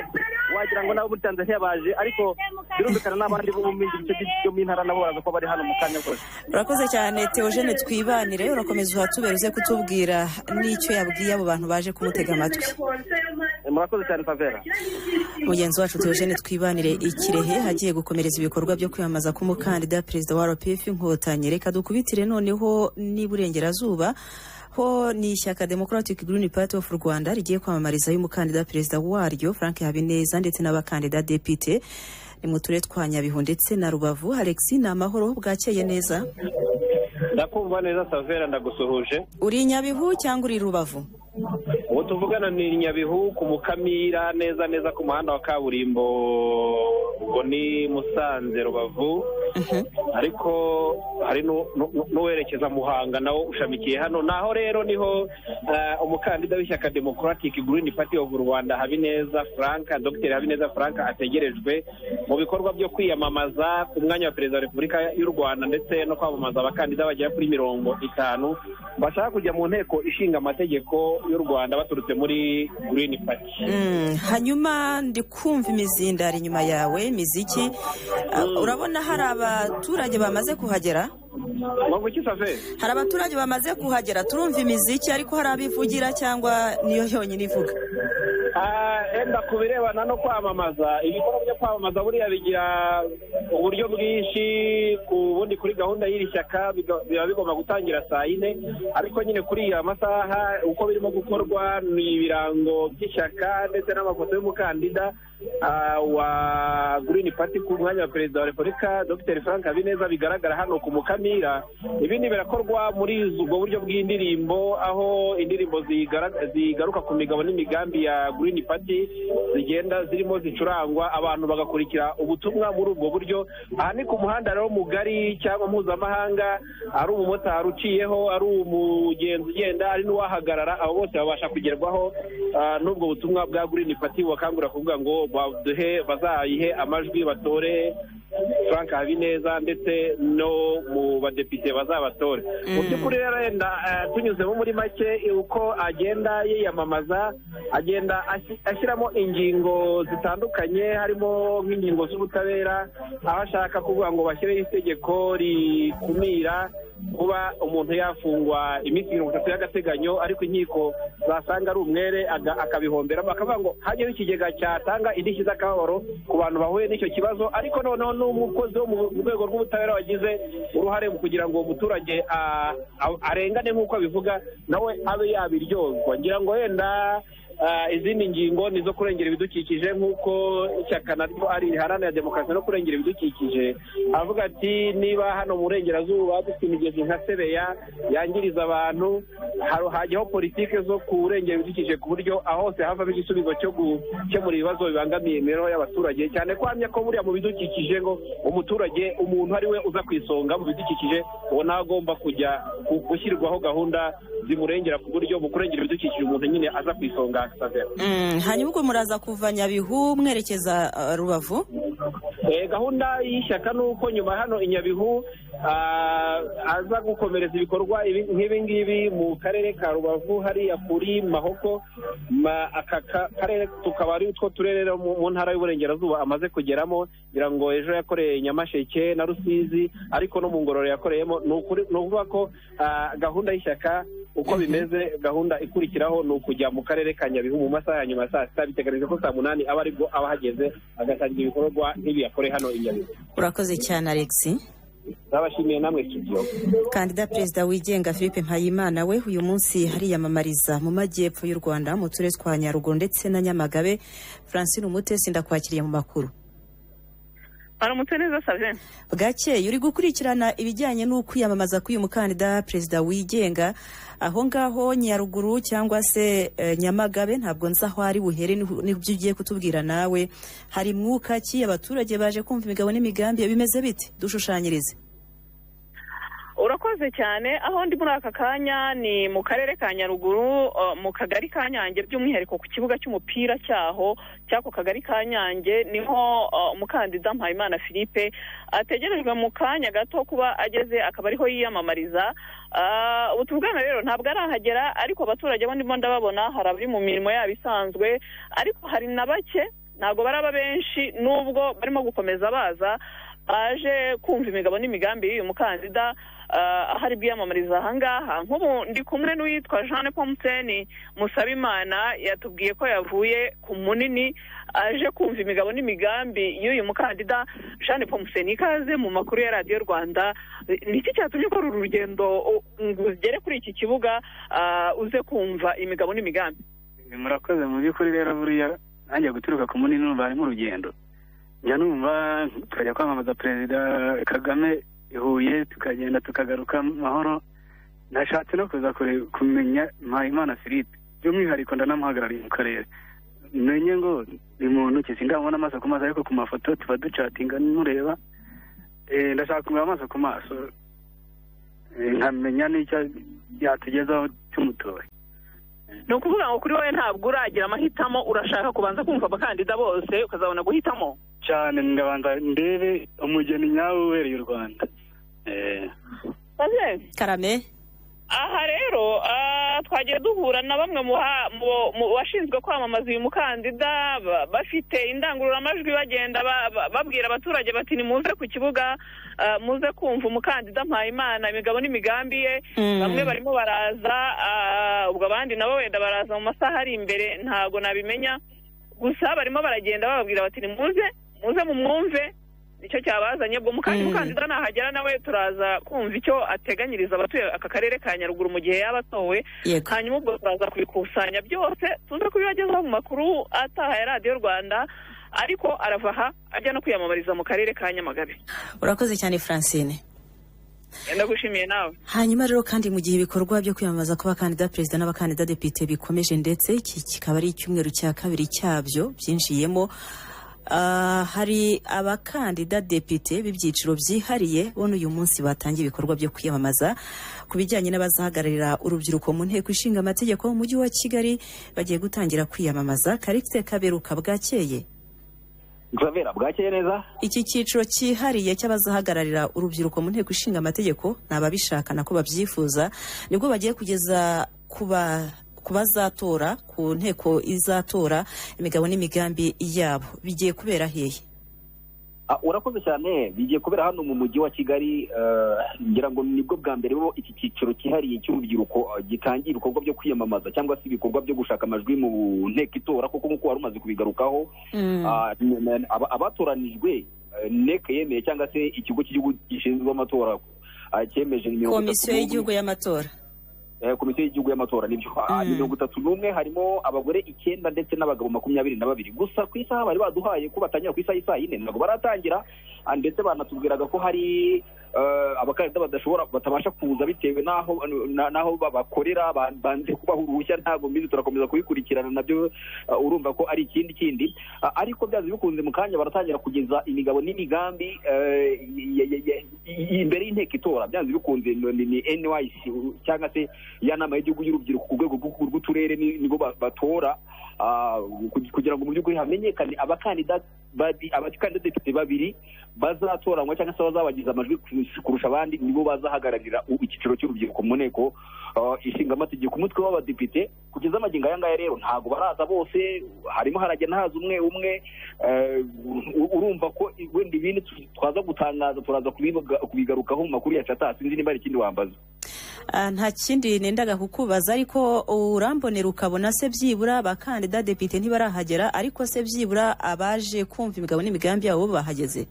wagira ngo nabo muri Tanzania baje, ariko birumvikana n'abandi bo mu bindi bice byo mu ntara nabo baraza ko bari hano mu kanya kose. Urakoze cyane Theogene Twibanire, urakomeza uhatubera uze kutubwira n'icyo yabwiye abo bantu baje kumutega amatwi. Murakoze cyane Favera. Mugenzi wacu Theogene Twibanire Ikirehe hagiye gukomereza ibikorwa byo kwiyamamaza k'umukandida perezida wa RPF Inkotanyi. Reka dukubitire noneho n'Iburengerazuba ho ni ishyaka Democratic Green Party of Rwanda rigiye kwamamariza y'umukandida perezida waryo Frank Habineza ndetse n'abakandida depite ni mu turere twa Nyabihu ndetse na Rubavu. Alexis, ni amahoro, bwakeye neza? Ndakumva neza Savera, ndagusuhuje. Uri Nyabihu cyangwa uri Rubavu? Ubu tuvugana ni Nyabihu ku Mukamira, neza ku muhanda wa kaburimbo, ubwo ni Musanze Rubavu. Ariko hari n'uwerekeza Muhanga nawo ushamikiye hano. Naho rero niho umukandida w'ishyaka Democratic Green Party of Rwanda Habineza Frank, Dr. Habineza Frank ategerejwe mu bikorwa byo kwiyamamaza ku mwanya wa perezida wa Repubulika y'u Rwanda, ndetse no kwamamaza abakandida bagera kuri 50 bashaka kujya mu nteko ishinga amategeko y'u Rwanda baturutse muri Green Party. Hanyuma ndi kumva imizindari inyuma yawe, imiziki. Urabona hari abaturage bamaze kuhagera hari abaturage bamaze kuhagera turumva imiziki ariko hari abivugira cyangwa niyo yonyine ivuga enda ku birebana no kwamamaza ibikorwa byo kwamamaza buriya bigira uburyo bwinshi ubundi kuri gahunda y'iri shyaka biba bigomba gutangira saa 4 ariko nyine kuri iya masaha uko birimo gukorwa ni ibirango by'ishyaka ndetse n'amafoto y'umukandida wa Green Party ku mwanya wa perezida wa Repubulika Dr Frank Habineza bigaragara hano ku Mukamira. Ibindi birakorwa muri ubwo buryo bw'indirimbo aho indirimbo zigaruka ku migabo n'imigambi ya Green Party zigenda zirimo zicurangwa abantu bagakurikira ubutumwa muri ubwo buryo. Aha ni ku muhanda rero mugari cyangwa mpuzamahanga, ari umumotari uciyeho, ari umugenzi ugenda, ari n'uwahagarara, abo bose babasha kugerwaho n'ubwo butumwa bwa Green Party wakangura kuvuga ngo bazayihe amajwi batore Frank Habineza ndetse no mu badepite bazabatore. Mu by'ukuri rero yenda tunyuzemo muri make uko agenda yiyamamaza, agenda ashyiramo ingingo zitandukanye, harimo nk'ingingo z'ubutabera aho ashaka kuvuga ngo bashyireho itegeko rikumira kuba umuntu yafungwa iminsi 30 y'agateganyo ariko inkiko zasanga ari umwere akabihomberamo, bakavuga ngo hajyeho ikigega cyatanga indishyi z'akababaro ku bantu bahuye n'icyo kibazo, ariko noneho n'umukozi wo mu rwego rw'ubutabera wagize uruhare mu kugira ngo umuturage arengane nk'uko abivuga nawe abe yabiryozwa. Ngira ngo wenda izindi ngingo ni zo kurengera ibidukikije nk'uko ishyaka naryo ari riharanira demokarasi no kurengera ibidukikije. Avuga ati niba hano mu burengerazuba dufite imigezi nka Sebeya yangiriza abantu, hajyaho politike zo kurengera ibidukikije ku buryo aho hose havamo igisubizo cyo gukemura ibibazo bibangamiye imibereho y'abaturage, cyane ko hamya ko buriya mu bidukikije ngo umuturage umuntu ari we uza ku isonga mu bidukikije, uwo nawe agomba kujya gushyirwaho gahunda zimurengera ku buryo mu kurengera ibidukikije umuntu nyine aza ku isonga. Hanyuma ubwo muraza kuva Nyabihu mwerekeza Rubavu? Gahunda y'ishyaka ni uko nyuma hano i Nyabihu aza gukomereza ibikorwa nk'ibi ngibi mu karere ka Rubavu hariya kuri Mahoko. Aka karere tukaba ari utwo turere mu ntara y'uburengerazuba amaze kugeramo, ngira ngo ejo yakoreye Nyamasheke na Rusizi, ariko no mu Ngororero yakoreyemo. Ni ukuvuga ko gahunda y'ishyaka uko bimeze, gahunda ikurikiraho ni ukujya mu karere ka Nyabihu mu masaha ya nyuma saa 6, biteganijwe ko saa 8 aba aribwo aba hageze agatangira ibikorwa nk'ibi yakore hano i Nyabihu. Urakoze cyane Alex. Nabashimiye namwe studio. Kandida perezida wigenga Philippe Mpayimana we uyu munsi hariyamamariza mu majyepfo y'u Rwanda mu turere twa Nyaruguru ndetse na Nyamagabe. Francine Umutesi ndakwakiriye mu makuru. Aramutse neza Savien. Bwakeye uri gukurikirana ibijyanye n'ukwiyamamaza k'uyu mukandida perezida wigenga aho ngaho Nyaruguru cyangwa se Nyamagabe, ntabwo nzi aho ari buhere n'ibyo ugiye kutubwira nawe. Hari mwuka ki abaturage baje kumva imigabo n'imigambi bimeze biti? Dushushanyirize. Urakoze cyane. Aho ndi muri aka kanya ni mu karere ka Nyaruguru, mu kagari ka Nyange, by'umwihariko ku kibuga cy'umupira cyako kagari ka Nyange niho umukandida Mpayimana Philippe ategerejwe mu kanya gato kuba ageze, akaba ariho yiyamamariza. Ubu tuvugana rero ntabwo arahagera, ariko abaturage bo ndimo ndababona, hari abari mu mirimo yabo isanzwe, ariko hari na bake, ntabwo baraba benshi nubwo barimo gukomeza baza baje kumva imigabo n'imigambi y'uyu mukandida ahari bwiyamamariza ahangaha. Nk'ubu ndi kumwe n'uwitwa Jeanne Pomuteni Musabimana, yatubwiye ko yavuye ku Munini aje kumva imigabo n'imigambi y'uyu mukandida. Jeanne Pomuteni, ikaze mu makuru ya Radio Rwanda. Niki cyatumye ukora uru rugendo ngo ugere kuri iki kibuga uze kumva imigabo n'imigambi? Murakoze. Mu by'ukuri rero buriya nanjye guturuka ku Munini numva ari mu rugendo, njya numva tukajya kwamamaza Perezida Kagame i Huye, tukagenda tukagaruka mahoro. Nashatse no kuza kumenya Mpayimana Philippe, by'umwihariko ndanamuhagarariye mu karere, menye ngo ni muntu ki, sindabona amaso ku maso, ariko ku mafoto tuba ducatinga mureba. Ndashaka kumenya amaso ku maso nkamenya n'icyo yatugezaho cy'umutoye. Ni ukuvuga ngo kuri wowe ntabwo uragira amahitamo, urashaka kubanza kumva abakandida bose ukazabona guhitamo? Cyane, ndabanza ndebe umugeni nyawe ubereye u Rwanda. Karame. Aha rero twagiye duhura na bamwe mu bashinzwe kwamamaza uyu mukandida bafite indangururamajwi bagenda babwira abaturage bati nimuze ku kibuga muze kumva umukandida Mpayimana imigabo n'imigambi ye. Bamwe barimo baraza ubwo abandi nabo wenda baraza mu masaha ari imbere ntago nabimenya, gusa barimo baragenda bababwira bati nimuze mumwumve nicyo cyabazanye. ubwo umukandida nahagera nawe turaza kumva icyo ateganyiriza abatuye aka karere ka Nyaruguru mu gihe yaba atowe, hanyuma ubwo turaza kubikusanya byose tuze kubibagezaho mu makuru ataha ya radiyo Rwanda, ariko arava aha ajya no kwiyamamariza mu karere ka Nyamagabe. Urakoze cyane Francine. Ndagushimiye nawe. Hanyuma rero kandi mu gihe ibikorwa byo kwiyamamaza ku bakandida perezida n'abakandida depite bikomeje ndetse iki kikaba ari icyumweru cya kabiri cyabyo byinjiyemo, hari abakandida depite b'ibyiciro byihariye bone uyu munsi batangiye ibikorwa byo kwiyamamaza ku bijyanye n'abazahagararira urubyiruko mu nteko ishinga amategeko mu mujyi wa Kigali. Bagiye gutangira kwiyamamaza. Karikise Kaberuka, bwakeye? Bwakeye neza. Iki cyiciro cyihariye cy'abazahagararira urubyiruko mu nteko ishinga amategeko n'ababishaka nako babyifuza nibwo bagiye kugeza kubazatora ku nteko izatora imigabo n'imigambi yabo. Bigiye kubera hehe? Urakoze cyane. Bigiye kubera hano mu mujyi wa Kigali. Ngira ngo nibwo bwa mbere bo iki cyiciro cyihariye cy'urubyiruko gitangira ibikorwa byo kwiyamamaza cyangwa se ibikorwa byo gushaka amajwi mu nteko itora, kuko nk'uko wari umaze kubigarukaho abatoranijwe NEC yemeye cyangwa se ikigo cy'igihugu gishinzwe amatora cyemeje Komisiyo y'Igihugu y'Amatora. Komisiyo y'Igihugu y'Amatora nibyo 31 harimo abagore 9 ndetse n'abagabo 22. Gusa ku isaha bari baduhaye ko batangira ku isaha 4 ntabwo baratangira, ndetse banatubwiraga ko hari abakandida batabasha kuza bitewe naho bakorera banze kubaha uruhushya. Ntabwo mbizi, turakomeza kubikurikirana nabyo. Urumva ko ari ikindi ariko byazi bikunze mu kanya baratangira kugeza imigabo n'imigambi imbere y'inteko itora. Byazi bikunze ni NYC cyangwa se ya nama y'igihugu y'urubyiruko ku rwego rw'uturere nibo batora kugira ngo mu by'ukuri hamenyekane abakandida depite babiri bazatoranywa cyangwa se bazabagiza amajwi kurusha abandi, nibo bazahagararira icyiciro cy'urubyiruko mu nteko ishinga amategeko. Umutwe w'abadepite kugeza amagingo aya ngaya rero ntabwo baraza bose, harimo haragenda haza umwe. Urumva ko wenda ibindi twaza gutangaza turaza kubigarukaho mu makuru yacu ataha. Sinzi niba ari ikindi wambaza. Nta kindi nendaga kukubaza, ariko urambonera ukabona se byibura abakandida depite ntibarahagera, ariko se byibura abaje kumva imigabo n'imigambi yabo bahageze?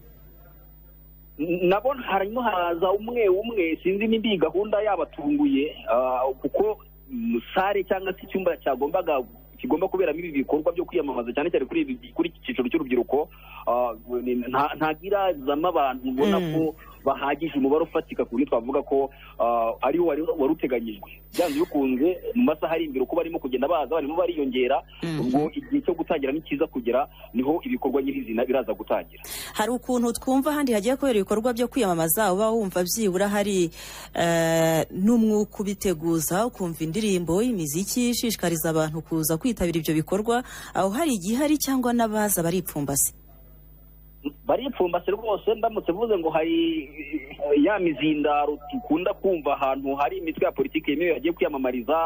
Nabo harimo haraza umwe. Sinzi nimba iyi gahunda yabatunguye kuko sare cyangwa se icyumba kigomba kuberamo ibi bikorwa byo kwiyamamaza cyane cyane kuri iki cyiciro cy'urubyiruko ntagirazamo abantu ubona ko bahagije umubare ufatika ku buryo twavuga ko ariwo wari uteganyijwe. Byanze bikunze mu masaha ari imbere uko barimo kugenda baza barimo bariyongera, ubwo igihe cyo gutangira nikiza kugera niho ibikorwa nyirizina biraza gutangira. Hari ukuntu twumva handi hagiye kubera ibikorwa byo kwiyamamaza uba wumva byibura hari n'umwuka ubiteguza, ukumva indirimbo y'imiziki ishishikariza abantu kuza kwitabira ibyo bikorwa. Aho hari igihari cyangwa n'abaza baripfumbase? Baripfumbase rwose. Ndamutse vuze ngo hari ya mizindaro dukunda kumva ahantu hari imitwe ya politiki yemewe yagiye kwiyamamariza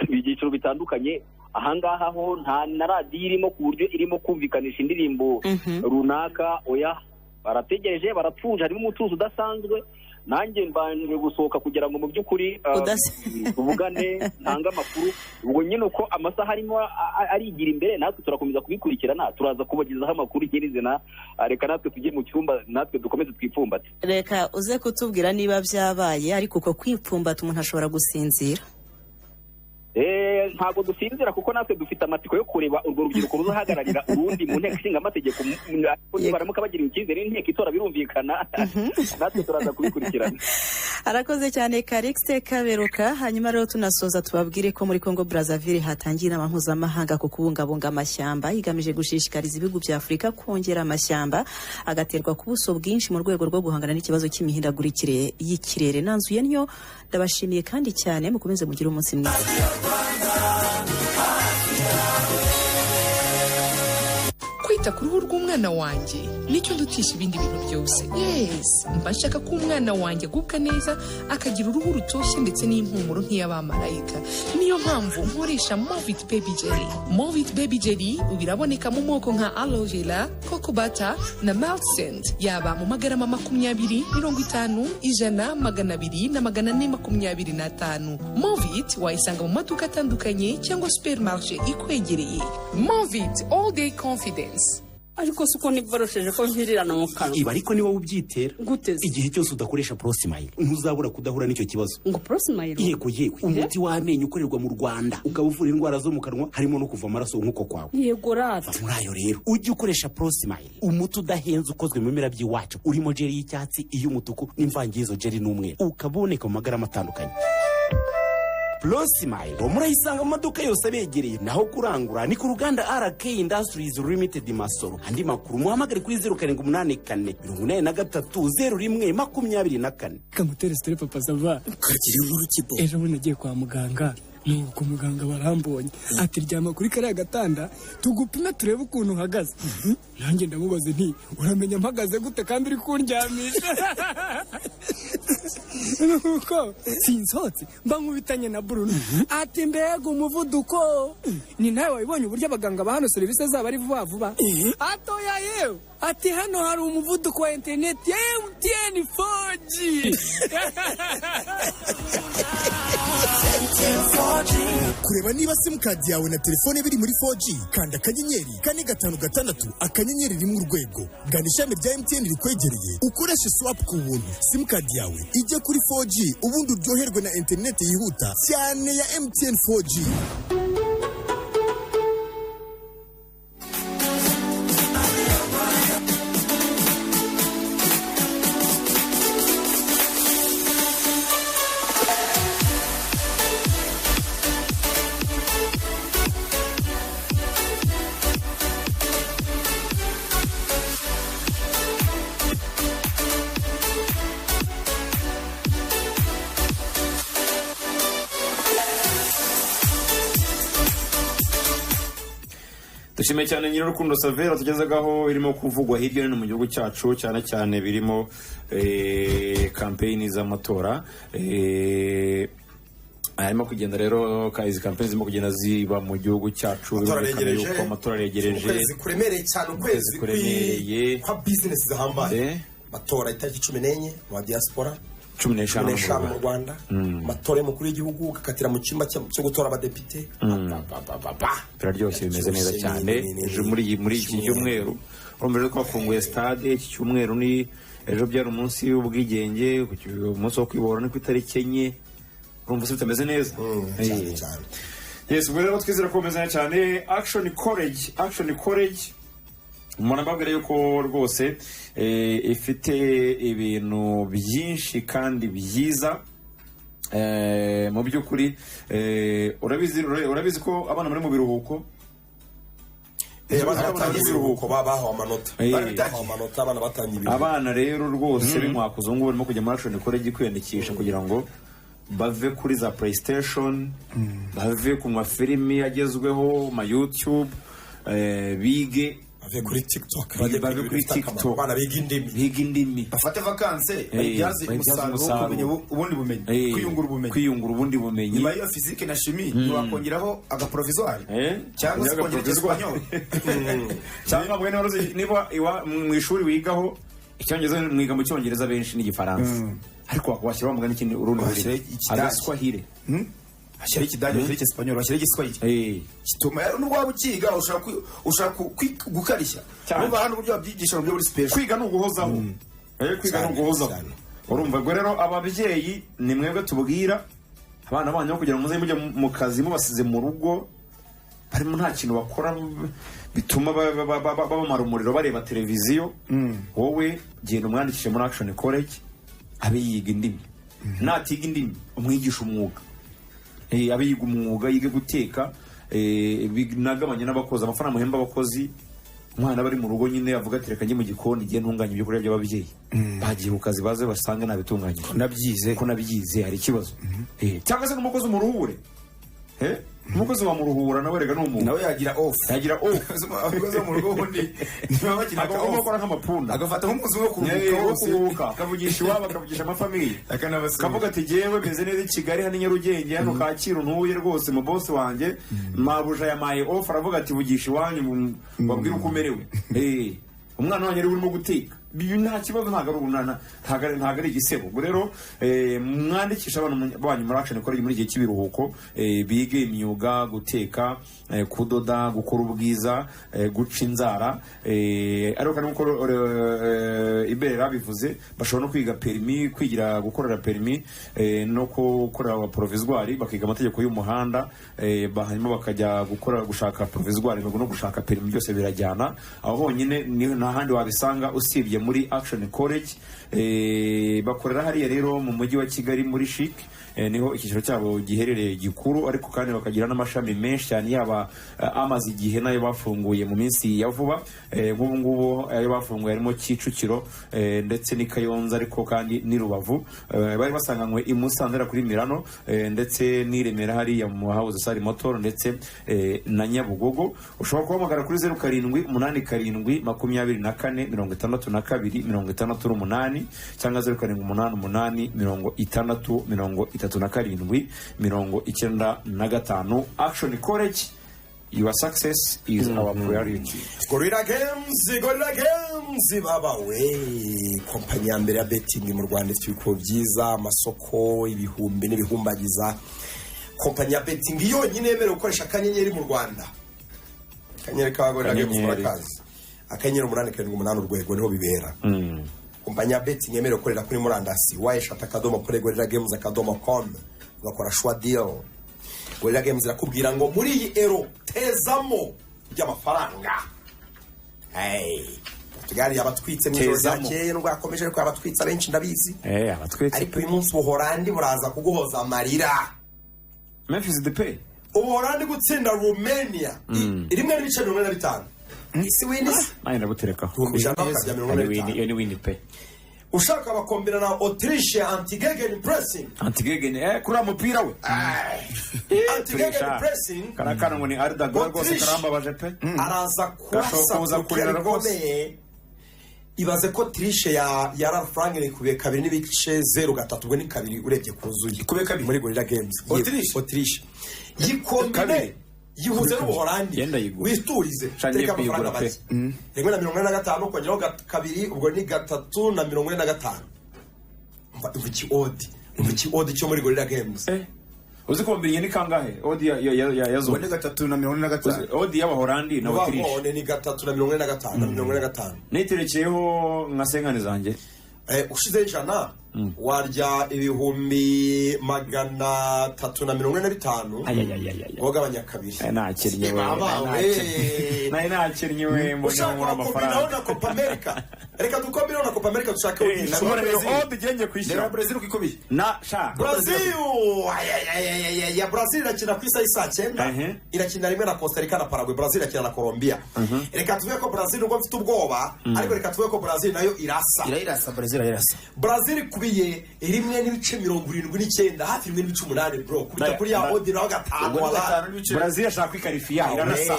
ibyiciro bitandukanye, ahangaha ho nta na radiyo irimo ku buryo irimo kumvikanisha indirimbo runaka. Oya, barategereje, baratuje, harimo umutuzo udasanzwe. Nanjye mbanje gusohoka kugira ngo mu by'ukuri tuvugane ntanga amakuru. Ubwo nyine uko amasaha arimo arigira imbere, natwe turakomeza kubikurikirana, turaza kubagezaho amakuru nyirizina. Reka natwe tujye mu cyumba, natwe dukomeze twipfumbate. Reka uze kutubwira niba byabaye, ariko uko kwipfumbata umuntu ashobora gusinzira. Ntabwo dusinzira kuko natwe dufite amatsiko yo kureba urwo rubyiruko ruzahagararira urundi mu nteko ishinga amategeko. Baramuka bagiriwe icyizere n'inteko itora birumvikana, natwe turaza kubikurikirana. Arakoze cyane Karikise Kaberuka. Hanyuma rero tunasoza tubabwire ko muri Congo Brazzaville hatangiye inama mpuzamahanga ku kubungabunga amashyamba igamije gushishikariza ibihugu bya Afurika kongera amashyamba agaterwa ku buso bwinshi mu rwego rwo guhangana n'ikibazo cy'imihindagurikire y'ikirere. Nanzuye nyo ndabashimiye kandi cyane, mukomeze mugire umunsi mwiza. kwita ku ruhu rw'umwana wanjye nicyo ndutisha ibindi bintu byose. Yes, mba nshaka ko umwana wanjye agubwa neza akagira uruhu rutoshye ndetse n'impumuro nk'iy'abamarayika. Niyo mpamvu nkoresha Movit Baby Jelly. Movit Baby Jelly ubu iraboneka mu moko nka aloe vera, coco butter na melt scent, yaba mu magarama 20, 50, 100, 200 na 425. Movit wayisanga mu maduka atandukanye cyangwa supermarché ikwegereye. Movit all day confidence. ariko siko niborosheje ko mpirirana mu kanwa. Iba ariko niba ubyitera guteze igihe cyose udakoresha Prosmile ntuzabura kudahura n'icyo kibazo. Ngo Prosmile yego umuti w'amenyo ukorerwa mu Rwanda ukaba uvura indwara zo mu kanwa harimo no kuva amaraso nk'uko kwawe. Yego rata muri ayo rero ujye ukoresha Prosmile, umuti udahenze ukozwe mu bimera by'iwacu, urimo jeri y'icyatsi, iy'umutuku n'imvangizo jeri n'umweru, ukaboneka mu magarama atandukanye. Prosmile murayisanga mu maduka yose abegereye, naho kurangura ni ku ruganda RK Industries Limited Masoro. Andi makuru muhamagare kuri 0784 430124. Kamutere stere papa sava kagira inkuru kibo. Ejo bundi nagiye kwa muganga nuko muganga barambonye ati ryama kuri kariya gatanda tugupime turebe ukuntu uhagaze. Nanjye ndamubaze nti uramenya mpagaze gute kandi uri kundyamisha? Nuko sinsotse mba nkubitanye na Bruno ati mbega umuvuduko ni nawe wabibonye uburyo abaganga ba hano serivisi zabo ari vuba vuba. Atoya yewe ati hano hari umuvuduko wa internet ya MTN 4G. Kureba niba simukadi yawe na telefone biri muri 4G kanda akanyenyeri 456 akanyenyeri rimwe urwego, gana ishami rya MTN rikwegereye ukoreshe swap ku buntu. Simukadi yawe ijye kuri 4G ubundi uryoherwe na internet yihuta cyane ya MTN 4G. Dushimiye cyane Nyirarukundo Savera tugezagaho irimo kuvugwa hirya no hino mu gihugu cyacu, cyane cyane birimo campaign z'amatora. Harimo kugenda rero izi campaign zirimo kugenda ziba mu gihugu cyacu, birumvikana yuko amatora aregereje. Ukwezi kuremereye cyane, ukwezi kwa business zahambaye. Matora itariki 14 mu diaspora 15 mu Rwanda, matora y'umukuru w'igihugu kakatira mu cyumba cyo gutora abadepite. Biraryoshye, bimeze neza cyane. Ejo muri iki cyumweru urumva ko bafunguye stade. Iki cyumweru ni ejo byari umunsi w'ubwigenge, umunsi wo kwibohora ni ku itariki 4. Urumva se bitameze neza cyane. Yes, ubwo rero twizera ko bimeze neza cyane. Action College umuntu ababwira yuko rwose ifite ibintu byinshi kandi byiza mu by'ukuri. Urabizi ko abana muri mu biruhuko babaho amanota abana batangiye abana rero rwose b'imwakuzo ngo barimo kujya muri Action College kwiyandikisha kugira ngo bave kuri za PlayStation, bave ku mafilimi agezweho, ma YouTube, bige kuri TikTok, bana biga indimi, bafate vacances, byaze umusaruro ubundi bumenyi, kwiyungura ubundi bumenyi. Nyuma ya physique na chimie wakongeraho agaprovisoire cyangwa se kongera Espanyol cyangwa mwene niba mu ishuri wigaho Icyongereza mwiga mu Cyongereza benshi n'Igifaransa, ariko wakwashyiraho mugani ikindi urundi Agaswahili ashyira ikidage kuri Espanyol, ashyira igiswahili kituma rero n'ubwo wabukiga ushaka gukarishya urumva hano uburyo babyigisha mu byo muri special. Kwiga n'uguhozaho kwiga n'uguhozaho. Urumva ngo rero ababyeyi ni mwebwe tubwira abana banyu kugira ngo muze mujye mu kazi mubasize mu rugo barimo nta kintu bakora bituma babamara umuriro bareba televiziyo. Wowe genda umwandikishe muri Action College abe yiga indimi. Natiga indimi umwigisha umwuga, abe yiga umwuga, yige guteka, binagabanye n'abakozi amafaranga muhemba abakozi. Umwana bari mu rugo nyine avuga ati reka njye mu gikoni igihe ntunganya ibyo kurya by'ababyeyi. Bagiye ku kazi baze basange nabitunganyije ko nabyize hari ikibazo. Cyangwa se n'umukozi umuruhure umukozi wa muruhura nawe rega n'umuntu nawe yagira off abakozi bo mu rugo ubundi niba bakina ka off akora nk'amapunda agafata nk'umunsi wo kuruhuka akavugisha iwabo akavugisha amafamiye akavuga ati jewe meze neza i Kigali hano i Nyarugenge hano Kacyiru ntuye rwose mu boss wanjye mabuja yamaye off aravuga ati vugisha iwanyu wabwira uko umerewe umwana wanjye ari urimo guteka nta kibazo ntabwo ari igisebo. ubwo rero mwandikisha abana banyu muri action college muri igihe cy'ibiruhuko bige imyuga guteka kudoda gukora ubwiza guca inzara ariko kandi uko Ibera bivuze bashobora no kwiga permis kwigira gukorera permis no gukorera provisoire bakiga amategeko y'umuhanda hanyuma bakajya gushaka provisoire no gushaka permis byose birajyana aho honyine nta handi wabisanga usibye muri Action College bakorera hariya rero mu mujyi wa Kigali muri Chic niho icyiciro cyabo giherereye gikuru ariko kandi bakagira n'amashami menshi cyane yaba amazi igihe nayo bafunguye mu minsi ya vuba nk'ubu ngubu ayo bafunguye harimo Kicukiro ndetse ni Kayonza ariko kandi ni Rubavu bari basanganywe i Musanze kuri Mirano ndetse ni Remera hariya mu House Sari Motor ndetse na Nyabugogo. ushobora kuhamagara kuri 0787246268 cyangwa 0788363795. Action College, your success is our priority. Gorilla Games baba we kompanyi ya mbere ya betting mu Rwanda ifite ibiko byiza amasoko ibihumbi n'ibihumbagiza. Kompanyi ya betting yonyine yemerewe gukoresha akanyenyeri mu Rwanda. Akanyenyeri ka Gorilla Games murakazi. Akanyenyeri 878 urwego niho bibera. Kompanyi ya betting yemerewe gukorera kuri murandasi wayeshatakadomo.gorillagames.com ugakora shwa deal. Gorilla Games irakubwira ngo muri iyi ero tezamo by'amafaranga. Portugal abatwitse mu ijoro ryakeye nubwo yakomeje ariko abatwitse abenshi ndabizi. Abatwitse ariko uyu munsi Ubuholandi buraza kuguhoza amarira. Memphis Depay Ubuholandi gutsinda Romania 1.45. Isi winners mayina butereka iyo ni win pe. Ushaka bakombina na Autriche anti-gegen pressing kuri amupira we anti-gegen pressing karakana ngo ni Arda Gorgos karamba baje pe araza kuza kurera rwose. Ibaze ko Autriche ya Ralf Rangnick kubiye 2.03 ubwo ni 2 urebye kuzuye kubiye 2 muri Gorilla Games. Autriche yikombine yihuze n'Ubuholandi witurize tereka amafaranga bake 1.45 kongeraho 2 ubwo ni 3.45. Umva odi cyo muri Gorilla Games. uzi ko mbiriye ni kangahe odi yazo ni 3.45 odi y'Abaholandi na Autriche ni 3.45 niterekeyeho nka senkani zanjye ushize ijana warya ibihumbi 345 wogabanya kabiri nakirnye we mbona muri amafaranga na Copa America reka dukombire na Copa America dushaka odi genge kwishyura Brazil ukikobi na sha Brazil ya Brazil irakina ku isa 9 irakina rimwe na Costa Rica na Paraguay. Brazil irakina na Colombia. Reka tuvuge ko Brazil ubwo mfite ubwoba ariko reka tuvuge ko Brazil nayo irasa Brazil kubiye 1.79 hafi 1.8 bro kubita kuri ya odi naho gatanu wala Brazil ashaka kwikarifiya irarasa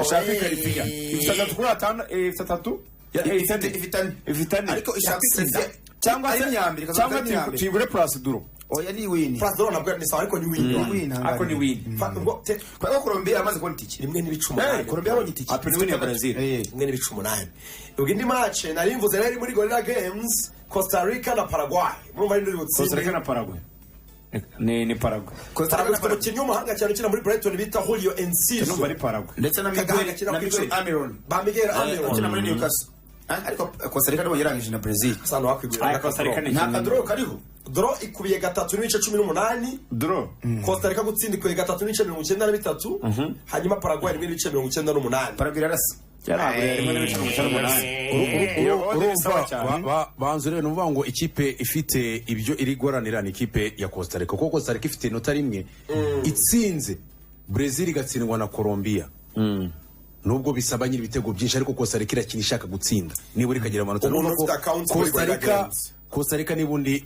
ashaka kwikarifiya ifite tukura 5 3 ifitani ariko ishaka cyangwa se nyambiri cyangwa tibure plus duro oya ni win plus duro nabwo ni sawa ariko ni win ako ni win kwa Colombia yamaze kubona itiki 1.8 Colombia yabonye itiki apeni win ya Brazil 1.8 ubwo indi match nari mvuze rero muri Gorilla Games Costa Rica na Paraguay murumva ari nduri Costa Rica na Paraguay ni Paraguay Costa Rica na kinyo mahanga cyane kina muri Brighton bita Julio Enciso no bari Paraguay ndetse na Miguel Almiron kina muri Newcastle ariko Costa Rica nabo yarangije na Brazil sano wakwigura Costa Rica ni nta draw kariho draw ikubiye 3.18 draw Costa Rica gutsindikuye 3.93 hanyuma Paraguay 1.98 Paraguay yarasa banzu rero nuvuga ngo ikipe ifite ibyo iri guharanira ni ikipe ya Costa Rica kuko Costa Rica ifite inota rimwe itsinze Brazil igatsindwa na Colombia nubwo bisaba nyiri ibitego byinshi ariko Costa Rica irakina ishaka gutsinda nibura ikagira amanota Costa Rica nibundi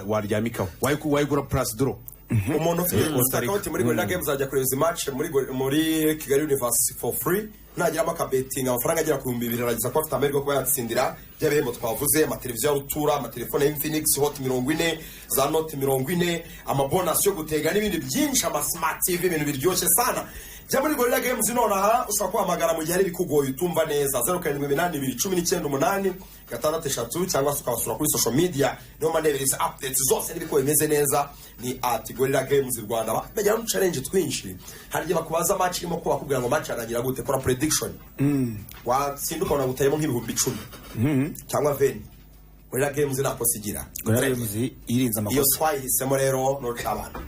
waryamikaho wayigura plus draw umuntu ufite akawunti muri Gorilla Games ajya kureba izi match muri Kigali Universe for free nagiramo akabetinga amafaranga agera ku 2,000 aragiza ko afite amahirwe kuba yatsindira by'abihembo twavuze amateleviziyo ya rutura amatelefone y'Infinix Hot 40 za Note 40 amabonus yo gutega n'ibindi byinshi Smart TV ibintu biryoshye sana jya muri Gorilla Games nonaha ushobora kuhamagara mu gihe ari bikugoye utumva neza 07821986 cyangwa se ukabasura kuri social media niyo manebereza updates zose n'ibiko bimeze neza ni @Gorilla Games Rwanda bajya mu challenge twinshi hari gihe bakubaza match irimo ko bakubwira ngo match arangira gute kora prediction watsinduka ukabona gutayemo nk'ibihumbi 10 cyangwa 20 Gorilla Games nakosigira Gorilla Games irinza amakosa iyo twayihisemo rero no cyabana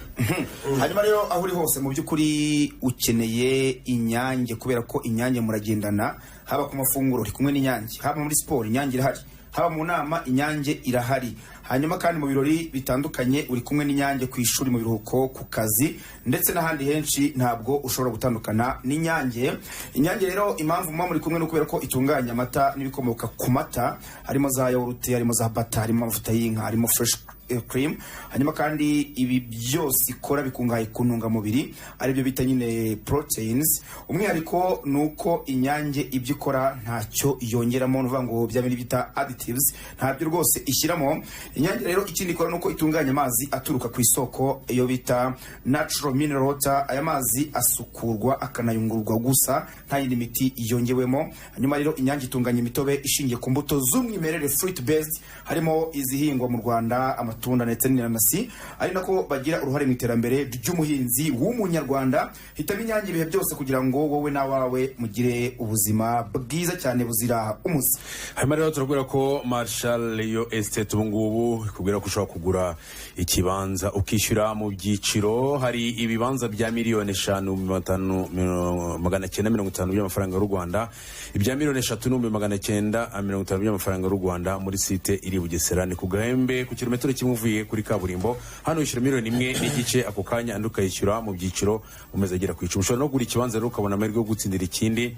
hanyuma rero aho uri hose mu by'ukuri ukeneye inyange kubera ko inyange muragendana haba ku mafunguro uri kumwe n'inyange haba muri sport inyange irahari haba mu nama inyange irahari hanyuma kandi mu birori bitandukanye uri kumwe n'inyange ku ishuri mu biruhuko ku kazi ndetse n'ahandi henshi ntabwo ushobora gutandukana n'inyange inyange rero impamvu muba muri kumwe no kubera ko itunganya amata n'ibikomoka ku mata harimo za yawurute harimo za bata harimo amavuta y'inka harimo fresh cream hanyuma kandi ibi byose ikora bikungahaye ku ntungamubiri aribyo bita nyine proteins umwihariko nuko inyange ibyo ikora ntacyo yongeramo nuvuga ngo bya bindi bita additives ntabyo rwose ishyiramo inyange rero ikindi ikora nuko itunganya amazi aturuka ku isoko iyo bita natural mineral water aya mazi asukurwa akanayungururwa gusa nta yindi miti yongewemo hanyuma rero inyange itunganya imitobe ishingiye ku mbuto z'umwimerere fruit based harimo izihingwa mu Rwanda amatunda ndetse n'inanasi ari nako bagira uruhare mu iterambere ry'umuhinzi w'umunyarwanda hitamo inyange ibihe byose kugira ngo wowe nawawe mugire ubuzima bwiza cyane buzira umuze hanyuma rero turabwira ko Marshall yo estate ubu ngubu kubwira ko ushobora kugura ikibanza ukishyura mu byiciro hari ibibanza bya miliyoni 5,950 by'amafaranga y'u Rwanda ibya miliyoni 3,950 by'amafaranga y'u Rwanda muri site iri Bugesera ni ku Gahembe ku kilometero kimwe uvuye kuri kaburimbo hano wishyura miliyoni 1 n'igice ako kanya andi ukayishyura mu byiciro umeze agera ku 10 ushobora no kugura ikibanza rero ukabona amahirwe yo gutsindira ikindi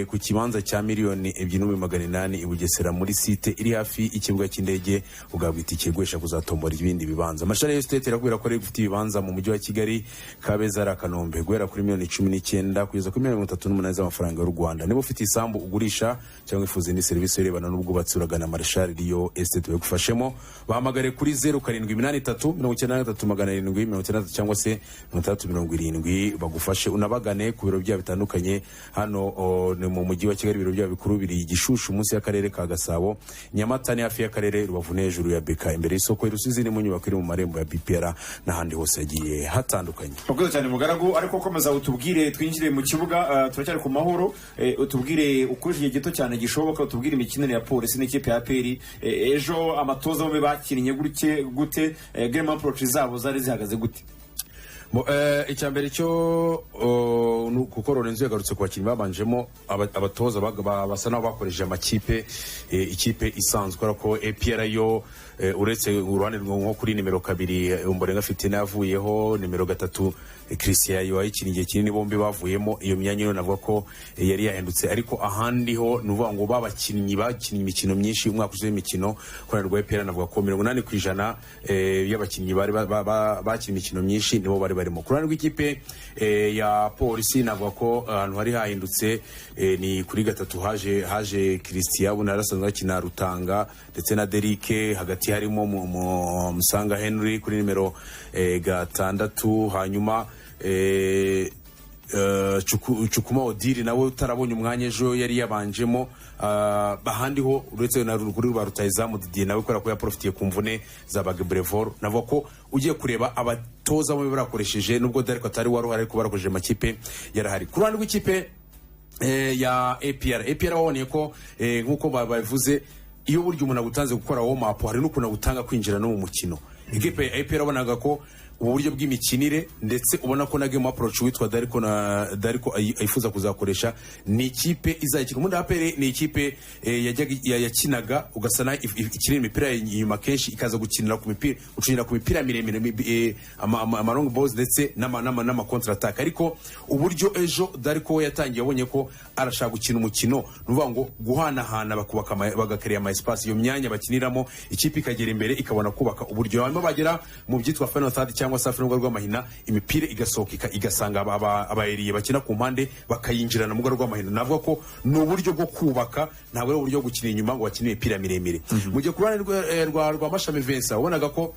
ku kibanza cya miliyoni 2,800 i Bugesera muri site iri hafi ikibuga cy'indege ugabwa itike gwesha kuzatombora ibindi bibanza Marshall Estate irakubwira ko ari gufite ibibanza mu mujyi wa Kigali Kabeza ra Kanombe guhera kuri miliyoni 19 kugeza kuri miliyoni 38 z'amafaranga y'u Rwanda niba ufite isambu ugurisha cyangwa ifuze ni serivisi irebana n'ubwubatsi uragana Marshall yo Estate bagufashemo bahamagare kuri 0783 cyangwa se 370 bagufashe unabagane ku biro byabo bitandukanye hano ni mu mujyi wa Kigali biro byabo bikuru biri Gishushu munsi y'akarere ka Gasabo Nyamata ni hafi y'akarere Rubavu hejuru ya Beka imbere y'isoko Rusizi ni mu nyubako iri mu marembo ya BPR n'ahandi hose yagiye hatandukanye Ubwo cyane mugaragu ariko komeza utubwire twinjire mu kibuga turacyari ku mahoro utubwire ukurije gito cyane gishoboka utubwire imikinire ya Police n'ikipe ya APR ejo amatoza bombe bakinnye gute game approach zabo zari zihagaze gute icyambere cyo kuko Lorenzo yagarutse ku bakinnyi babanjemo abatoza basa naho bakoresheje amakipe ikipe isanzwe ko APR yo uretse uruhande nko kuri nimero 2 Umborenga afite navuyeho nimero 3 Christian yo ayikiniye kinini bombi bavuyemo iyo myanya yo navuga ko yari yahindutse ariko ahandi ho nuvuga ngo babakinnyi bakinnye imikino myinshi umwaka uzuye imikino kora rwa APR navuga ko 80% y'abakinnyi bari bakinnye imikino myinshi nibo bari barimo kurana rw'ikipe ya Polisi navuga ko ahantu hari hahindutse ni kuri 3 haje Christian bunarasanzwe akina Rutanga ndetse na Derike hagati harimo Musanga Henry kuri nimero 6 hanyuma Chukuma Odiri nawe utarabonye umwanya ejo yari yabanjemo bahandi ho uretse na kuri ba Rutayizamu Didier nawe kora ko yaprofitiye ku mvune za Bagebrevor navuga ko ugiye kureba abatoza mu barakoresheje nubwo Derek atari wari ariko barakoresheje amakipe yarahari ku ruhande rw'ikipe ya APR wabonye ko nkuko babivuze iyo buryo umuntu agutanze gukora warm up hari no kuna gutanga kwinjira no mu mukino ikipe ya APR wabonaga ko uburyo bw'imikinire ndetse ubona ko na game approach witwa Dariko ayifuza kuzakoresha ni ikipe izakika muri APR ni ikipe yakinaga ugasana ikirira imipira inyuma kenshi ikaza gukinira ku mipira miremire ama long balls ndetse n'ama counter attack ariko uburyo ejo Dariko yatangiye abonye ko arashaka gukina umukino nuvuga ngo guhanahana bakubaka bagakereya ama espace iyo myanya bakiniramo ikipe ikagera imbere ikabona kubaka uburyo hanyuma bagera mu byitwa final third cyangwa se hafi n'urubuga rw'amahina imipira igasohoka igasanga abayeriye bakina ku mpande bakayinjirana mu rubuga rw'amahina. navuga ko ni uburyo bwo kubaka, ntabwo ari uburyo bwo gukina inyuma ngo bakine imipira miremire. Mu gihe ku ruhande rwa Mashami Vincent wabonaga ko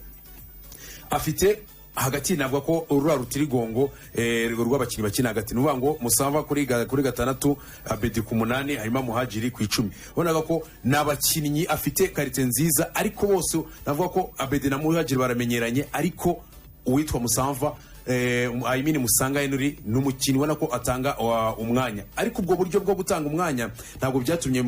afite hagati, navuga ko urura rutirigongo rw'abakinnyi bakina hagati, nuvuga ngo Musava kuri 6, Abedi ku 8, hanyuma Muhajiri ku 10. Bonaga ko nabakinnyi afite karite nziza, ariko bose navuga ko Abedi na Muhajiri baramenyeranye, ariko uwitwa Musava Aimini Musanga Henry n'umukinnyi ubona ko atanga umwanya, ariko ubwo buryo bwo gutanga umwanya ntabwo byatumye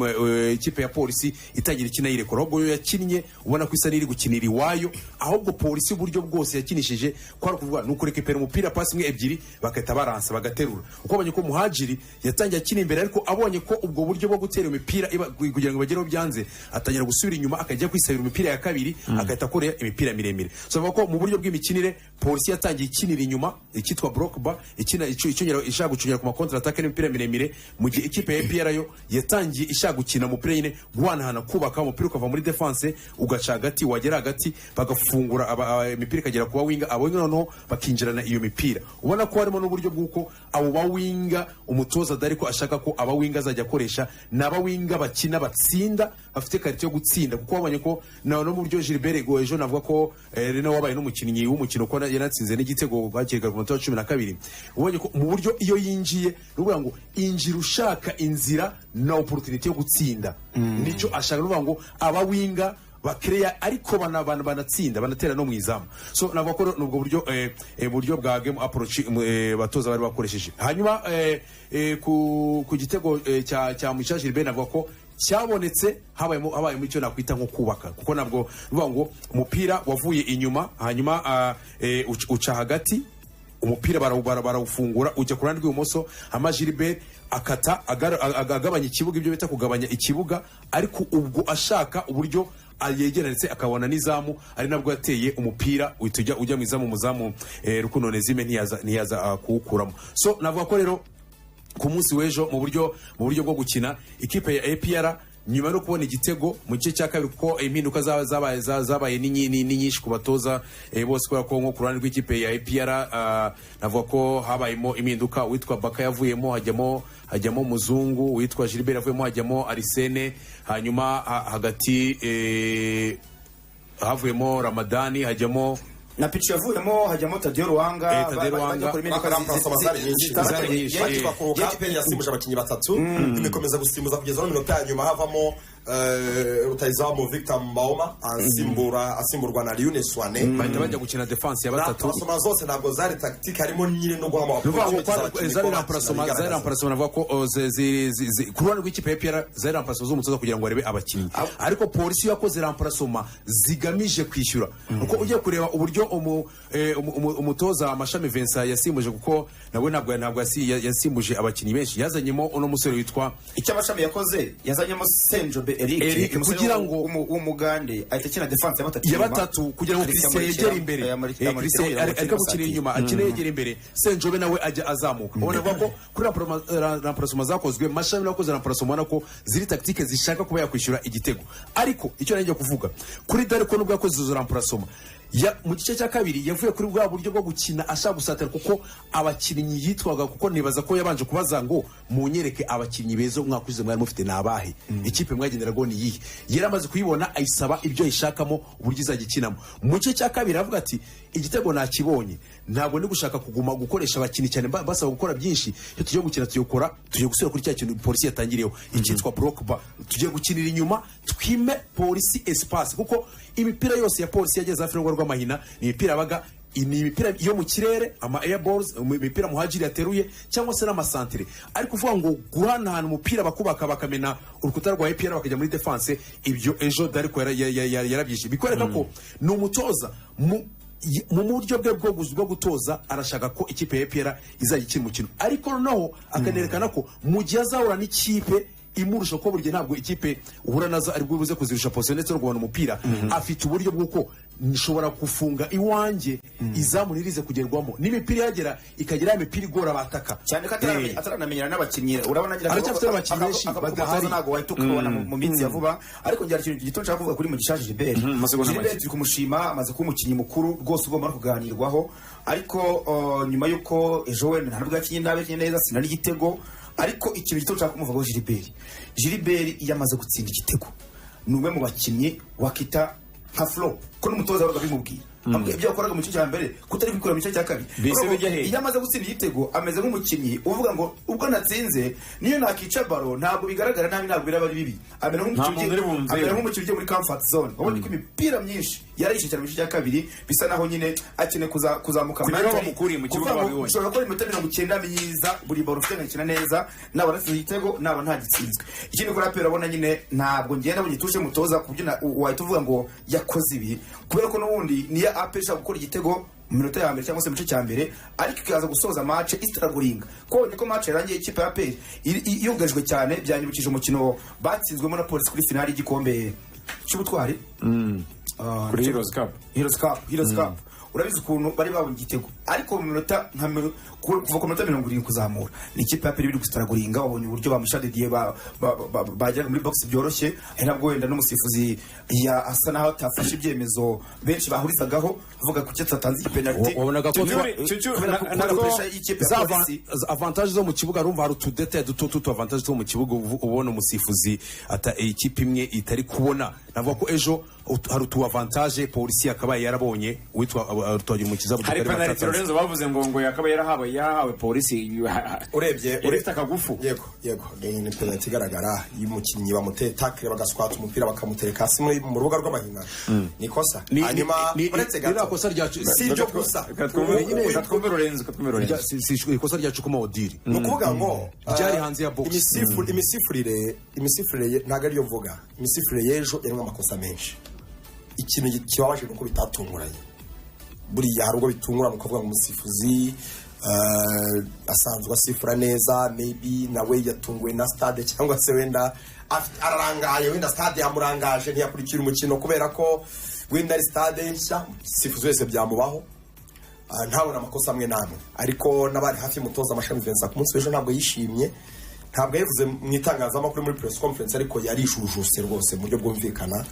ikipe ya polisi itangira ikina yirekora, ahubwo yo yakinnye ubona ko isa n'iri gukinira iwayo, ahubwo polisi uburyo bwose yakinishije kwari kuvuga ni ukurekipera umupira pasi imwe ebyiri bagahita baransa bagaterura. uko abonye ko Muhajiri yatangiye akina imbere, ariko abonye ko ubwo buryo bwo gutera imipira kugira ngo bagereho byanze, atangira gusubira inyuma akajya kwisabira imipira ya kabiri, agahita akorera imipira miremire. So ko mu buryo bw'imikinire polisi yatangiye ikinira inyuma ikitwa block bar, ishaka gucunyira ku makontra attaque n'imipira miremire, mu gihe ikipe ya APR yo yatangiye ishaka gukina umupira nyine guhanahana, kubaka umupira ukava muri defense ugaca hagati, wagera hagati bagafungura imipira ikagera ku bawinga, abonye noneho bakinjirana iyo mipira. ubona ko harimo n'uburyo bw'uko abo bawinga umutoza dariko ashaka ko abawinga azajya akoresha n'abawinga bakina batsinda, bafite karite yo gutsinda, kuko wabonye ko no mu buryo Gilbert Goejo navuga ko reno wabaye n'umukinnyi w'umukino ko yanatsinze n'igitego bakirga ku munota wa 12. ubonye ko mu buryo iyo yinjiye ruvuga ngo injira ushaka inzira na opportunity yo gutsinda, nicyo ashaka ruvuga ngo abawinga bakereya ariko banatsinda banatera no mwizamu. So navuga ko nubwo buryo bwa game approach batoza bari bakoresheje. Hanyuma ku gitego cya Mugisha Gilbert navuga ko cyabonetse habayemo icyo nakwita nko kubaka, kuko nabwo ruvuga ngo umupira wavuye inyuma, hanyuma uca hagati, umupira barawufungura ujya ku ruhande rw'ibumoso, hama Gilbert akata agabanya ikibuga, ibyo bita kugabanya ikibuga, ariko ubwo ashaka uburyo yegeretse akabona n'izamu, ari nabwo yateye umupira ujya mu izamu, umuzamu Rukundo Nezime ntiyaza kuwukuramo. So navuga ko rero ku munsi w'ejo mu buryo bwo gukina ikipe ya APR nyuma yo kubona igitego mu gice cya kabiri, kuko impinduka zabaye ni nyinshi ku batoza bose, kubera ko nko ku ruhande rw'ikipe ya APR navuga ko habayemo impinduka, witwa Baka yavuyemo hajyamo Muzungu, witwa Gilbert yavuyemo hajyamo Arsene, hanyuma hagati havuyemo Ramadani, hajyamo na Pichu yavuyemo hajyamo Tadeo Ruwanga, yasimbuje abakinnyi batatu, imekomeza gusimbuza kugeza no minota ya nyuma havamo rutayizamu Victor Mbaoma asimburwa na Lionel Swane, bahita bajya gukina defense ya batatu. Transforma zose ntabwo zari tactique, harimo nyine no guhama zari remplacement navuga ko ku ruhande rw'ikipe ya APR zari remplacement z'umutoza kugira ngo arebe abakinnyi, ariko polisi yakoze remplacement zigamije kwishyura. uko ugiye kureba uburyo umutoza Mashami Vincent yasimbuje, kuko nawe ntabwo yasimbuje abakinnyi benshi, yazanyemo uno musore witwa icyo Mashami yakoze, yazanyemo Senjobe Eric kugira ngo umugande ahita akina defense ya batatu kugira ngo Christian yegere imbere, ariko gukina inyuma akine yegere imbere, Senjobe nawe ajya azamuka. ubona ko kuri remplacement zakozwe, Mashami nakoze remplacement nako ziri tactique zishaka kuba yakwishyura igitego, ariko icyo nanjye kuvuga kuri Dariko nubwo yakoze izo remplacement mu gice cya kabiri yavuye kuri bwa buryo bwo gukina ashaka gusatira, kuko abakinnyi yitwaga, kuko nibaza ko yabanje kubaza ngo munyereke abakinnyi beza umwaka ushize mwari mufite nabahe, ikipe mwagenderago ni yihe. yari amaze kuyibona ayisaba ibyo yishakamo uburyo izajya ikinamo. mu gice cya kabiri avuga ati igitego nakibonye, ntabwo ndi gushaka kuguma gukoresha abakinnyi cyane basaba gukora byinshi, iyo tugiye gukina tugiye gusubira kuri cya kintu polisi yatangiriyeho icyitwa block bar, tugiye gukinira inyuma twime polisi espace, kuko imipira yose ya polisi yageze hafi n'urugo rw'amahina ni imipira yabaga ni imipira yo mu kirere, ama airballs, imipira Muhajiri yateruye cyangwa se n'amasantere, ariko uvuga ngo guhanahana umupira bakubaka bakamena urukuta rwa APR bakajya muri defense, ibyo ejo Dariko yarabyishe, bikwereka ko ni umutoza mu buryo bwe bwo gutoza arashaka ko ikipe ya APR izajya ikina umukino, ariko noneho akanerekana ko mu gihe azahura n'ikipe imurusha ko burya ntabwo ikipe uhura nazo ari bwo buze kuzirusha position ndetse no kubona umupira afite uburyo bw'uko nshobora gufunga iwanjye izamu ntirize kugerwamo n'imipira yagera ikagera ya mipira igora abataka cyane ko ataranamenyera n'abakinnyi urabona agira aracyafite abakinnyi benshi badahari ntabwo wahita ukabona mu minsi ya vuba ariko ngira ikintu gito nshaka kuvuga kuri Mugisha Gilbert turi kumushima amaze kuba umukinnyi mukuru rwose ugomba no kuganirwaho ariko nyuma y'uko ejo wenda ntabwo yakinnye neza sinari igitego ariko ikintu gito nshaka kumuvugaho Gilbert yamaze gutsinda igitego ni umwe mu bakinnyi wakita nka flow ko n'umutoza wabaga bimubwiye ibyo yakoraga mu gice cya mbere kutari kwikura mu gice cya kabiri iyo amaze gutsinda igitego ameze nk'umukinnyi uvuga ngo ubwo natsinze niyo nakica baro ntabwo bigaragara nabi ntabwo biraba ari bibi amera nk'umukinnyi ugiye muri comfort zone ubona ko imipira myinshi yarayishe cyane mu gice cya kabiri bisa naho nyine akeneye kuzamuka ushobora gukora iminota 90 myiza buri baro ufite gukina neza naba natsinze igitego naba nta gitsinzwe ikindi kuri apera abona nyine ntabwo ngenda abonye tuje mutoza kubyina wahita uvuga ngo yakoze ibi kubera ko n'ubundi niyo apesha gukora igitego mu minota ya mbere cyangwa se mu gice cya mbere ariko ikaza gusoza match istraguringa ko niko match yarangiye ikipe ya APR yugajwe cyane byanyibukije umukino batsinzwemo na Police kuri finale y'igikombe cy'ubutwari kuri Heroes Cup urabizi ukuntu bari babonye igitego ariko mu minota kuva ku minota 70 kuzamura ni ikipe ya APR biri gustraguringa babonye uburyo bamushadidiye bajya muri box byoroshye ari nabwo wenda n'umusifuzi ya asa naho atafashe ibyemezo benshi bahurizagaho avuga ku cyo tatanze penalty wabonaga ko avantage zo mu kibuga rumva hari utudete duto avantage zo mu kibuga ubona umusifuzi ata ikipe imwe itari kubona navuga ko ejo hari utu avantage polisi yakabaye yarabonye witwa Rutogira umukiza hari penalty Lorenzo bavuze ngo yakabaye yarahawe polisi urebye akagufu yego ni penalty igaragara y'umukinnyi bamuteye tackle bagaswata umupira bakamutereka hasi mu rubuga rw'amahina ni kosa hanyuma uretse gato kosa ryacu si ibyo gusa katwumve Lorenzo si ikosa ryacu kuma Odiri ni ukuvuga ngo byari hanze ya box imisifurire ntabwo ariyo mvuga imisifurire y'ejo yarimo amakosa menshi ikintu kibabaje nuko bitatunguranye buriya hari ubwo bitungurana ukavuga ngo umusifuzi asanzwe asifura neza maybe nawe yatunguwe na stade cyangwa se wenda ararangaye wenda stade yamurangaje ntiyakurikira umukino kubera ko wenda ari stade nshya sifuzi wese byamubaho ntabona amakosa amwe namwe ariko n'abari hafi y'umutoza Mashami Vincent ku munsi w'ejo ntabwo yishimye ntabwo yavuze mu itangazamakuru muri press conference ariko yarishujuse rwose mu buryo bwumvikana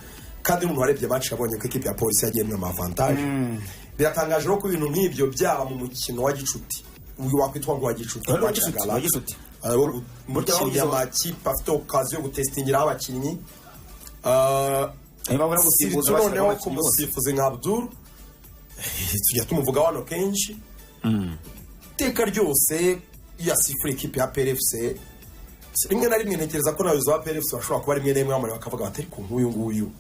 kandi umuntu warebye match yabonye ko ikipe ya polisi yagiye mu avantage biratangaje ko ibintu nk'ibyo byaba mu mukino wa gicuti uyu wakwitwa ngo wa gicuti muri amakipe afite okaziyo yo gutestingiraho abakinnyi noneho ku musifuzi nka Abdul tujya tumuvuga hano kenshi iteka ryose yasifura ikipe ya PRFC rimwe na rimwe ntekereza ko n'abayobozi ba PRFC bashobora kuba rimwe na rimwe bamwe bakavuga bati ariko nk'uyu nguyu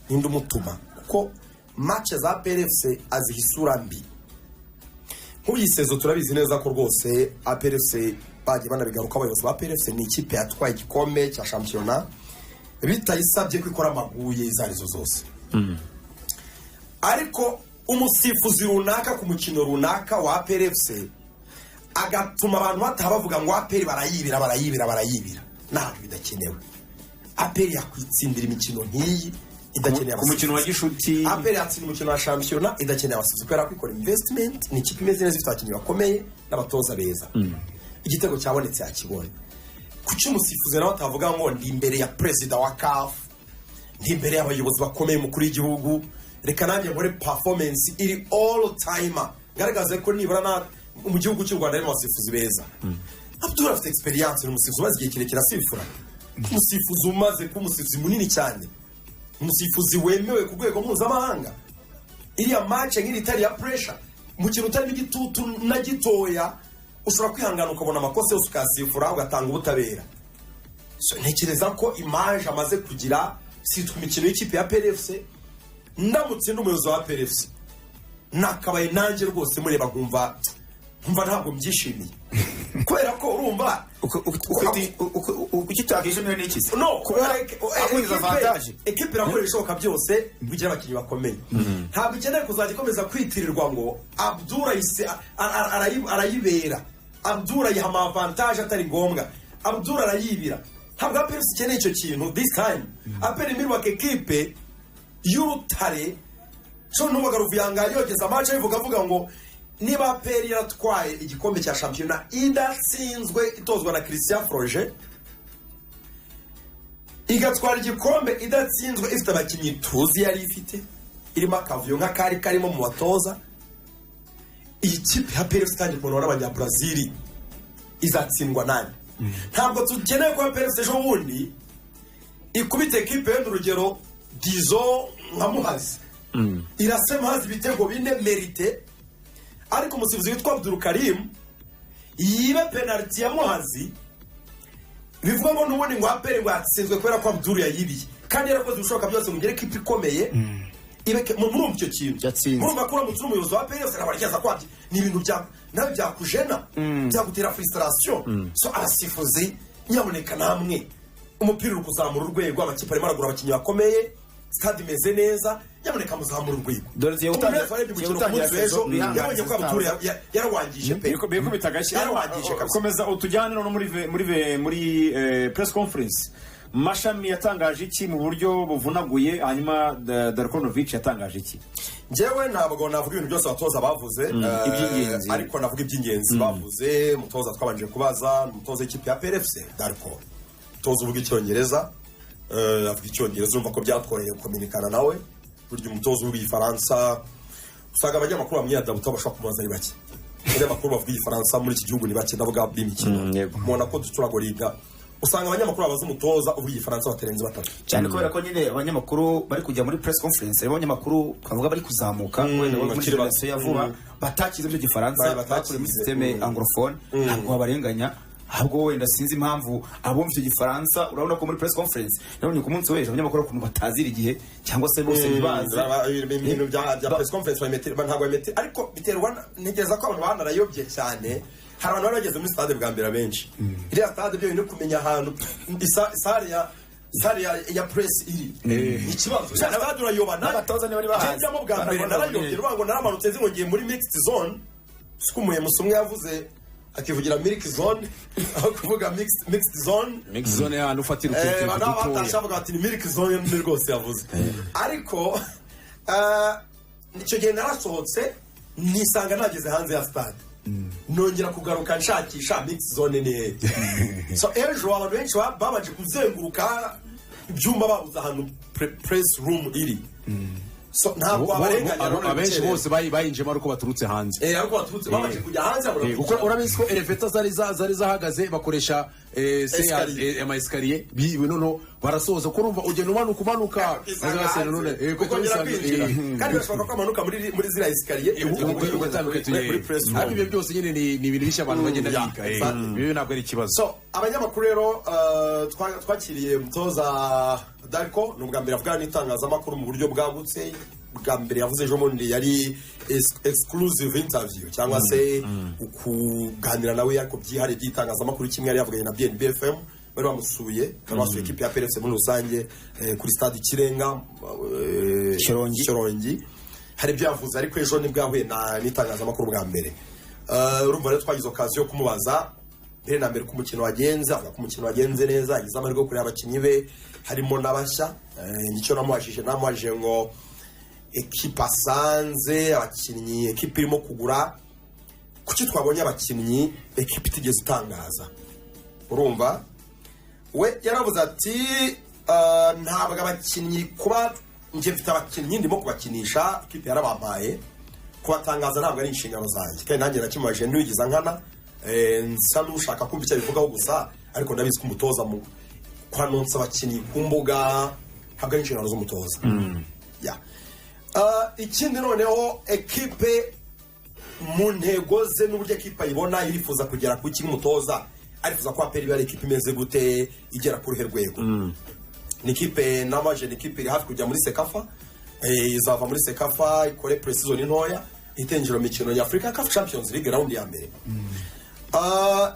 ninde umutuma kuko match za PRFC aziha isura mbi nk'uyisezo turabizi neza ko rwose PRFC bagiye banabigaruka abayobozi ba PRFC ni ikipe yatwaye igikombe cya shampiyona bitayisabye ko ikora amaguye izarizo zose ariko umusifuzi runaka ku mukino runaka wa PRFC agatuma abantu bataha bavuga ngo APR barayibira ntabwo bidakenewe APR yakwitsindira imikino nk'iyi idakeneye ku mukino wa gishuti APR yatsinda umukino wa shampiyona idakeneye abasifuzi kubera ko ikora investment ni ikipe imeze neza ifite abakinnyi bakomeye n'abatoza beza igitego cyabonetse yakibonye kuki umusifuzi nawe atavuga ngo ndi imbere ya perezida wa CAF ndi imbere y'abayobozi bakomeye mukuru w'igihugu reka nanjye nkore performance iri all timer garagaza ko nibura mu gihugu cy'u Rwanda harimo abasifuzi beza Abdul afite experience ni umusifuzi umaze igihe kirekire asifura umusifuzi umaze kuba umusifuzi munini cyane umusifuzi wemewe ku rwego mpuzamahanga iriya match nk'iri itari ya pressure mu kintu utarimo igitutu na gitoya ushobora kwihangana ukabona amakosa yose ukasifura ugatanga ubutabera ntekereza ko image amaze kugira sitwa imikino y'ikipe ya PRFC ndamutse n'umuyobozi wa PRFC nakabaye nanjye rwose mureba nkumva ntabwo mbyishimiye kubera ko urumva ukitakishimira n'iki no kubera akwiriza avantage equipe irakora ibishoboka byose kugira abakinnyi bakomeye ntabwo ikeneye kuzajya ikomeza kwitirirwa ngo Abdul arayibera Abdul ayiha avantage atari ngombwa Abdul arayibira ntabwo aperi ikeneye icyo kintu this time. Aperi mirwaka ekipe y'urutare so n'ubaga Ruvuyanga yogeza match avuga ngo niba aperi yaratwaye igikombe cya shampiyona idatsinzwe itozwa na Christian Froger, igatwara igikombe idatsinzwe ifite abakinnyi tuzi yari ifite irimo akavuyo nk'akari karimo mu batoza, iyi kipe ya PFC kandi kubona n'abanyabrazil izatsindwa nani? Ntabwo tukeneye ko PFC ejo bundi ikubita ekipe y'urugero Dizo nka Muhazi irasema hazi ibitego bine merite, ariko umusifuzi witwa Abdul Karim yibe penalty ya Muhazi, bivuga ngo n'ubundi ngo apere ngo atsinzwe kubera ko Abdul yayibiye kandi yarakoze ibishoboka byose mu gihe kipe ikomeye ibeke muri icyo kintu. Murumva ko uramutse umuyobozi wa PFC arabarigeza kwabye ni ibintu nawe byakujena byagutera frustration. So abasifuzi nyamuneka namwe umupira uri kuzamura urwego, amakipe arimo aragura abakinnyi bakomeye, stade imeze neza, nyamuneka muzamura urwego. Dore ziye utangiye yabonye ko Abdul yarawangije pe biko bitagashya komeza utujyane no muri press conference. Mashami yatangaje iki mu buryo buvunaguye, hanyuma Darkonovic yatangaje iki? Njyewe ntabwo navuga ibintu byose abatoza bavuze iby'ingenzi, ariko navuga iby'ingenzi bavuze. Umutoza twabanje kubaza umutoza w'ikipe ya PFC Darko, umutoza uvuga icyongereza, avuga icyongereza, urumva ko byatworoheye kumenyekana nawe. Burya umutoza uvuga igifaransa usanga abanyamakuru bamwiyadabuta bashobora kumubaza ari bake. Abanyamakuru bavuga igifaransa muri iki gihugu ni bake, ndavuga b'imikino mubona ko duturagoriga, usanga abanyamakuru babaza umutoza uvuga igifaransa batarenze batatu cyane, kubera ko nyine abanyamakuru bari kujya muri press conference, abanyamakuru bavuga bari kuzamuka wenda muri generation ya vuba batakize ibyo gifaransa, bakuri muri systeme anglophone, ntabwo babarenganya. Ahubwo wenda sinzi impamvu abumva icyo gifaransa, urabona ko muri press conference nabonye ku munsi w'ejo abanyamakuru ukuntu batazira igihe cyangwa se bose ntibazi ibintu bya press conference ntabwo bamete, ariko biterwa ntegereza ko abantu banarayobye cyane. Hari abantu barageze muri stade bwa mbere abenshi, iriya stade byo ni kumenya ahantu sare ya press iri ikibazo cyane. Stade urayobana n'abatoza niba bahazi njyamo bwa mbere narayobye, rubango naramanutse zingo ngiye muri mixed zone, sikumuye musumwe yavuze akivugira milk zone aho kuvuga mixed zone ahantu ufatira utuntu dutoya, batashavuga ati ni milk zone ni rwose yavuze. Ariko nicyo gihe narasohotse nisanga nageze hanze ya stade, nongera kugaruka nshakisha mixed zone ni hehe. So ejo abantu benshi babanje kuzenguruka ibyumba babuze ahantu press room iri. So ntabwo abarenganya abenshi bose bayinjemo ariko baturutse hanze, ariko baturutse babanje kujya hanze. Uko urabizi ko eleveta zari zahagaze bakoresha ama escalier biwe, noneho barasoza ko urumva ugenda umanuka kandi bashobora ko amanuka muri zira escalier ibyo byose nyine ni ibintu bishya abantu bagenda biga, bibi ntabwo ari ikibazo. So abanyamakuru rero twakiriye umutoza Darko, ni ubwa mbere avugana n'itangazamakuru mu buryo bwagutse. Bwa mbere yavuze ejo bundi yari exclusive interview cyangwa se ukuganira nawe ariko byihariye by'itangazamakuru, kimwe yari yavuganye na BNB FM, bari bamusuye basuye ekipe ya PFC muri rusange kuri stade Ikirenga Shyorongi. Hari ibyo yavuze, ariko ejo nibwo yahuye n'itangazamakuru bwa mbere. Urumva rero twagize okaziyo yo kumubaza mbere na mbere ko umukino wagenze, avuga ko umukino wagenze neza, yagize amahirwe yo kureba abakinnyi be harimo n'abashya. Nicyo namubajije ngo ekipe asanze abakinnyi ekipe irimo kugura, kuki twabonye abakinnyi ekipe itigeze itangaza? Urumva we yaravuze ati ntabwo abakinnyi kuba njye mfite abakinnyi ndimo kubakinisha, ekipe yarabampaye, kubatangaza ntabwo ari inshingano zanjye. Kandi nanjye nakimaje ntiwigiza nkana, nsa n'ushaka kumva icyo bivugaho gusa, ariko ndabizi ko umutoza mu kwanonsa abakinnyi ku mbuga ntabwo ari inshingano z'umutoza. Ikindi noneho ekipe mu ntego ze n'uburyo ekipe ayibona irifuza kugera ku kintu umutoza arifuza ko aperi bari ekipe imeze gute igera ku ruhe rwego. Ni ekipe n'amaje, ni ekipe iri hafi kujya muri Sekafa, izava muri Sekafa ikore pre-season ntoya itenjero mikino ya Africa Cup Champions League round ya mbere.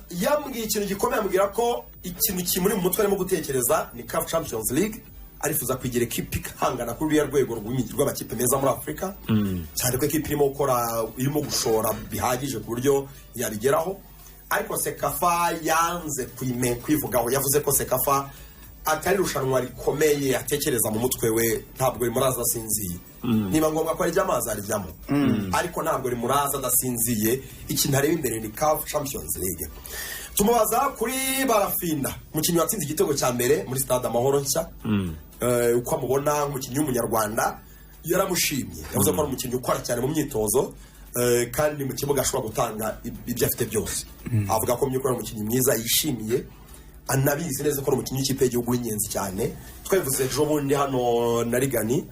Yambwiye ikintu gikomeye, ambwira ko ikintu kimuri mu mutwe arimo gutekereza ni Cup Champions League, arifuza kwigira ekipe ihangana kuri uriya rwego rw'amakipe meza muri Afurika, cyane ko ekipe irimo gushora bihagije ku buryo yarigeraho. ariko sekafa yanze kwivugaho, yavuze ko sekafa atari irushanwa rikomeye atekereza mu mutwe we, ntabwo rimuraza asinziye. Niba ngombwa ko arijya amazi arijyamo, ariko ntabwo rimuraza adasinziye. Ikintu areba imbere ni CAF Champions League. Tumubaza kuri Barafinda, umukinnyi watsinze igitego cya mbere muri stade Amahoro nshya, uko amubona nk'umukinnyi w'umunyarwanda. Yaramushimye, yavuze ko ari umukinnyi ukora cyane mu myitozo, kandi mu kibuga ashobora gutanga ibyo afite byose. Avuga ko myukora umukinnyi mwiza, yishimiye, anabizi neza ko ari umukinnyi w'ikipe y'igihugu w'ingenzi cyane. Twabivuze ejo bundi hano na Rigani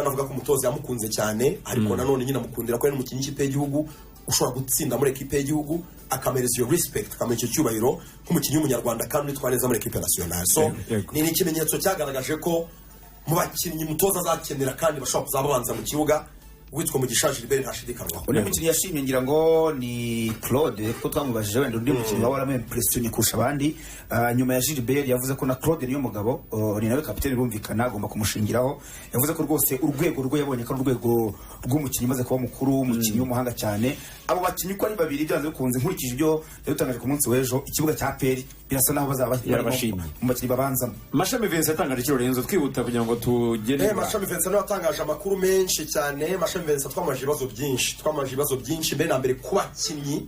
avuga ko umutoza yamukunze cyane, ariko nanone nyine amukundira ko ari umukinnyi w'ikipe y'igihugu ushobora gutsinda muri ekipe y'igihugu, akamereza iyo respect, akamenya icyo cyubahiro nk'umukinnyi w'umunyarwanda kandi witwara neza muri ekipe nationale. So ni ikimenyetso cyagaragaje ko mu bakinnyi mutoza azakenera kandi bashobora kuzaba babanza mu kibuga, witwa Mugisha Gilbert ntashidikanywaho. Undi mukinnyi yashimye ngira ngo ni Claude, ko twamubajije wenda undi mukinnyi wawe aramempressionye kurusha abandi. Nyuma ya Gilbert yavuze ko na Claude niyo mugabo, ni nawe kapiteni, bumvikana agomba kumushingiraho. Yavuze ko rwose urwego rwo yabonye ko urwego rw'umukinnyi maze kuba mukuru, umukinnyi w'umuhanga cyane. Abo bakinnyi ko ari babiri byanze bikunze, nkurikije ibyo yatangaje ku munsi w'ejo, ikibuga cya PL birasa naho bazaba yarabashimye mu bakinnyi babanzamo. Mashami Vincent yatangaje ikiro Renzo, twihuta kugira ngo tugende. Mashami Vincent nawe yatangaje amakuru menshi cyane. Mashami Vincent twamaje ibibazo byinshi mbere na mbere ku bakinnyi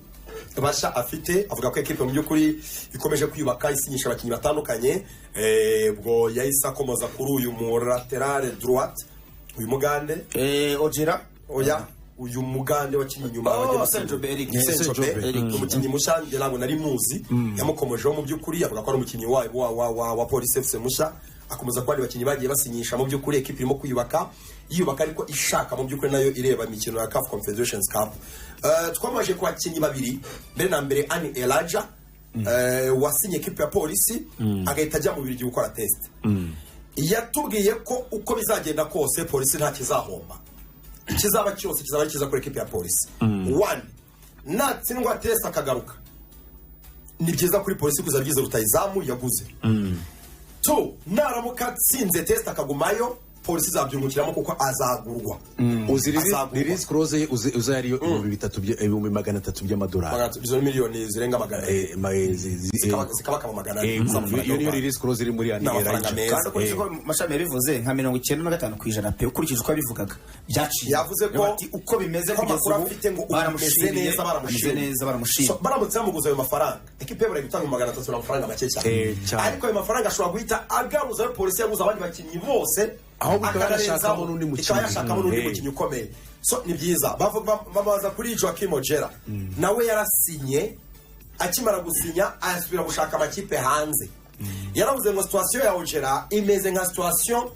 bashya afite. Avuga ko ekipe mu by'ukuri ikomeje kwiyubaka, isinyisha abakinnyi batandukanye. Ubwo yahise akomoza kuri uyu mu laterale droite, uyu Mugande Ojera, uyu Mugande wakinnye inyuma umukinnyi mushya ntabwo nari muzi, yamukomejeho mu by'ukuri. Avuga ko ari umukinnyi wa Police FC mushya, akomeza ko ari abakinnyi bagiye basinyisha. Mu by'ukuri ekipe irimo kwiyubaka ariko ishaka mu by'ukuri nayo ireba imikino ya CAF Confederations Cup. Twamaje ku bakinnyi babiri, mbere na mbere Ani Elijah wasinye ekipe ya Polisi, agahita ajya mu Bubiligi gukora test. Yatubwiye ko uko bizagenda kose Polisi nta kizahomba, ikizaba cyose kizaba ari kiza kuri ekipe ya Polisi. One, natsindwa test akagaruka, ni byiza kuri Polisi kuzaba byiza rutayizamu yaguze. Two, naramuka atsinze test akagumayo, Polisi zabyungukiramo kuko azagurwa. Release clause uzariyo ibihumbi 300 by'amadolari. Izo miliyoni zirenga magana. Zikaba kama magana. Iyo release clause iri muri yani kandi ko Mashami yabivuze nka 95% pe ukurikije uko abivugaga byaciye. Yavuze ko uko bimeze kugeza ubu baramushimye neza. So baramutse bamuguza ayo mafaranga, ekipe y'Uburayi gutanga 300 n'amafaranga make cyane. Ariko ayo mafaranga ashobora guhita agaruza ayo Polisi yaguze abandi bakinnyi bose, aho bukashakamo n'undi mukinnyi ukomeye. So ni byiza. Babaza kuri Joachim Ojera, nawe yarasinye, akimara gusinya asubira gushaka amakipe hanze. Yaravuze ngo situation ya Ojera imeze nka situation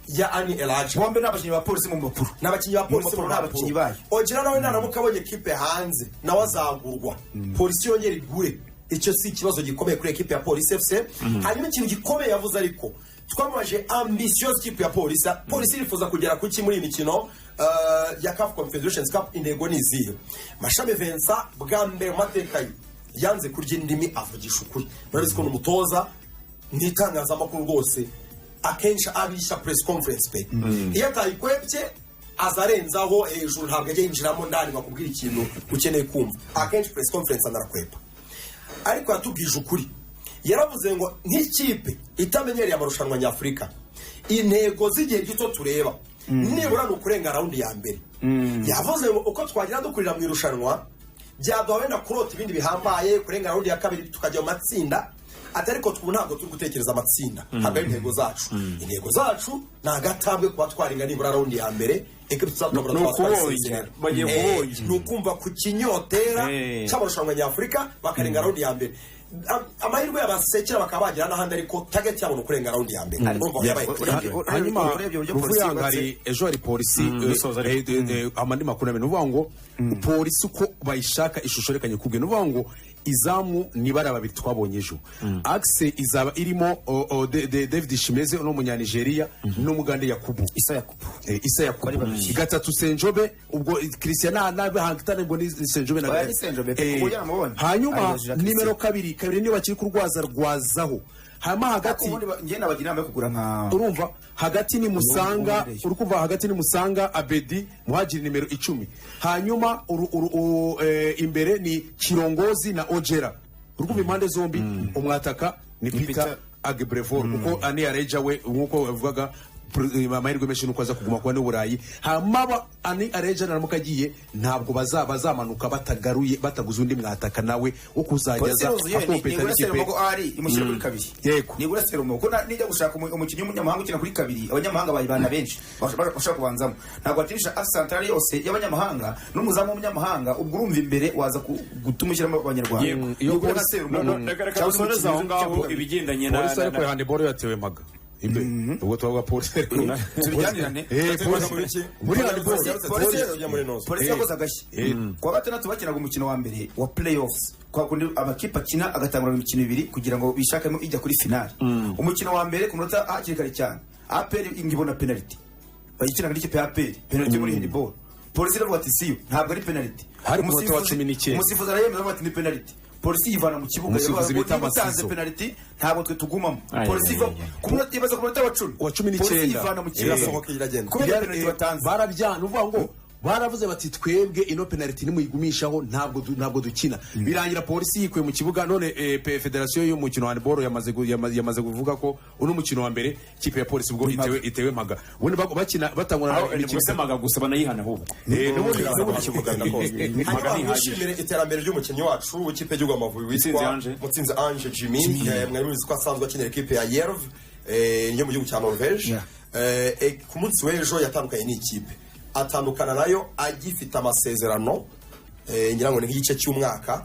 ya Ani Elijah. Bombe n'abakinnyi ba Polisi mu mapuro, n'abakinnyi ba Polisi mu n'abakinnyi bayo. Ojera nawe naramuka abonye ekipe hanze, nawe azagurwa. Polisi yongera igure. Icyo si ikibazo gikomeye kuri ekipe ya Police FC. Hanyuma ikintu gikomeye yavuze, ariko twamaje ambitious ekipe ya Polisi. Polisi irifuza kugera ku iki muri imikino ya CAF Confederations Cup. Intego ni izihe? Mashami Vincent bwa mbere mu mateka ye yanze kurya indimi, avugisha ukuri. Murabizi ko n'umutoza n'itangazamakuru rwose akenshi abisha press conference pe. Iyo atayikwebye azarenzaho hejuru, ntabwo ajya yinjiramo ndani bakubwira ikintu ukeneye kumva. Akenshi press conference anarakwepa, ariko yatubwije ukuri. Yaravuze ngo nk'ikipe itamenyereye amarushanwa nyafurika, intego z'igihe gito tureba nibura ni ukurenga raundi ya mbere. Yavuze ngo uko twagira dukurira mu irushanwa byaduha wenda kurota ibindi bihambaye, kurenga raundi ya kabiri tukajya mu matsinda. Atariko ntabwo turi gutekereza amatsinda, ntabwo ari intego zacu. Intego zacu ni agatambwe kuba twarenga nibura raundi ya mbere. Ni ukumva ku kinyotera cy'amarushanwa nyafurika bakarenga raundi ya mbere. Amahirwe y'abasekera bakaba bagira n'ahandi, ariko target yabo ni ukurenga raundi ya mbere. Hanyuma Ruvuyangari ejo hari Polisi amandi makuru n'ibintu uvuga ngo Polisi uko bayishaka ishusho rekanye kubwe, n'uvuga ngo izamu ni bara babiri twabonye ejo. Axe izaba irimo David Shimeze no mu Nigeria no Mugande Yakubu Isa Yakubu gatatu Senjobe, ubwo Christian n'abahangitane ngo ni Senjobe na hanyuma nimero kabiri niyo bakiri kurwazaho hama hagati ngiye nabagira inama yo kugura nka urumva hagati ni Musanga urukuva hagati ni Musanga Abedi muhajiri nimero 10 hanyuma imbere ni Kirongozi na Ojera urukuva impande zombi umwataka ni Peter Agebrevor uko ani areja we nkuko bavugaga amahirwe menshi nuko aza kuguma kwa n'uburayi hamaba ani areja naramukagiye ntabwo bazamanuka batagaruye bataguze undi mwataka nawe wo kuzageza akompeta n'ikipe ari imushyira kuri kabiri yego ni gura serumo ko nijya gushaka umukinnyi w'umunyamahanga ukina kuri kabiri abanyamahanga bayibana benshi bashaka kubanzamo ntabwo atirisha asantari yose y'abanyamahanga n'umuzamu w'umunyamahanga ubwo urumva imbere waza gutuma ushyiramo abanyarwanda iyo gura serumo cyangwa se aho ngaho ibigendanye na polisi ariko handball yatewe maga ubwo twavuga polisi tubijyanirane muri polisi yakoze agashyi kuwa gatandatu bakinaga umukino wa mbere wa playoffs kwa kundi amakipe akina agatangura imikino ibiri kugira ngo bishakemo ijya kuri finale umukino wa mbere ku munota hakiri kare cyane APR ingibona penalty bayikinaga n'ikipe ya APR penalty muri handball polisi iravuga ati siyo ntabwo ari penalty umusifuzi arayemeza ati ni penalty polisi yivana mu kibuga yabaze penalty ntabwo twe tugumamo polisi ibaza ku munota wa 10 polisi yivana mu kibuga iragenda kubera penalty batanze barabyana uvuga ngo baravuze bati twebwe ino penalty nimuyigumishaho ntabwo dukina birangira polisi yikuye mu kibuga none federation y'umukino wa handball yamaze kuvuga ko uno mukino wa mbere kipe ya polisi ubwo itewe maga ubundi bakina batangura n'imikino maga gusa banayihana ahubwo n'ubundi kivuga maga nihagije iterambere ry'umukinnyi wacu w'ikipe y'u Rwanda witwa Mutsinzi Ange Jimmy mwari muzi ko asanzwe akinira ikipe ya Yerv yo mu gihugu cya Norvège ku munsi w'ejo yatandukanye n'ikipe atandukana nayo agifite amasezerano ngira ngo ni nk'igice cy'umwaka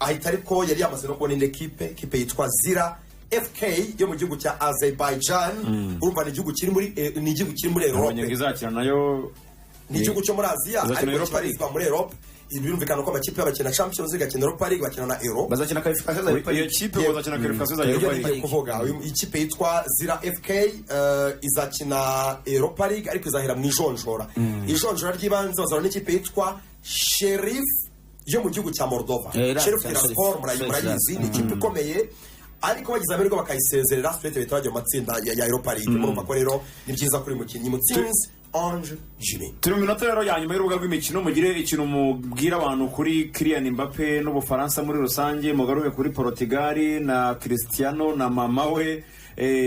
ahita ariko yari yamaze no kubona indi kipe yitwa Zira FK yo mu gihugu cya Azerbaijan urumva ni igihugu kiri muri Europe izakina nayo ni igihugu cyo muri Aziya ariko kibarizwa muri Europe birumvikana ko amakipe y'abakina Champions League akina Europa League bakina na Euro bazakina qualification za Europa League ikipe bazakina qualification za Europa League kuvuga ikipe yitwa Zira FK izakina Europa League ariko izahera mu ijonjora ijonjora ry'ibanze bazana n'ikipe yitwa Sheriff yo mu gihugu cya Moldova Sheriff Tiraspol murayizi ni ikipe ikomeye ariko bagize amahirwe bakayisezerera straight bitabaje mu matsinda ya Europa League murumva ko rero ni byiza kuri mukinnyi Mutsinzi Ange Jimmy. Turi mu minota rero ya nyuma y'urubuga rw'imikino mugire ikintu mubwira abantu kuri Kylian Mbappe n'Ubufaransa muri rusange mugaruke kuri Portugal na Cristiano na mama we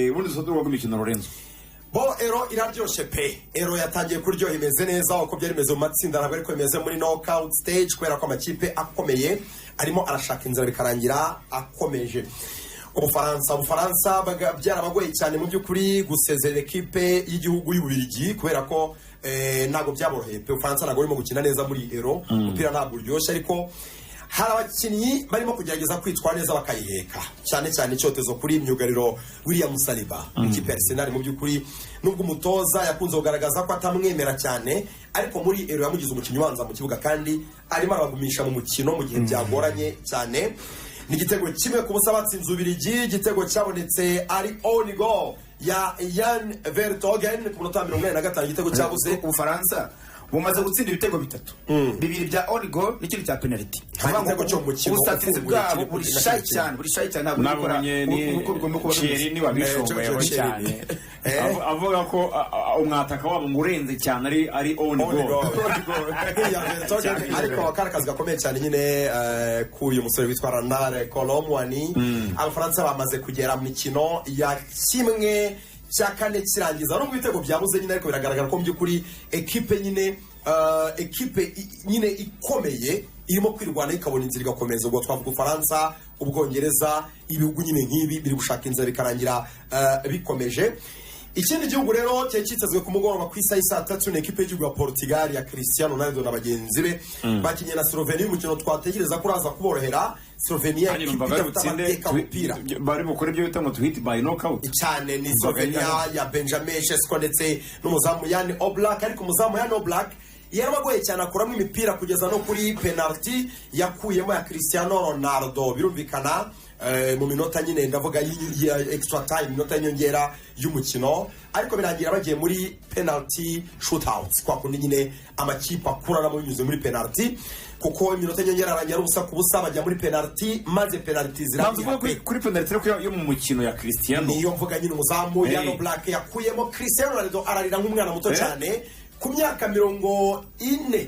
ubundi dusoza urubuga rw'imikino Lorenzo. Bo ero iraryoshe pe ero yatangiye kuryoha imeze neza uko byari bimeze mu matsinda ntabwo ariko imeze muri knockout stage kubera ko amakipe akomeye arimo arashaka inzira bikarangira akomeje. Ubufaransa byarabagoye cyane mu by'ukuri gusezerera ekipe y'igihugu y'Ububiligi kubera ko ntabwo byaboroheye pe Ubufaransa ntabwo burimo gukina neza muri Euro umupira ntabwo uryoshye ariko hari abakinnyi barimo kugerageza kwitwara neza bakayiheka cyane cyane icyotezo kuri myugariro William Saliba ikipe ya Arsenal mu by'ukuri nubwo umutoza yakunze kugaragaza ko atamwemera cyane ariko muri Euro yamugize umukinnyi ubanza mu kibuga kandi arimo arabagumisha mu mukino mu gihe byagoranye cyane ni igitego kimwe ku busa batsinze Ububiligi igitego cyabonetse ari on goal ya Jan Vertonghen ku munota 45 igitego cyabuze Ubufaransa bumaze gutsinda ibitego bitatu bibiri bya on goal n'ikindi cya penalty igitego cyo mu kigo ubusatirizi bwabo buri shy cyane ntabwo nabonye ni Thierry ni wabishombaye cyane avuga ko umwataka wabo ngurenze cyane ari on goal ariko akarakazi gakomeye cyane nyine kuri uyu musore witwa Randal Colomwani Abafaransa bamaze kugera mu mikino ya kimwe cya kane kirangiza no mu bitego byabuze nyine ariko biragaragara ko mu by'ukuri ekipe nyine ikomeye irimo kwirwana ikabona inzira igakomeza ubwo twavuga Ufaransa Ubwongereza ibihugu nyine nk'ibi biri gushaka inzira bikarangira bikomeje. Ikindi gihugu rero cyari cyitezwe ku mugoroba ku isaha saa 3 n'ekipe y'igihugu ya Portugal ya Cristiano Ronaldo na bagenzi be bakinye na Slovenia umukino twategereza ko uraza kuborohera. Slovenia bari bukore ibyo bita ngo tuhite by knockout cyane ni Slovenia ya Benjamin Sesko ndetse n'umuzamu Jan Oblak ariko umuzamu Jan Oblak yarabagoye cyane akuramo imipira kugeza no kuri penalty yakuyemo ya Cristiano Ronaldo birumvikana mu minota nyine ndavuga ya extra time minota y'inyongera y'umukino ariko birangira bagiye muri penalty shootouts kwa kundi nyine amakipe akurana mu binyuze muri penalty kuko iminota y'inyongera arangira ubusa ku busa bajya muri penalty maze penalty zirangira kuri penalty yo mu mukino ya Cristiano niyo mvuga nyine umuzamu Yano Black yakuyemo Cristiano Ronaldo ararira nk'umwana muto cyane ku myaka 40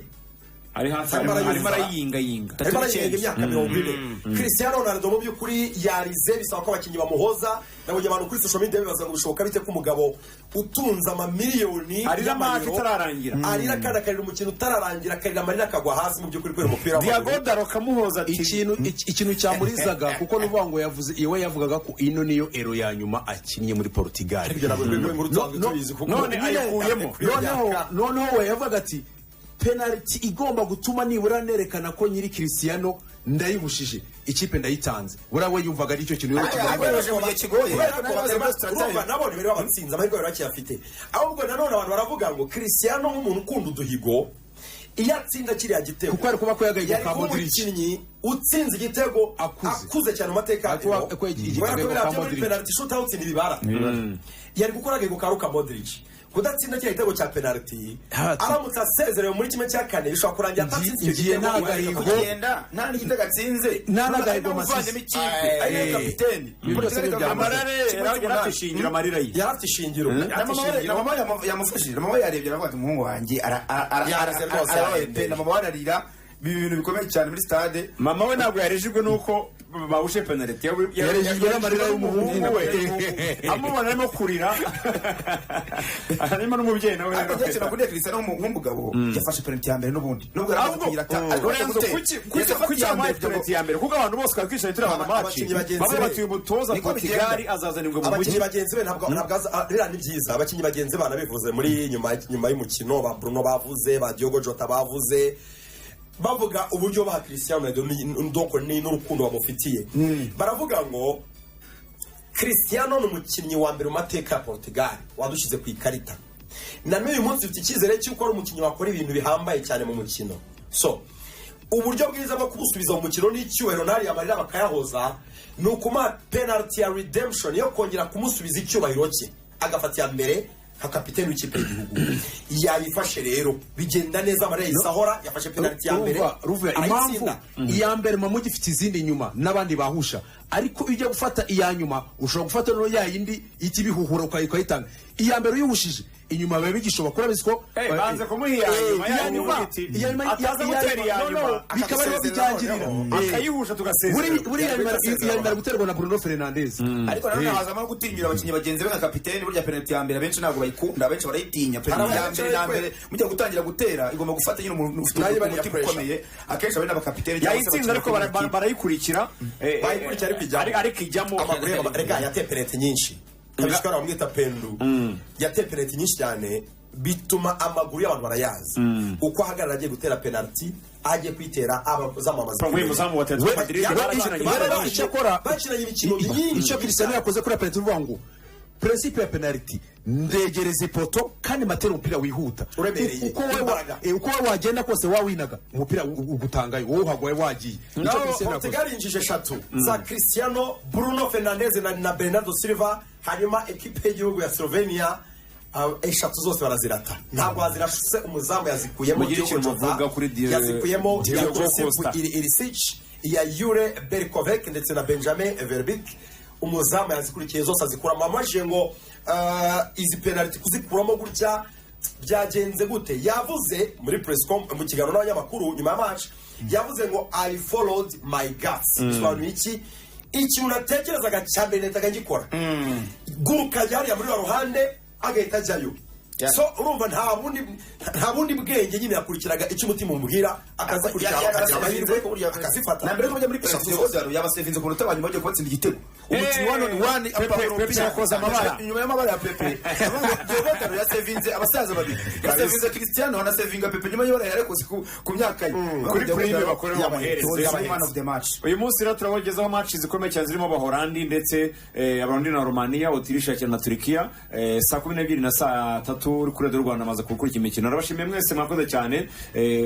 ari hasi arimo arayinga imyaka 40 Cristiano Ronaldo mu by'ukuri yarize bisaba ko abakinnyi bamuhoza nabonye abantu kuri social media bibaza ngo bishoboka bite ko umugabo utunze amamiliyoni arira match itararangira arira kandi akarira umukino utararangira akarira amarira akagwa hasi mu by'ukuri kubera umupira Diego Daro kamuhoza ati ikintu cyamurizaga kuko nuvuga ngo yavuze iwe yavugaga ko ino niyo ero ya nyuma akinnye muri Portugal none ayikuyemo noneho we yavuga ati penalty igomba gutuma nibura nerekana ko nyiri Cristiano ndayibushije ikipe ndayitanze burawe yumvaga ari cyo kintu yo kigoye nabone bari babatsinze amahirwe yari akiyafite ahubwo nanone abantu baravuga ngo Cristiano nk'umuntu ukunda uduhigo iyo atsinda kiriya gitego kuko ari kuba ko yagaye ka Modric utsinze igitego akuze cyane mu mateka ya penalty shootout ni bibara yari gukora agego ka Luka Modric kudatsinda cya gitego cya penalty aramutse asezerewe muri kimwe cya kane bishobora kurangira atatsinze icyo gitego kugenda nta n'igitego atsinze nta n'agahigo masisi ari kapiteni amarare yarafishingiro amarira ye yarafishingiro mama yamufashije mama yarebye aravuga ati umuhungu wanjye na mama wararira ibintu bikomeye cyane muri stade mama we ntabwo yarejejwe nuko bawushe penalty yarejejwe n'amarira y'umuhungu we amubona arimo kurira arimo n'umubyeyi nawe ndetse nakundi Cristiano nk'umugabo yafashe penalty ya mbere n'ubundi nubwo arakugira kuki amaye penalty ya mbere kuko abantu bose kakwisha turi abantu match bamwe batuye umutoza Portugal azazanirwa mu mujyi bagenzi be ntabwo rira ni byiza abakinyi bagenzi bana bivuze muri nyuma y'umukino ba Bruno bavuze ba Diogo Jota bavuze bavuga uburyo ba Cristiano ndoko ni n'urukundo bamufitiye baravuga ngo Cristiano ni umukinnyi wa mbere mu mateka ya Portugal wadushize ku ikarita na n'uyu munsi ufite icyizere cy'uko ari umukinnyi wakora ibintu bihambaye cyane mu mukino so uburyo bwiza bwo kumusubiza mu mukino n'icyubahiro nari amarira bakayahoza ni ukuma penalty ya redemption yo kongera kumusubiza icyubahiro cye agafata ya mbere nka kapiteni w'ikipe y'igihugu yayifashe rero bigenda neza amarira yisahora yafashe penalty ya mbere impamvu iya mbere mama ugifite izindi inyuma n'abandi bahusha ariko ujya gufata iya nyuma ushobora gufata no ya yindi ikibihuhura ukayitanga iya mbere uyuhushije inyuma biba bigishoboka kurabizi ko banze kumuhiya nyuma ataza gutera iya nyuma bikaba ariho bijyangirira akayihusha tugasezera buriya nyuma guterwa na Bruno Fernandes ariko nanone hazamo gutingira abakinnyi bagenzi be nka kapiteni burya penalty ya mbere benshi ntabwo bayikunda benshi barayitinya penalty ya mbere mujya gutangira gutera igomba gufata nyine umuntu ufite umutima ukomeye akenshi abana bakapiteni yayitsinze ariko barayikurikira ariko ijyamo amaguru rega yateye penalty nyinshi kabishikara bamwita pendu yateye penalty nyinshi cyane bituma amaguru y'abantu barayazi uko ahagarara agiye gutera penalty agiye kwitera abazamamaza bakinanye imikino myinshi icyo Cristiano yakoze kuri penalty uvuga ngo principe ya penalty ndegereze poto kandi matera umupira wihuta uko wagenda kose wawinaga umupira ugutangaye wowe uhagwaye wagiye Portugal yinjije 3 za Cristiano Bruno Fernandes na Bernardo Silva hanyuma ekipe y'igihugu ya Slovenia eshatu zose barazirata ntabwo bazirashuse umuzamu yazikuyemo yazikuyemo Ilicic ya Jure Berkovic ndetse na Benjamin Verbeek umuzamu yazikurikiye zose azikura mamaje ngo izi penalty kuzikuramo gutya byagenze gute yavuze muri press mu kiganiro n'abanyamakuru nyuma ya match yavuze ngo I followed my guts bisobanuye iki ikintu natekerezaga cyane netaga ngikora guruka yari muri ruhande agahita ajyayo so urumva nta bundi bwenge nyine yakurikiraga icyo umutima umubwira akazakurikira amahirwe akazifata na mbere yo muri penalty yose yabasevinze ku rutabanye bagiye kubatsinda igitego umukinnyi wa none wani Pepe yakoze amabara inyuma y'amabara ya Pepe Joventano yasevinze abasaza babiri yasevinze Cristiano anasevinga Pepe nyuma y'ibara yarekoze ku myaka ye kuri prime bakorera amahereza man of the match. Uyu munsi rero turabagezaho match zikomeye cyane zirimo Abahorandi ndetse Abarundi na Romania, Autriche na Turkiya saa 12 na saa 3 kuri Radio Rwanda amaze gukurikira imikino. Nabashimiye mwese mwakoze cyane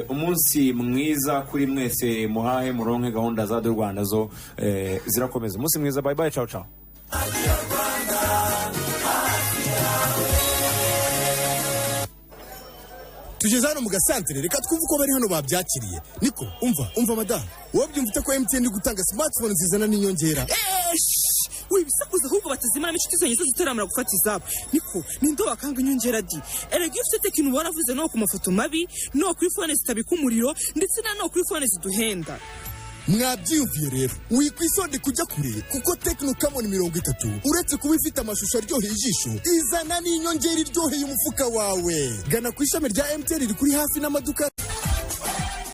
umunsi mwiza kuri mwese muhahe muronke gahunda za Radio Rwanda zo zirakomeza. Umunsi mwiza, bye bye, ciao ciao. tugeze hano mu gasantere reka twumve uko bari hano babyakiriye. Niko umva madamu, wowe byumvite ko MTN iri gutanga smartphone zizana n'inyongera. wibisakuza ahubwo batazimana n'inshuti zanjye zose zitaramara gufata izabo. Niko ninde wakanga inyongera di erega iyo ufite tekino waravuze no ku mafoto mabi no kuri phone zitabika umuriro ndetse no kuri phone ziduhenda. Mwabyiyumviye rero wikwisonde kujya kure kuko Tecno Camon 30 uretse kuba ifite amashusho aryoheye ijisho izana n'inyongera iryoheye umufuka wawe. Gana ku ishami rya MTN riri kuri hafi n'amaduka